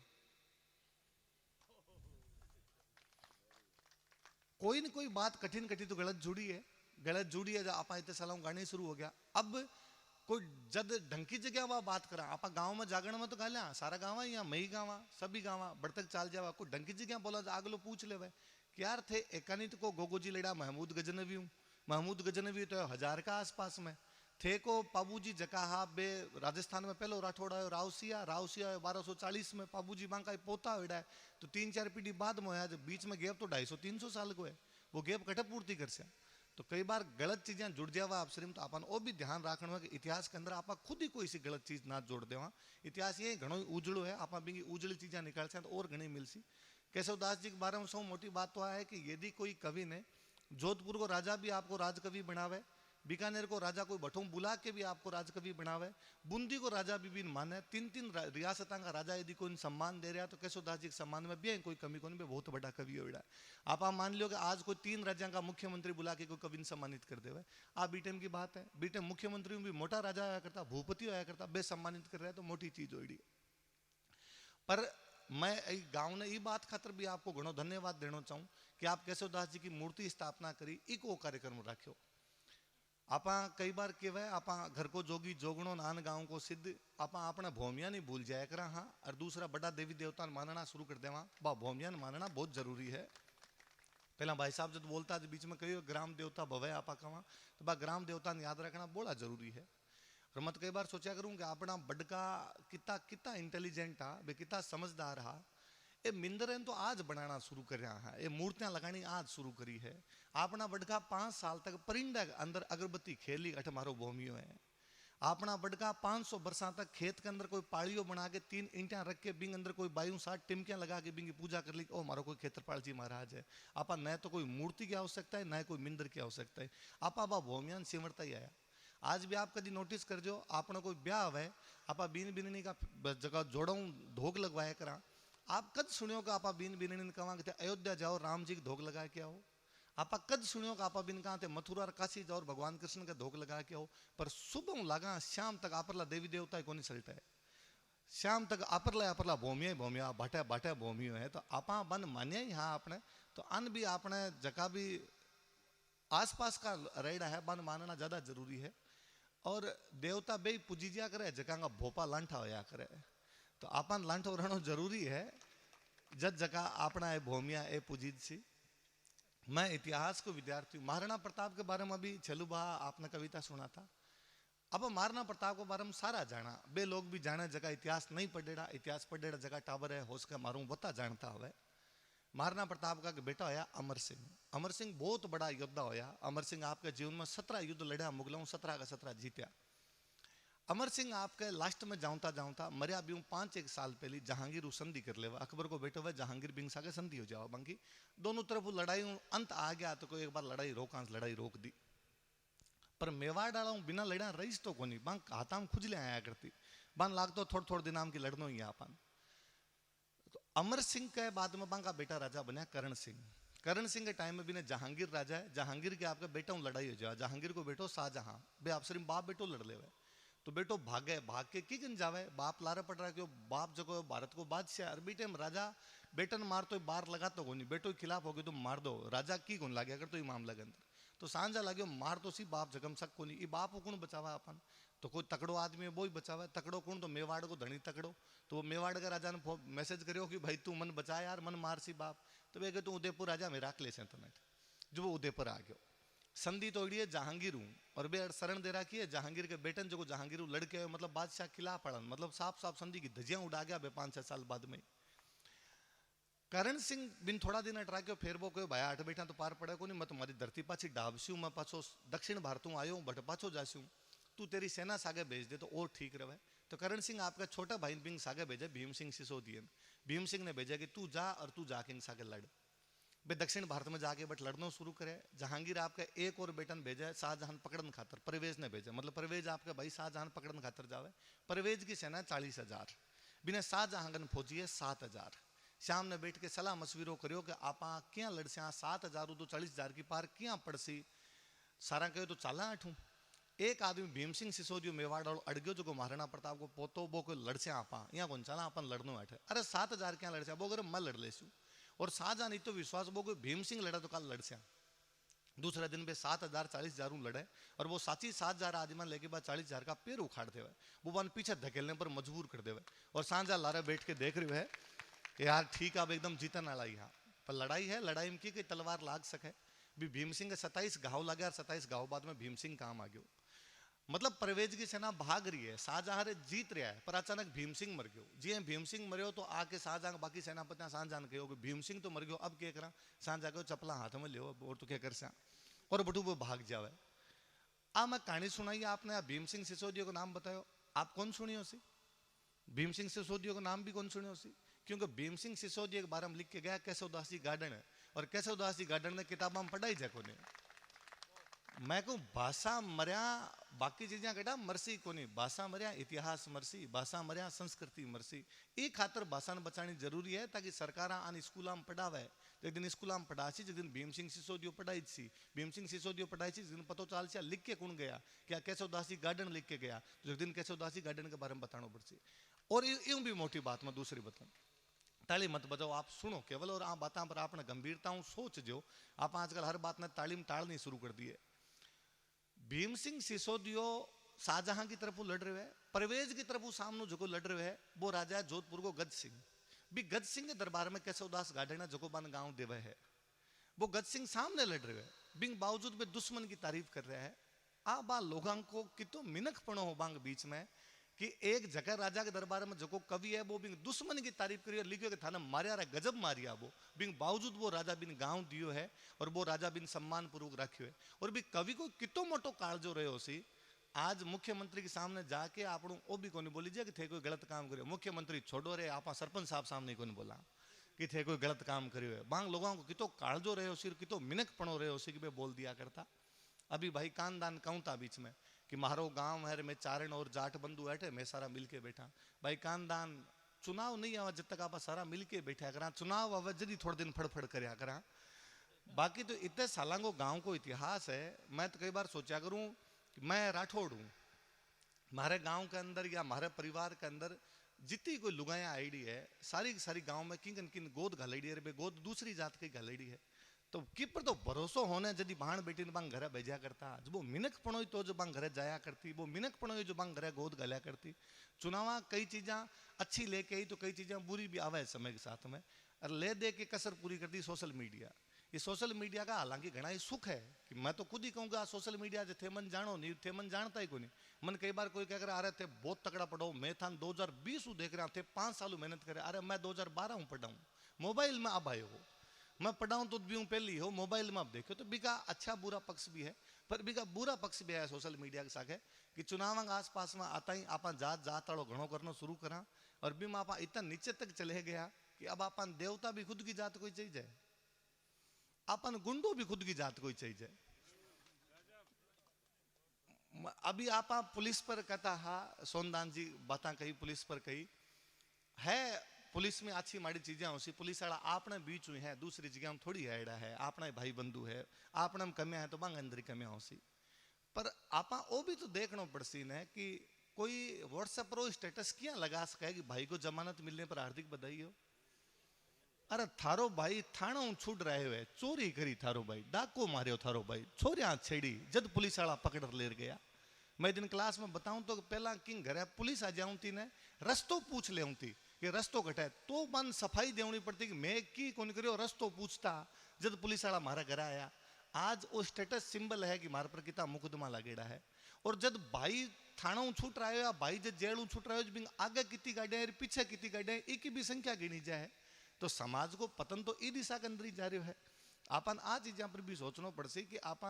कोई न कोई बात कठिन कठिन तो गलत जुड़ी है, गलत जुड़ी है, जब आप इतने सालों गाने शुरू हो गया। अब कोई जद ढंकी जगह वह बात करा, आप गांव में जागरण में तो गा लिया सारा गाँव या मई गाँव सभी गाँव बढ़तक चाल जावा, कोई ढंकी जगह बोला आगलो पूछ ले कि यार थे एकानी तो को गोगो जी लेड़ा महमूद गजनवी हूँ, महमूद गजनवी तो 1000 का आसपास में थे को पाबूजी जकाहा बे राजस्थान में पहलो राठौड़ आयो रावसिया, रावसिया 1240 में पाबूजी बांका पोता होड़ा है, तो 3-4 पीढ़ी बाद में आया, बीच में गैप तो 250-300 साल को है, वो गैप कटे पूर्ति कर से। तो कई बार गलत चीजें जुड़ जावा आप शरीर, तो अपन वो भी ध्यान रखना कि इतिहास के अंदर आप खुद ही कोई सी गलत चीज ना जोड़ देवा। इतिहास ये घणो उजड़ो है, आप भी उजड़ी चीजें निकाल से तो और घनी मिलसी। केशवदास जी के बारे में सब मोटी बात तो है कि यदि कोई कवि ने जोधपुर को राजा भी आपको राजकवि बनावे, बीकानेर को राजा कोई बठों बुला के भी आपको राजकवि बनावे, बूंदी को राजा भी माने, 3-3 रियासतों का राजा यदि कोई सम्मान दे रहा तो केशवदास जी के सम्मान में भी कोई कमी को नहीं, बहुत बड़ा कवि हो रहा है। आप मान लो कि आज कोई 3 राज्यों का मुख्यमंत्री बुला के कोई कवि ने सम्मानित कर देवे, आप बीटेम की बात है, बीटेम मुख्यमंत्री भी मोटा राजा आया करता, भूपति आया करता, बे सम्मानित कर रहा है तो मोटी चीज हो रही। पर मैं गांव ने ये बात खातर भी आपको घणो धन्यवाद देना चाहूँ कि आप केशवदास जी की मूर्ति स्थापना करी, इको कार्यक्रम रखो। आप कई बार कहवा आप घर को जोगी जोगणो नान गाँव को सिद्ध, आप अपना भूमिया नहीं भूल जाया करा। हाँ, और दूसरा बड़ा देवी देवता मानना शुरू कर देवा, बा भूमिया मानना बहुत जरूरी है। पहला भाई साहब जब बोलता है बीच में कही ग्राम देवता भवे आप कहा, तो बा ग्राम देवता याद रखना बड़ा जरूरी है। और मत कई बार सोचा करूँ कि अपना बड़का कितना कितना इंटेलिजेंट हा, वे कितना समझदार हा, ये मिंदरें तो आज बनाना शुरू कर रहा है, ये मूर्तियां लगानी आज शुरू करी है। अपना बड़का 5 साल तक परिंदा अंदर अगरबत्ती खेली अठ मारो भूमियो है। अपना बड़का 500 वर्षा तक खेत के अंदर कोई पाड़ियों बना के 3 ईंटियां रख के बिंग अंदर कोई 22-60 टिमकियां लगा के बिंग पूजा कर ली, ओ मारो कोई खेत्रपाल जी महाराज है। आपा न तो कोई मूर्ति की आवश्यकता है, न कोई मिंदर की आवश्यकता है, आपा बा भूमियान सिमरता ही आया। आज भी आप कभी नोटिस कर जो आपने कोई ब्याह है, आपा बीन बिननी का जगह जोड़ों धोख लगवाया करा, आप कद सुनियो कि आप बीन बिननी कहा कि अयोध्या जाओ राम जी के धोख लगा के आओ, आप कद सुनियो कि आप बिन कहा थे मथुरा और काशी जाओ भगवान कृष्ण का धोख लगा के आओ। पर सुबह लगा शाम तक आपरला देवी देवता को नहीं सलता है, शाम तक आपरला भूमिया भूमिया भाटा भाटा भूमियो है। तो आप बन मान्या ही हाँ आपने, तो अन भी आपने जगह भी आसपास का रेड़ा है बन मानना ज्यादा जरूरी है। और देवता बे पूजिया करे, जगह का भोपा लांठा होया करे, तो आपन लांठो रहना जरूरी है। जब जगह अपना ए भूमिया ए पूजित सी। मैं इतिहास को विद्यार्थी, महाराणा प्रताप के बारे में भी छलुबा आपने कविता सुना था। अब महाराणा प्रताप के बारे में सारा जाना, बे लोग भी जाने जगह इतिहास नहीं पढ़ेड़ा, इतिहास पढ़ेड़ा जगह टावर है हो सके मारू बता जानता हुए। महाराणा प्रताप का बेटा होया अमर सिंह। अमर सिंह बहुत बड़ा योद्धा होया। अमर सिंह आपके जीवन में 17 युद्ध लड़ा, मुगलों 17 का 17 जीत्या। अमर सिंह आपके लास्ट में जाऊंता जाऊंता मरिया भी 5-1 साल पहले जहांगीर संधि कर लेवा, अकबर को बेटो हुआ जहांगीर बिंग सागे संधि हो जाओ बाकी दोनों तरफ लड़ाई अंत आ गया तो कोई एक बार लड़ाई रोक दी। पर मेवाड़ डाला बिना लड़ा रहीस तो कोनी बांग हाथा में खुजले आया करती बांग लागतो थोड़े दिन की लड़नो ही आपन। तो अमर सिंह के बाद में बांग का बेटा राजा बना करण सिंह। करण सिंह के टाइम में भी ने जहांगीर राजा है, जहांगीर के आपका बेटा लड़ाई हो जाए, जहांगीर को बेटो शाहजहां बे आप सिर्फ बाप बेटो लड़ ले। तो बेटो भाग के की गन जावे, बाप लारा पड़ रहा क्यों बाप जो भारत को बादशाह अरबी टाइम राजा बेटन मार तो बार लगा तो नहीं, बेटो के खिलाफ हो गए तो मार दो, राजा की गुण लागे अगर तो इमाम लगे अंदर तो सांझा लगे मार तो सी बाप जगम सक को नहीं, बाप को कौन बचावा अपन, तो कोई तकड़ो आदमी है वो ही बचावा, तकड़ो कौन तो मेवाड़ को धनी तकड़ो, तो वो मेवाड़ का राजा ने मैसेज करो कि भाई तू मन बचा यार मन मार सी बाप, तो वे तू उदयपुर राजा में राख ले से जो वो उदयपुर आ गयो। संधि तोड़ी है जहांगीर और बे शरण दे रखी है जहांगीर के बेटन जो जहांगीर लड़के मतलब बादशाह खिलाफ पड़न मतलब साफ साफ संधि की धजियां उड़ा गया 5-6 साल बाद में। करण सिंह बिन थोड़ा दिन अटराक्यो फिर वो कोई भाया अठ बैठा तो पार पड़े को नहीं, मैं तुम्हारी धरती पाछी डाबस्यू मैं पाछो दक्षिण भारत आयो बट पाछो जास्यू, तू तेरी सेना सागे भेज दे तो और ठीक रहे। तो करण सिंह आपका छोटा भाई बिंग सागे भेजे भीम सिंह सिसोदियन, भीम सिंह ने भेजा कि तू जा और तू जाके सागे लड़, वे दक्षिण भारत में जाके बट लड़ना शुरू करे। जहांगीर आपका एक और बेटन भेजा शाहजहां पकड़न खातर, परवेज ने भेजा मतलब परवेज आपका भाई शाहजहां पकड़न खातर जावे। परवेज की सेना 40,000 बिना शाहजहां फौजी है 7,000। शाम ने बैठ के सलाह मशविरो करियो कि आप क्या लड़सिया 7,000 तो 40,000 की पार क्या पड़सी, सारा कहो तो चाला आठू। एक आदमी भीम सिंह सिसोदियो मेवाड़ अड़ग्यो जो महाराणा प्रताप को पोतो वो कोई लड़सिया आप यहाँ कौन चला अपन लड़नो बैठे, अरे 7,000 क्या लड़सिया वो अगर मैं लड़ लेसू, और शाहजहां नहीं तो विश्वास वो कोई भीम सिंह लड़ा तो कल लड़सिया। दूसरे दिन पे 7,000 40,000 लड़े और वो साची 7,000 आदमी लेके बाद 40,000 का पैर उखाड़ दे, वो बन पीछे धकेलने पर मजबूर कर दे। और सांझा लारा बैठ के देख रहे है कि यार ठीक है अब एकदम जीतन वाला यहाँ पर लड़ाई है, लड़ाई में की तलवार लाग सके भी भीम सिंह के 27 घाव लगे और 27 घाव बाद में भीम सिंह काम आ गयो। मतलब परवेज की सेना भाग रही है, शाहजहां जीत रहा है पर अचानक भीम सिंह मर गयो। जी भीम सिंह मरियो तो आके शाहजहां बाकी सेनापति शाहजहां कहो कि भीम सिंह तो मर गयो अब क्या करा, शाहजहां को चपला हाथ में लियो और तो क्या कर सा और बटू वो भाग जावे। आ मैं कहानी सुनाई आपने, भीम सिंह सिसोदिया को नाम बतायो, आप कौन सुनियो सी? भीम सिंह सिसोदिया को नाम भी कौन सुनियो सी? क्योंकि भीम सिंह सिसोदिया के बारे में लिख के गया केशवदास जी गार्डन है और केशवदास जी गार्डन ने किताबा में पढ़ाई जाए कोने। मैं कहूँ भाषा मरिया बाकी चीजें कटा मरसी कोनी, भाषा मरिया इतिहास मरसी, भाषा मरिया संस्कृति मरसी। एक खातर भाषा ने बचानी जरूरी है ताकि सरकार आन स्कूल में पढ़ावे। एक दिन स्कूल में पढ़ा जिस दिन भीम सिंह सिसोदियो पढ़ाई सी, भीम सिंह सिसोदियो पढ़ाई जिस दिन पतो चाल से लिख के कौन गया क्या केशवदास जी गार्डन लिख के गया, तो एक दिन केशवदास जी गार्डन के बारे में बताना पड़सी। और यूं भी मोटी बात मैं दूसरी बताऊँ, ताली मत बजाओ आप सुनो केवल और आप बातों पर आपने गंभीरता सोच जो आप आजकल हर बात ने तालीम टालनी शुरू कर दी है। भीम सिंह सिसोदियो शाहजहां की तरफ वो लड़ रहे हैं, परवेज की तरफ वो सामने जो लड़ रहे हैं वो राजा है जोधपुर को गज सिंह। भी गज सिंह के दरबार में केशवदास गार्डन जोकोबान गांव देवे है, वो गज सिंह सामने लड़ रहे हैं बिंग बावजूद भी दुश्मन की तारीफ कर रहे हैं। आ बा लोगों को कितो मिनखपणो हो बांग बीच में कि एक जगह राजा के दरबार में जो कवि है वो बिंग दुश्मन की तारीफ करिए लिखियो कि थाना मारिया रा गजब मारिया वो बिंग बावजूद वो राजा बिन गांव दियो है और वो राजा बिन सम्मान पूर्वक रखियो है। और भी कवि को कितो मोटो काल जो रहे हो सी आज मुख्यमंत्री के सामने जाके आप वो भी कोनी बोली जाए कि थे कोई गलत काम करियो, मुख्यमंत्री छोड़ो रे आप सरपंच साहब सामने कोनी बोला कि थे कोई गलत काम करियो है। बांग लोगों को कितो काल जो रहे हो सी कितो मिनखपणो रहे हो सी कि बोल दिया करता। अभी भाई कानदान कहूँ था बीच में कि मारो गांव है मैं चारण और जाट बंधु बैठे मैं सारा मिलके बैठा। भाई कानदान चुनाव नहीं आवा जब तक आप सारा मिलके बैठा करा, चुनाव आवा जल्दी थोड़े दिन फड़फड़ करया करा। बाकी तो इतने सालों को गांव को इतिहास है। मैं तो कई बार सोचा करूं कि मैं राठौड़ हूं, हमारे गांव के अंदर या हमारे परिवार के अंदर जितनी कोई लुगाया आईडी है सारी सारी गांव में किन किन गोद घलेड़ी है, गोद दूसरी जात की घलेड़ी है। तो कि पर तो भरोसो होने जदी बाण बेटी ने बांग घरे भेजा करता, जो वो मिनक पणोई तो जो बांग घरे जाया करती, वो मिनक पणोई जो बांग घरे गोद गल्या करती। चुनावा कई चीज़ा अच्छी लेके आई तो कई चीज़ा बुरी भी आवे समय के साथ में, और ले दे के कसर पूरी कर दी सोशल मीडिया। ये सोशल मीडिया का हालांकि घना ही सुख है कि मैं तो खुद ही कहूँगा सोशल मीडिया जो थे मन जानो नहीं थे मन जानता ही को नहीं। मन कई बार कोई कह कर आ रहे थे बहुत तगड़ा पढ़ो, मैं था 2020 देख रहा थे 5 साल मेहनत करे, अरे मैं 2012 पढ़ा हूँ मोबाइल में अब आयो हो। मैं पढ़ाऊं तो भी हूं पहली हो मोबाइल में आप देखो तो बिका अच्छा बुरा पक्ष भी है, पर बिका बुरा पक्ष भी है सोशल मीडिया के साथ कि चुनाव आस पास में आता ही आप जात जात वालों घणो करना शुरू करा और भी आप इतना नीचे तक चले गया कि अब अपन देवता भी खुद की जात कोई चाहिए, अपन गुंडो भी खुद की जात कोई चाहिए। अभी आप पुलिस पर कहता हा सोनदान जी बातें कही पुलिस पर कही है, पुलिस में अच्छी माड़ी चीजें होसी, पुलिस वाला आपने बीच हुई है, दूसरी जगह में थोड़ी हैड़ा है, आपने भाई बंधु है, आपने में कमियां है तो बांग अंदर कमियां होसी। पर आपा वो भी तो देखना पड़सी ने कि कोई व्हाट्सएप पर स्टेटस क्या लगा सके कि भाई को जमानत मिलने पर हार्दिक बधाई हो। अरे थारो भाई थाना छूट रहे हुए, चोरी करी थारो भाई, डाको मारियो थारो भाई, छोरियां छेड़ी जद पुलिस वाला पकड़ ले गया। मैं दिन क्लास में बताऊं तो पहला किंग घर पुलिस आ जाऊं थी ने रस्तो पूछ ले थी कि रस्तो घटे तो मन सफाई देनी पड़ती कि मैं की कौन करियो रस्तो पूछता जब पुलिस वाला मारा घर आया। आज वो स्टेटस सिंबल है कि मारे पर कितना मुकदमा लगेड़ा है। और जब भाई थाना छूट रहा है या भाई जब जेल छूट रहा है, आगे कितनी गाड़ियां पीछे कितनी गाड़ियां, एक भी संख्या गिनी जाए तो समाज को पतन तो ई दिशा के अंदर ही जा रहा है। आपन आ चीजा पर भी सोचना पड़सी कि आप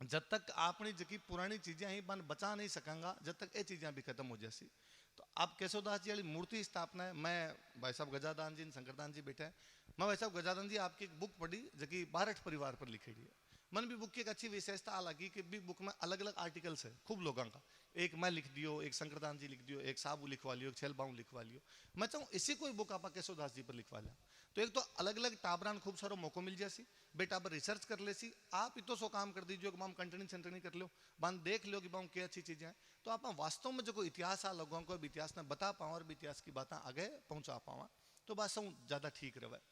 जब तक अपनी जकी पुरानी चीजें ही बन बचा नहीं सकेंगा, जब तक ये चीजें भी खत्म हो जासी। तो अब केशवदास जी वाली मूर्ति स्थापना है, मैं भाई साहब गजादान जी शंकरदान जी बैठे हैं, मैं भाई साहब गजादान जी आपकी एक बुक पढ़ी जबकि बारठ परिवार पर लिखी है। मन भी बुक की एक अच्छी विशेषता लगी कि भी बुक में अलग अलग आर्टिकल्स है खूब लोगों का, एक मैं लिख दियो, एक शंकरदान जी लिख दियो, एक साबू लिखवा लियो, एक छेलबाऊ लिखवा लियो। मैं चाहूँ इसी कोई बुक आप केशवदास जी पर लिखवा लिया तो एक तो अलग अलग टाबरान खूब सारो मौको मिल जासी, बेटा पर रिसर्च कर लेसी। आप इतो सो काम कर दीजिए कि बाम कंटेनिंग सेंटरिंग कर लो, बाम देख लो कि बाम क्या अच्छी चीजें हैं, तो आप वास्तव में जो कोई इतिहास आ लोगों को भी इतिहास ने बता पाओ और भी इतिहास की बातें आगे पहुंचा पाओ तो बात सब ज्यादा ठीक रहे।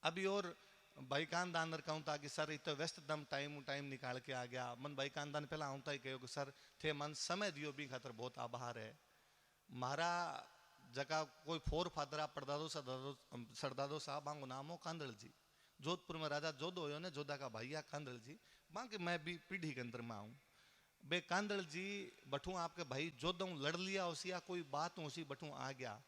अभी और भाई कानदान कहूँ था कि सर इतना व्यस्त दम टाइम निकाल के आ गया। मन भाई कानदान पहला आऊँ ही कहो कि सर थे मन समय दियो भी खातर बहुत आभार है। मारा जगह कोई फोर फादरा परदादो सरदादो साहब बांगो नामो कांदड़ जी, जोधपुर में राजा जोधो हो ने जोधा का भैया कांदड़ जी, बाकी मैं भी पीढ़ी के अंदर में आऊँ बे कांदड़ जी बठू आपके भाई जोधों लड़ लिया उसी या कोई बात उसी बठू आ गया।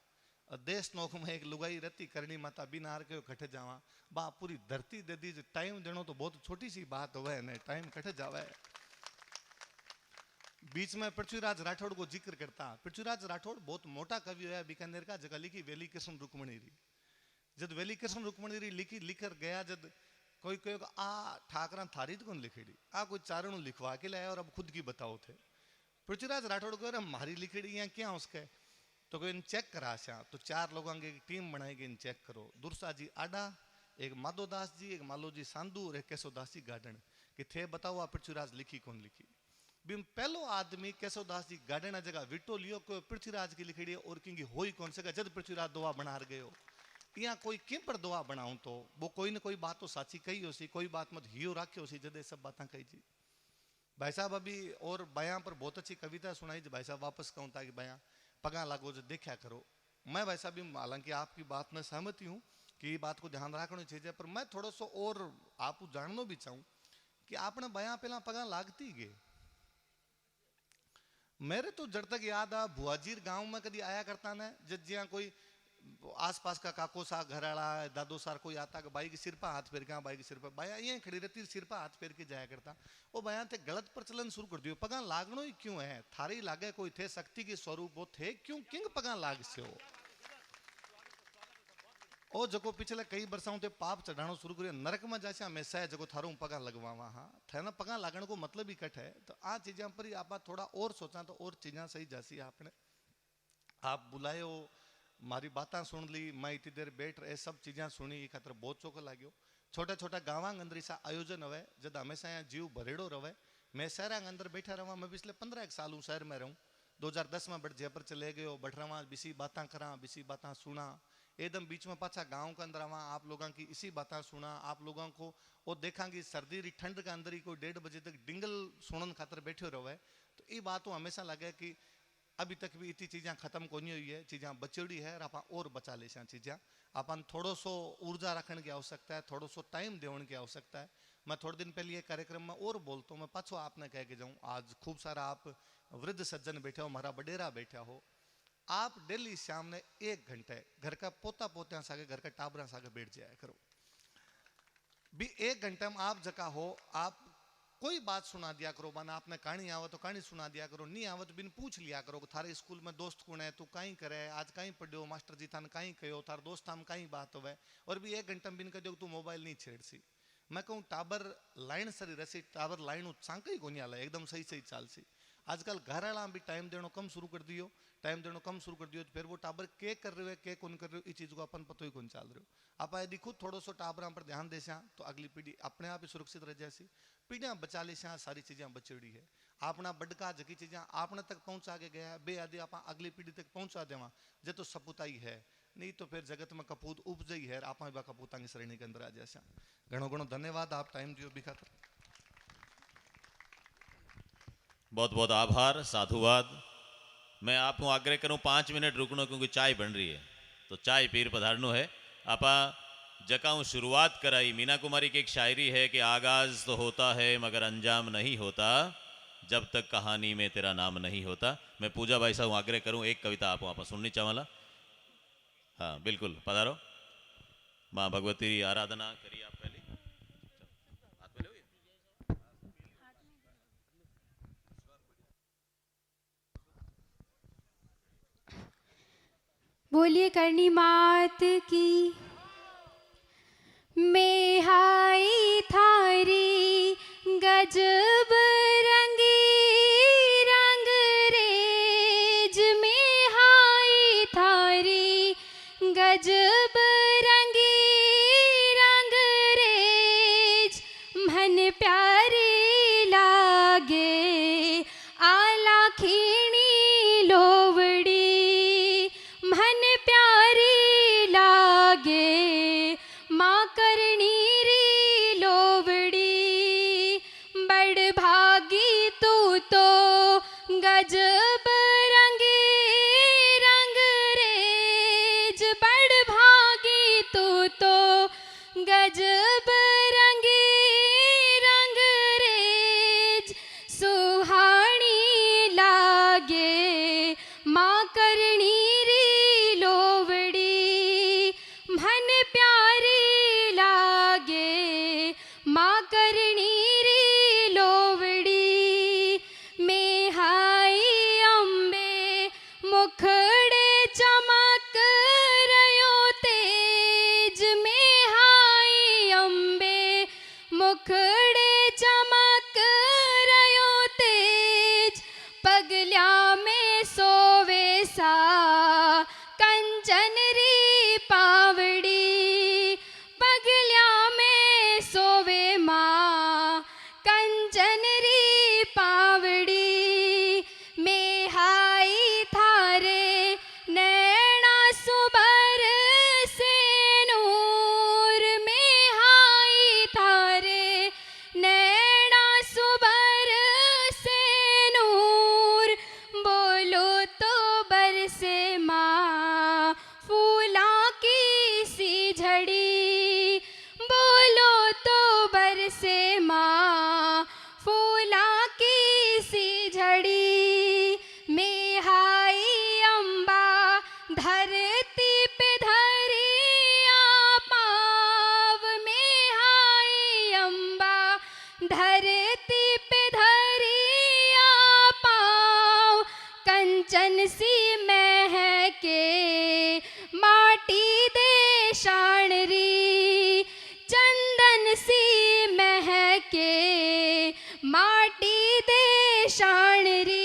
देश नोक में एक लुगाई रहती करनी माता बिनार के कटे जावा बा पूरी धरती दे दी। टाइम देनो तो बहुत छोटी सी बात हुए ने, टाइम कटे जावे। बीच में पृथ्वीराज राठौड़ को जिक्र करता, पृथ्वीराज राठौड़ बहुत मोटा कवि है बीकानेर का, जगह लिखी वेली कृष्ण रुक्मणी री। जब वेली कृष्ण रुक्मणी री लिखी लिखकर गया जब कोई कोई आ ठाकरा थारी तो कौन लिखेड़ी आ कोई चारणों लिखवा के लाया और अब खुद की बताओ थे। पृथ्वीराज राठौड़ को हमारी लिखेड़ी यहाँ क्या उसके तो कोई चेक करा सा तो चार लोगों की टीम बनाई गई, चेक करो। दुर्सा जी आडा, एक माधोदास जी, एक मालो जी सांदू और एक केशवदास जी गार्डन कि थे बताओ आप पृथ्वीराज लिखी कौन लिखी। भी पहलो आदमी केशवदास जी गार्डन जगह विटो लियो को पृथ्वीराज की लिखी और किंगी होई कौन से जद पृथ्वीराज दुआ बना गयो। यहाँ कोई किम पर दुआ बनाऊं तो वो कोई ना कोई बात तो साची कही हो सी, कोई बात मत हियो रखे हो सी जदे सब बातें कही जी। भाई साहब अभी और बयां पर बहुत अच्छी कविता सुनाई जो भाई साहब वापस कहूँ था कि बयां पगा लागो जो देखा करो। मैं भाई साहब हालांकि आपकी बात में सहमति हूँ कि ये बात को ध्यान रखनी चाहिए, पर मैं थोड़ा सा और आप जानना भी चाहूँ कि आपने बयां पहला पगा लागती गए। मेरे तो जड़ तक याद आ भुआजीर गांव में कभी आया करता ना जब जिया कोई आसपास का काको सा घर आला दादो सार कोई आता कि भाई के सिर पर हाथ फेर के भाई के सिर पर बाया ये खड़ी रहती सिर पर हाथ फेर के जाया करता। वो बयान थे गलत प्रचलन शुरू कर दियो, पगा लागनो ही क्यों है, थारी लागे कोई थे शक्ति के स्वरूप वो थे क्यों किंग पगा लाग से हो। ओ जको पिछले कई वर्षों ते पाप चढ़ानो शुरू करियो नरक में जासे हमेशा है जको थारो पगा लगवावा। हाँ थे ना पगा लागण को मतलब ही कट है। तो आ चीजा पर ही आप थोड़ा और सोचा तो और चीजा सही जासी। आपने आप बुलायो मारी बातें सुन ली, मैं इतनी देर बैठ रहे सब चीजें सुनी ये खातर बहुत चौको लाग्यो। छोटा छोटा गाँव अंदर ऐसा आयोजन हुए जब हमेशा यहाँ जीव भरेड़ो रहे। मैं शहर अंदर बैठा रहा, मैं पिछले 15 साल हूँ शहर में रहूँ। 2010 में बट जयपुर चले गयो, बट रहा बिसी बातें करा, बिसी बातें सुना, एकदम बीच में पाछा गाँव के अंदर आवा, आप लोगों की इसी बातें सुना, आप लोगों को वो देखा कि सर्दी री ठंड के अंदर ही कोई 1:30 बजे तक डिंगल सुनन खातर बैठे रहे। तो ये बात हमेशा लगे कि अभी तक भी इतनी चीज़ें खत्म को नहीं हुई है, चीज़ें बचड़ी है और बचा ले चीज़ें। अपन थोड़ो सो ऊर्जा रखने की आवश्यकता है, थोड़ो सो टाइम देने की आवश्यकता है। मैं थोड़े दिन पहले ये कार्यक्रम में और बोलता हूँ, मैं पाछो आपने कह के जाऊँ। आज खूब सारा आप वृद्ध सज्जन बैठे हो, हमारा बडेरा बैठा हो, आप डेली शाम ने 1 घंटे घर का पोता पोत्या सागे घर का टाबरा सागे बैठ जाया करो। भी 1 घंटे में आप जका हो आप कोई बात सुना दिया करो, माना आपने कहानी आवे तो कहानी सुना दिया करो, नहीं आवे तो बिन पूछ लिया करो कि थारे स्कूल में दोस्त कौन है, तू कहीं करे, आज कहीं पढ़ियो, मास्टर जी थाने कहीं कहो, थार दोस्त हम कहीं बात होवे, और भी 1 घंटे में बिन कह दो तू मोबाइल नहीं छेड़सी। मैं कहूँ टाबर लाइन सरी रसी, टाबर लाइन सांक ही कोनी आला, एकदम सही सही चालसी। आजकल घर वाला भी टाइम देनो कम शुरू कर दियो, टाइम देनो कम शुरू कर दियो, तो फिर वो टाबर के कर रहे हो के कौन कर रहे हो, इस चीज को अपन पतो ही कौन चल रहे हो। आप यदि खुद थोड़ा सो टाबरा पर ध्यान दे तो अगली पीढ़ी अपने आप ही सुरक्षित रह जासी, पीढ़ियां बचा ले, सारी चीजें बचड़ी है। अपना बड़का जकी चीजें आपने तक पहुंचा के गया बे आदि आप अगली पीढ़ी तक पहुंचा देवा जे तो सपूताई है, नहीं तो फिर जगत में कपूत उपजई है, आप कपूता की श्रेणी के अंदर आ जाए। घणो घणो धन्यवाद, आप टाइम दियो भी खातर। बहुत बहुत आभार, साधुवाद। मैं आपको आग्रह करूं 5 मिनट रुकनो, क्योंकि चाय बन रही है, तो चाय पीर पधारनो है। आपा जकाऊं शुरुआत कराई, मीना कुमारी की एक शायरी है कि आगाज तो होता है मगर अंजाम नहीं होता, जब तक कहानी में तेरा नाम नहीं होता। मैं पूजा भाई साहब आग्रह करूं एक कविता आप सुननी चाहला। हाँ बिल्कुल, पधारो। माँ भगवती आराधना करिए आप पहले। बोलिए करनी मात की। मैं हाई थारी गजब रंगी रंग रेज, में हाई थारी गजब रंगी रंग रेज, मन प्यारी लागे आला खीणी लोवड़ी, मन प्यारी लागे माँ करनी री लोवड़ी। बड़ भागी तू तो गजब रंगी रंग रेज, बड़ भागी तू तो गजब रंगी रंग रेज, सुहानी लागे माँ करनी री लोवड़ी, मन प्यारी लागे माँ करनी री लोवड़ी। मैं हाई अम्बे मुखड़े चमक रयो तेज, मैं हाई अम्बे मुखड़े चमक रयो तेज, पगल्या में सोवे सा कंचन री पावड़ी, पगल्या में सोवे माँ कंचन री पावड़ी। मैं हाई थारे नैना सुबर से नूर, मैं हाई थारे नैना सुबर से नूर, बोलो तो बरसे माँ फूला की सी झड़ी, बोलो तो बरसे माँ फूला की सी झड़ी। मैं हाई अम्बा धरती पे धरिया पाव, मैं हाई अम्बा धरती पे धरिया पाव, कंचन सी महके माटी दे शाणरी, चंदन सी महके माटी दे शाणरी।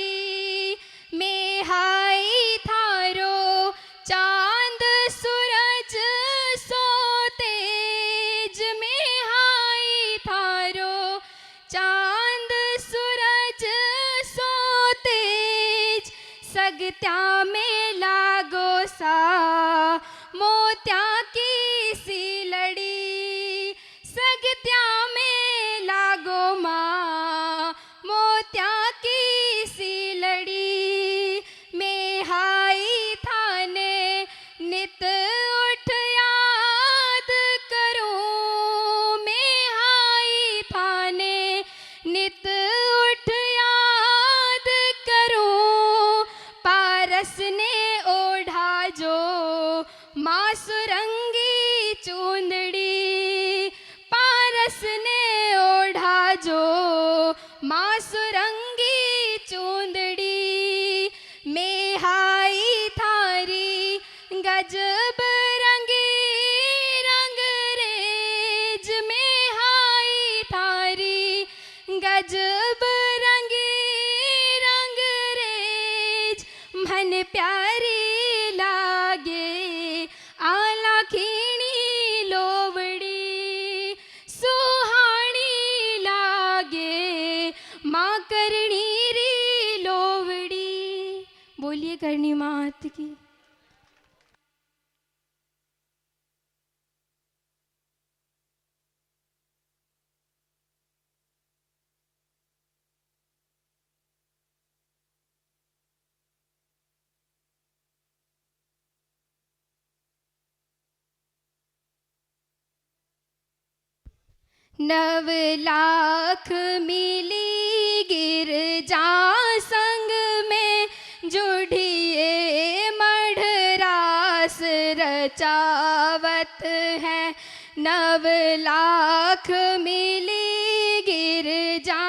मैं हाई थारो चांद सूरज सो तेज, मैं हाई थारो चांद सूरज सो तेज, सगत्या में लागो सा मोत्या की सी लड़ी, सगत्या में लागो माँ मोत्या की सी लड़ी। मैं हाई थाने नित उठ याद करूं, मैं हाई थाने नित उठ याद करूं, पारस ने ओढ़ा जो माँ सुरंगी चूंदड़ी, पारस प्यारी लागे आला खीणी लोवड़ी सुहानी लागे माँ करणी री लोवड़ी। बोलिए करणी मात की। नव लाख मिली गिरजा संग में जुड़िए मढ़रास रचावत है। नव लाख मिली गिरजा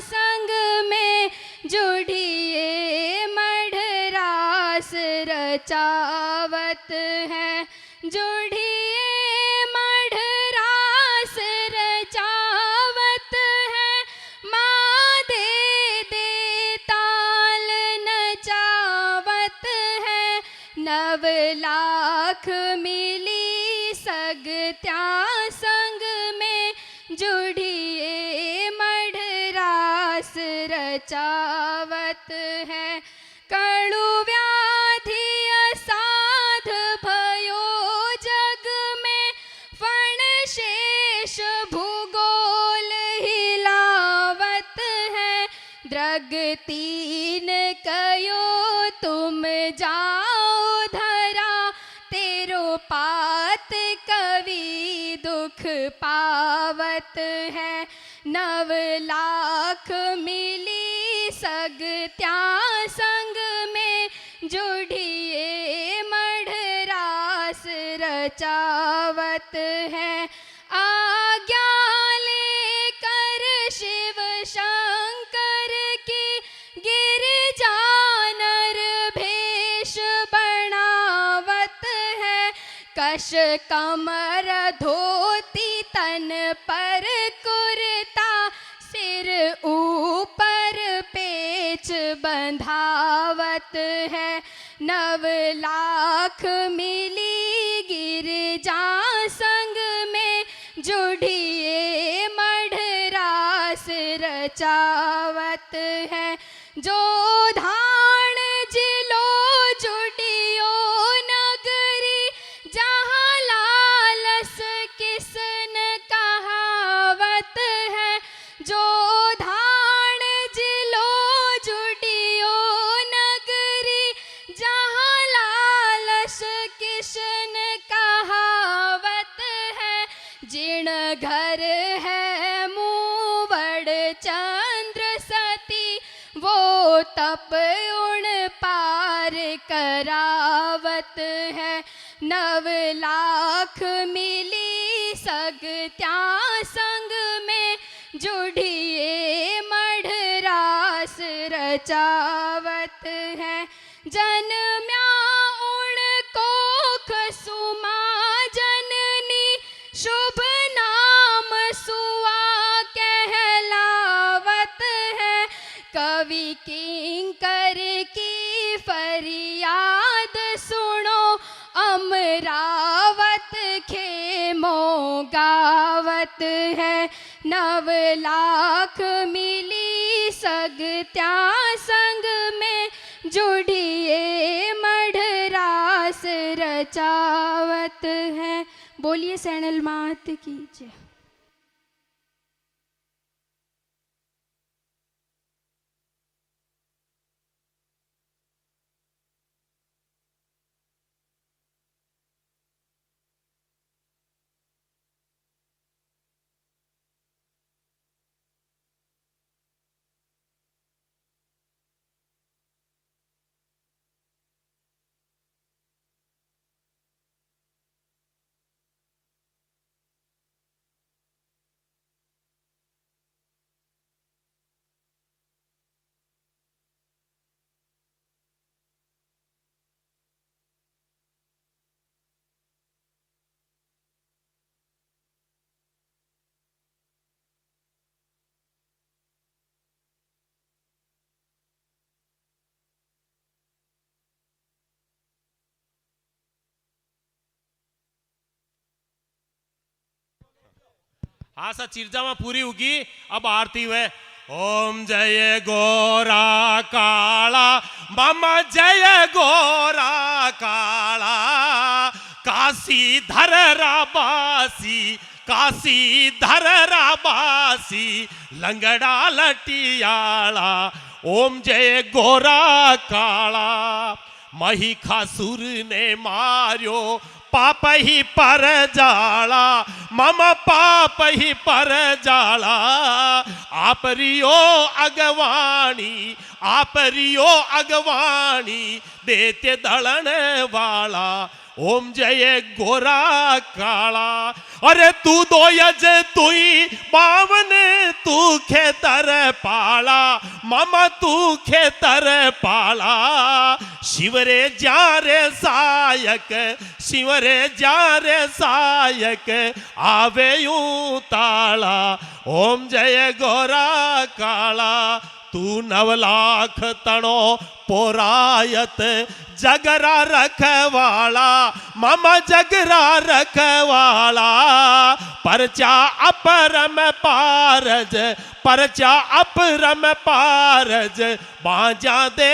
संग में जुड़िए मढ़रास रचावत है। जुड़िए मढ़रास रचावत है। माँ दे ताल नचावत है। नव लाख मिली सगत्या संग में जुड़िए मढ़रास रचावत है। कड़ु व्याधि असाध भयो जग में फण शेष भूगोल हिलावत है। द्रग तीन कयो तुम जाओ धरा तेरो पात कवि दुख पावत है। नव लाख मिली सगत्या संग में जुड़िए मढ़रास रचावत है। आज्ञा लेकर शिव शंकर की गिरजा नर भेष बनावत है। कश कमर धोती तन पर कुर्ता सिर ऊपर पेच बंधावत है। नव लाख मिली गिरजा संग में जुड़िए मढ़रास रचावत है। जो धान जिलो जुड़ियो नगरी जहाँ लालस किसन कहावत है। जो धान जिलो जुड़ियो नगरी जहाँ लालस किशन कहावत है। जिण घर है मूवड़ चंद्र सती वो तप उण पार करावत है। नव लाख मिली सगत्या संग में जुड़िए मढ़रास रचावत है। जन्म्या उण कोख सुमा जननी शुभ नाम सुआ कहलावत है। कवि किंकर की फरियाद सुनो अमरावत खेमो गावत है। नव लाख मिली सगत्या संग में जुड़िए मढ़रास रचावत है। बोलिए सैनल मात की जय। हाँ सा चिरजामा पूरी होगी। अब आरती हुए ओम जय गोरा काला मामा जय गोरा काला काशी धर राबासी काशी धर राबासी लंगड़ा लटियाला ओम जय गोरा काला महिषासुर ने मार्यो पाप ही पर जाला मम पाप ही पर जाला आप रियो अगवाणी देते दलन वाला ओम जय गोरा काला। अरे तू दो यज तुई बावन तू खेतर पाला मामा तू खेतर पाला शिवरे जारे सायक आवे यूं ताला ओम जय गोरा काला। तू 9 लाख तणो पोरायत जगरा रखवाला मामा जगरा रखवाला परचा अपरम पारज बाजा दे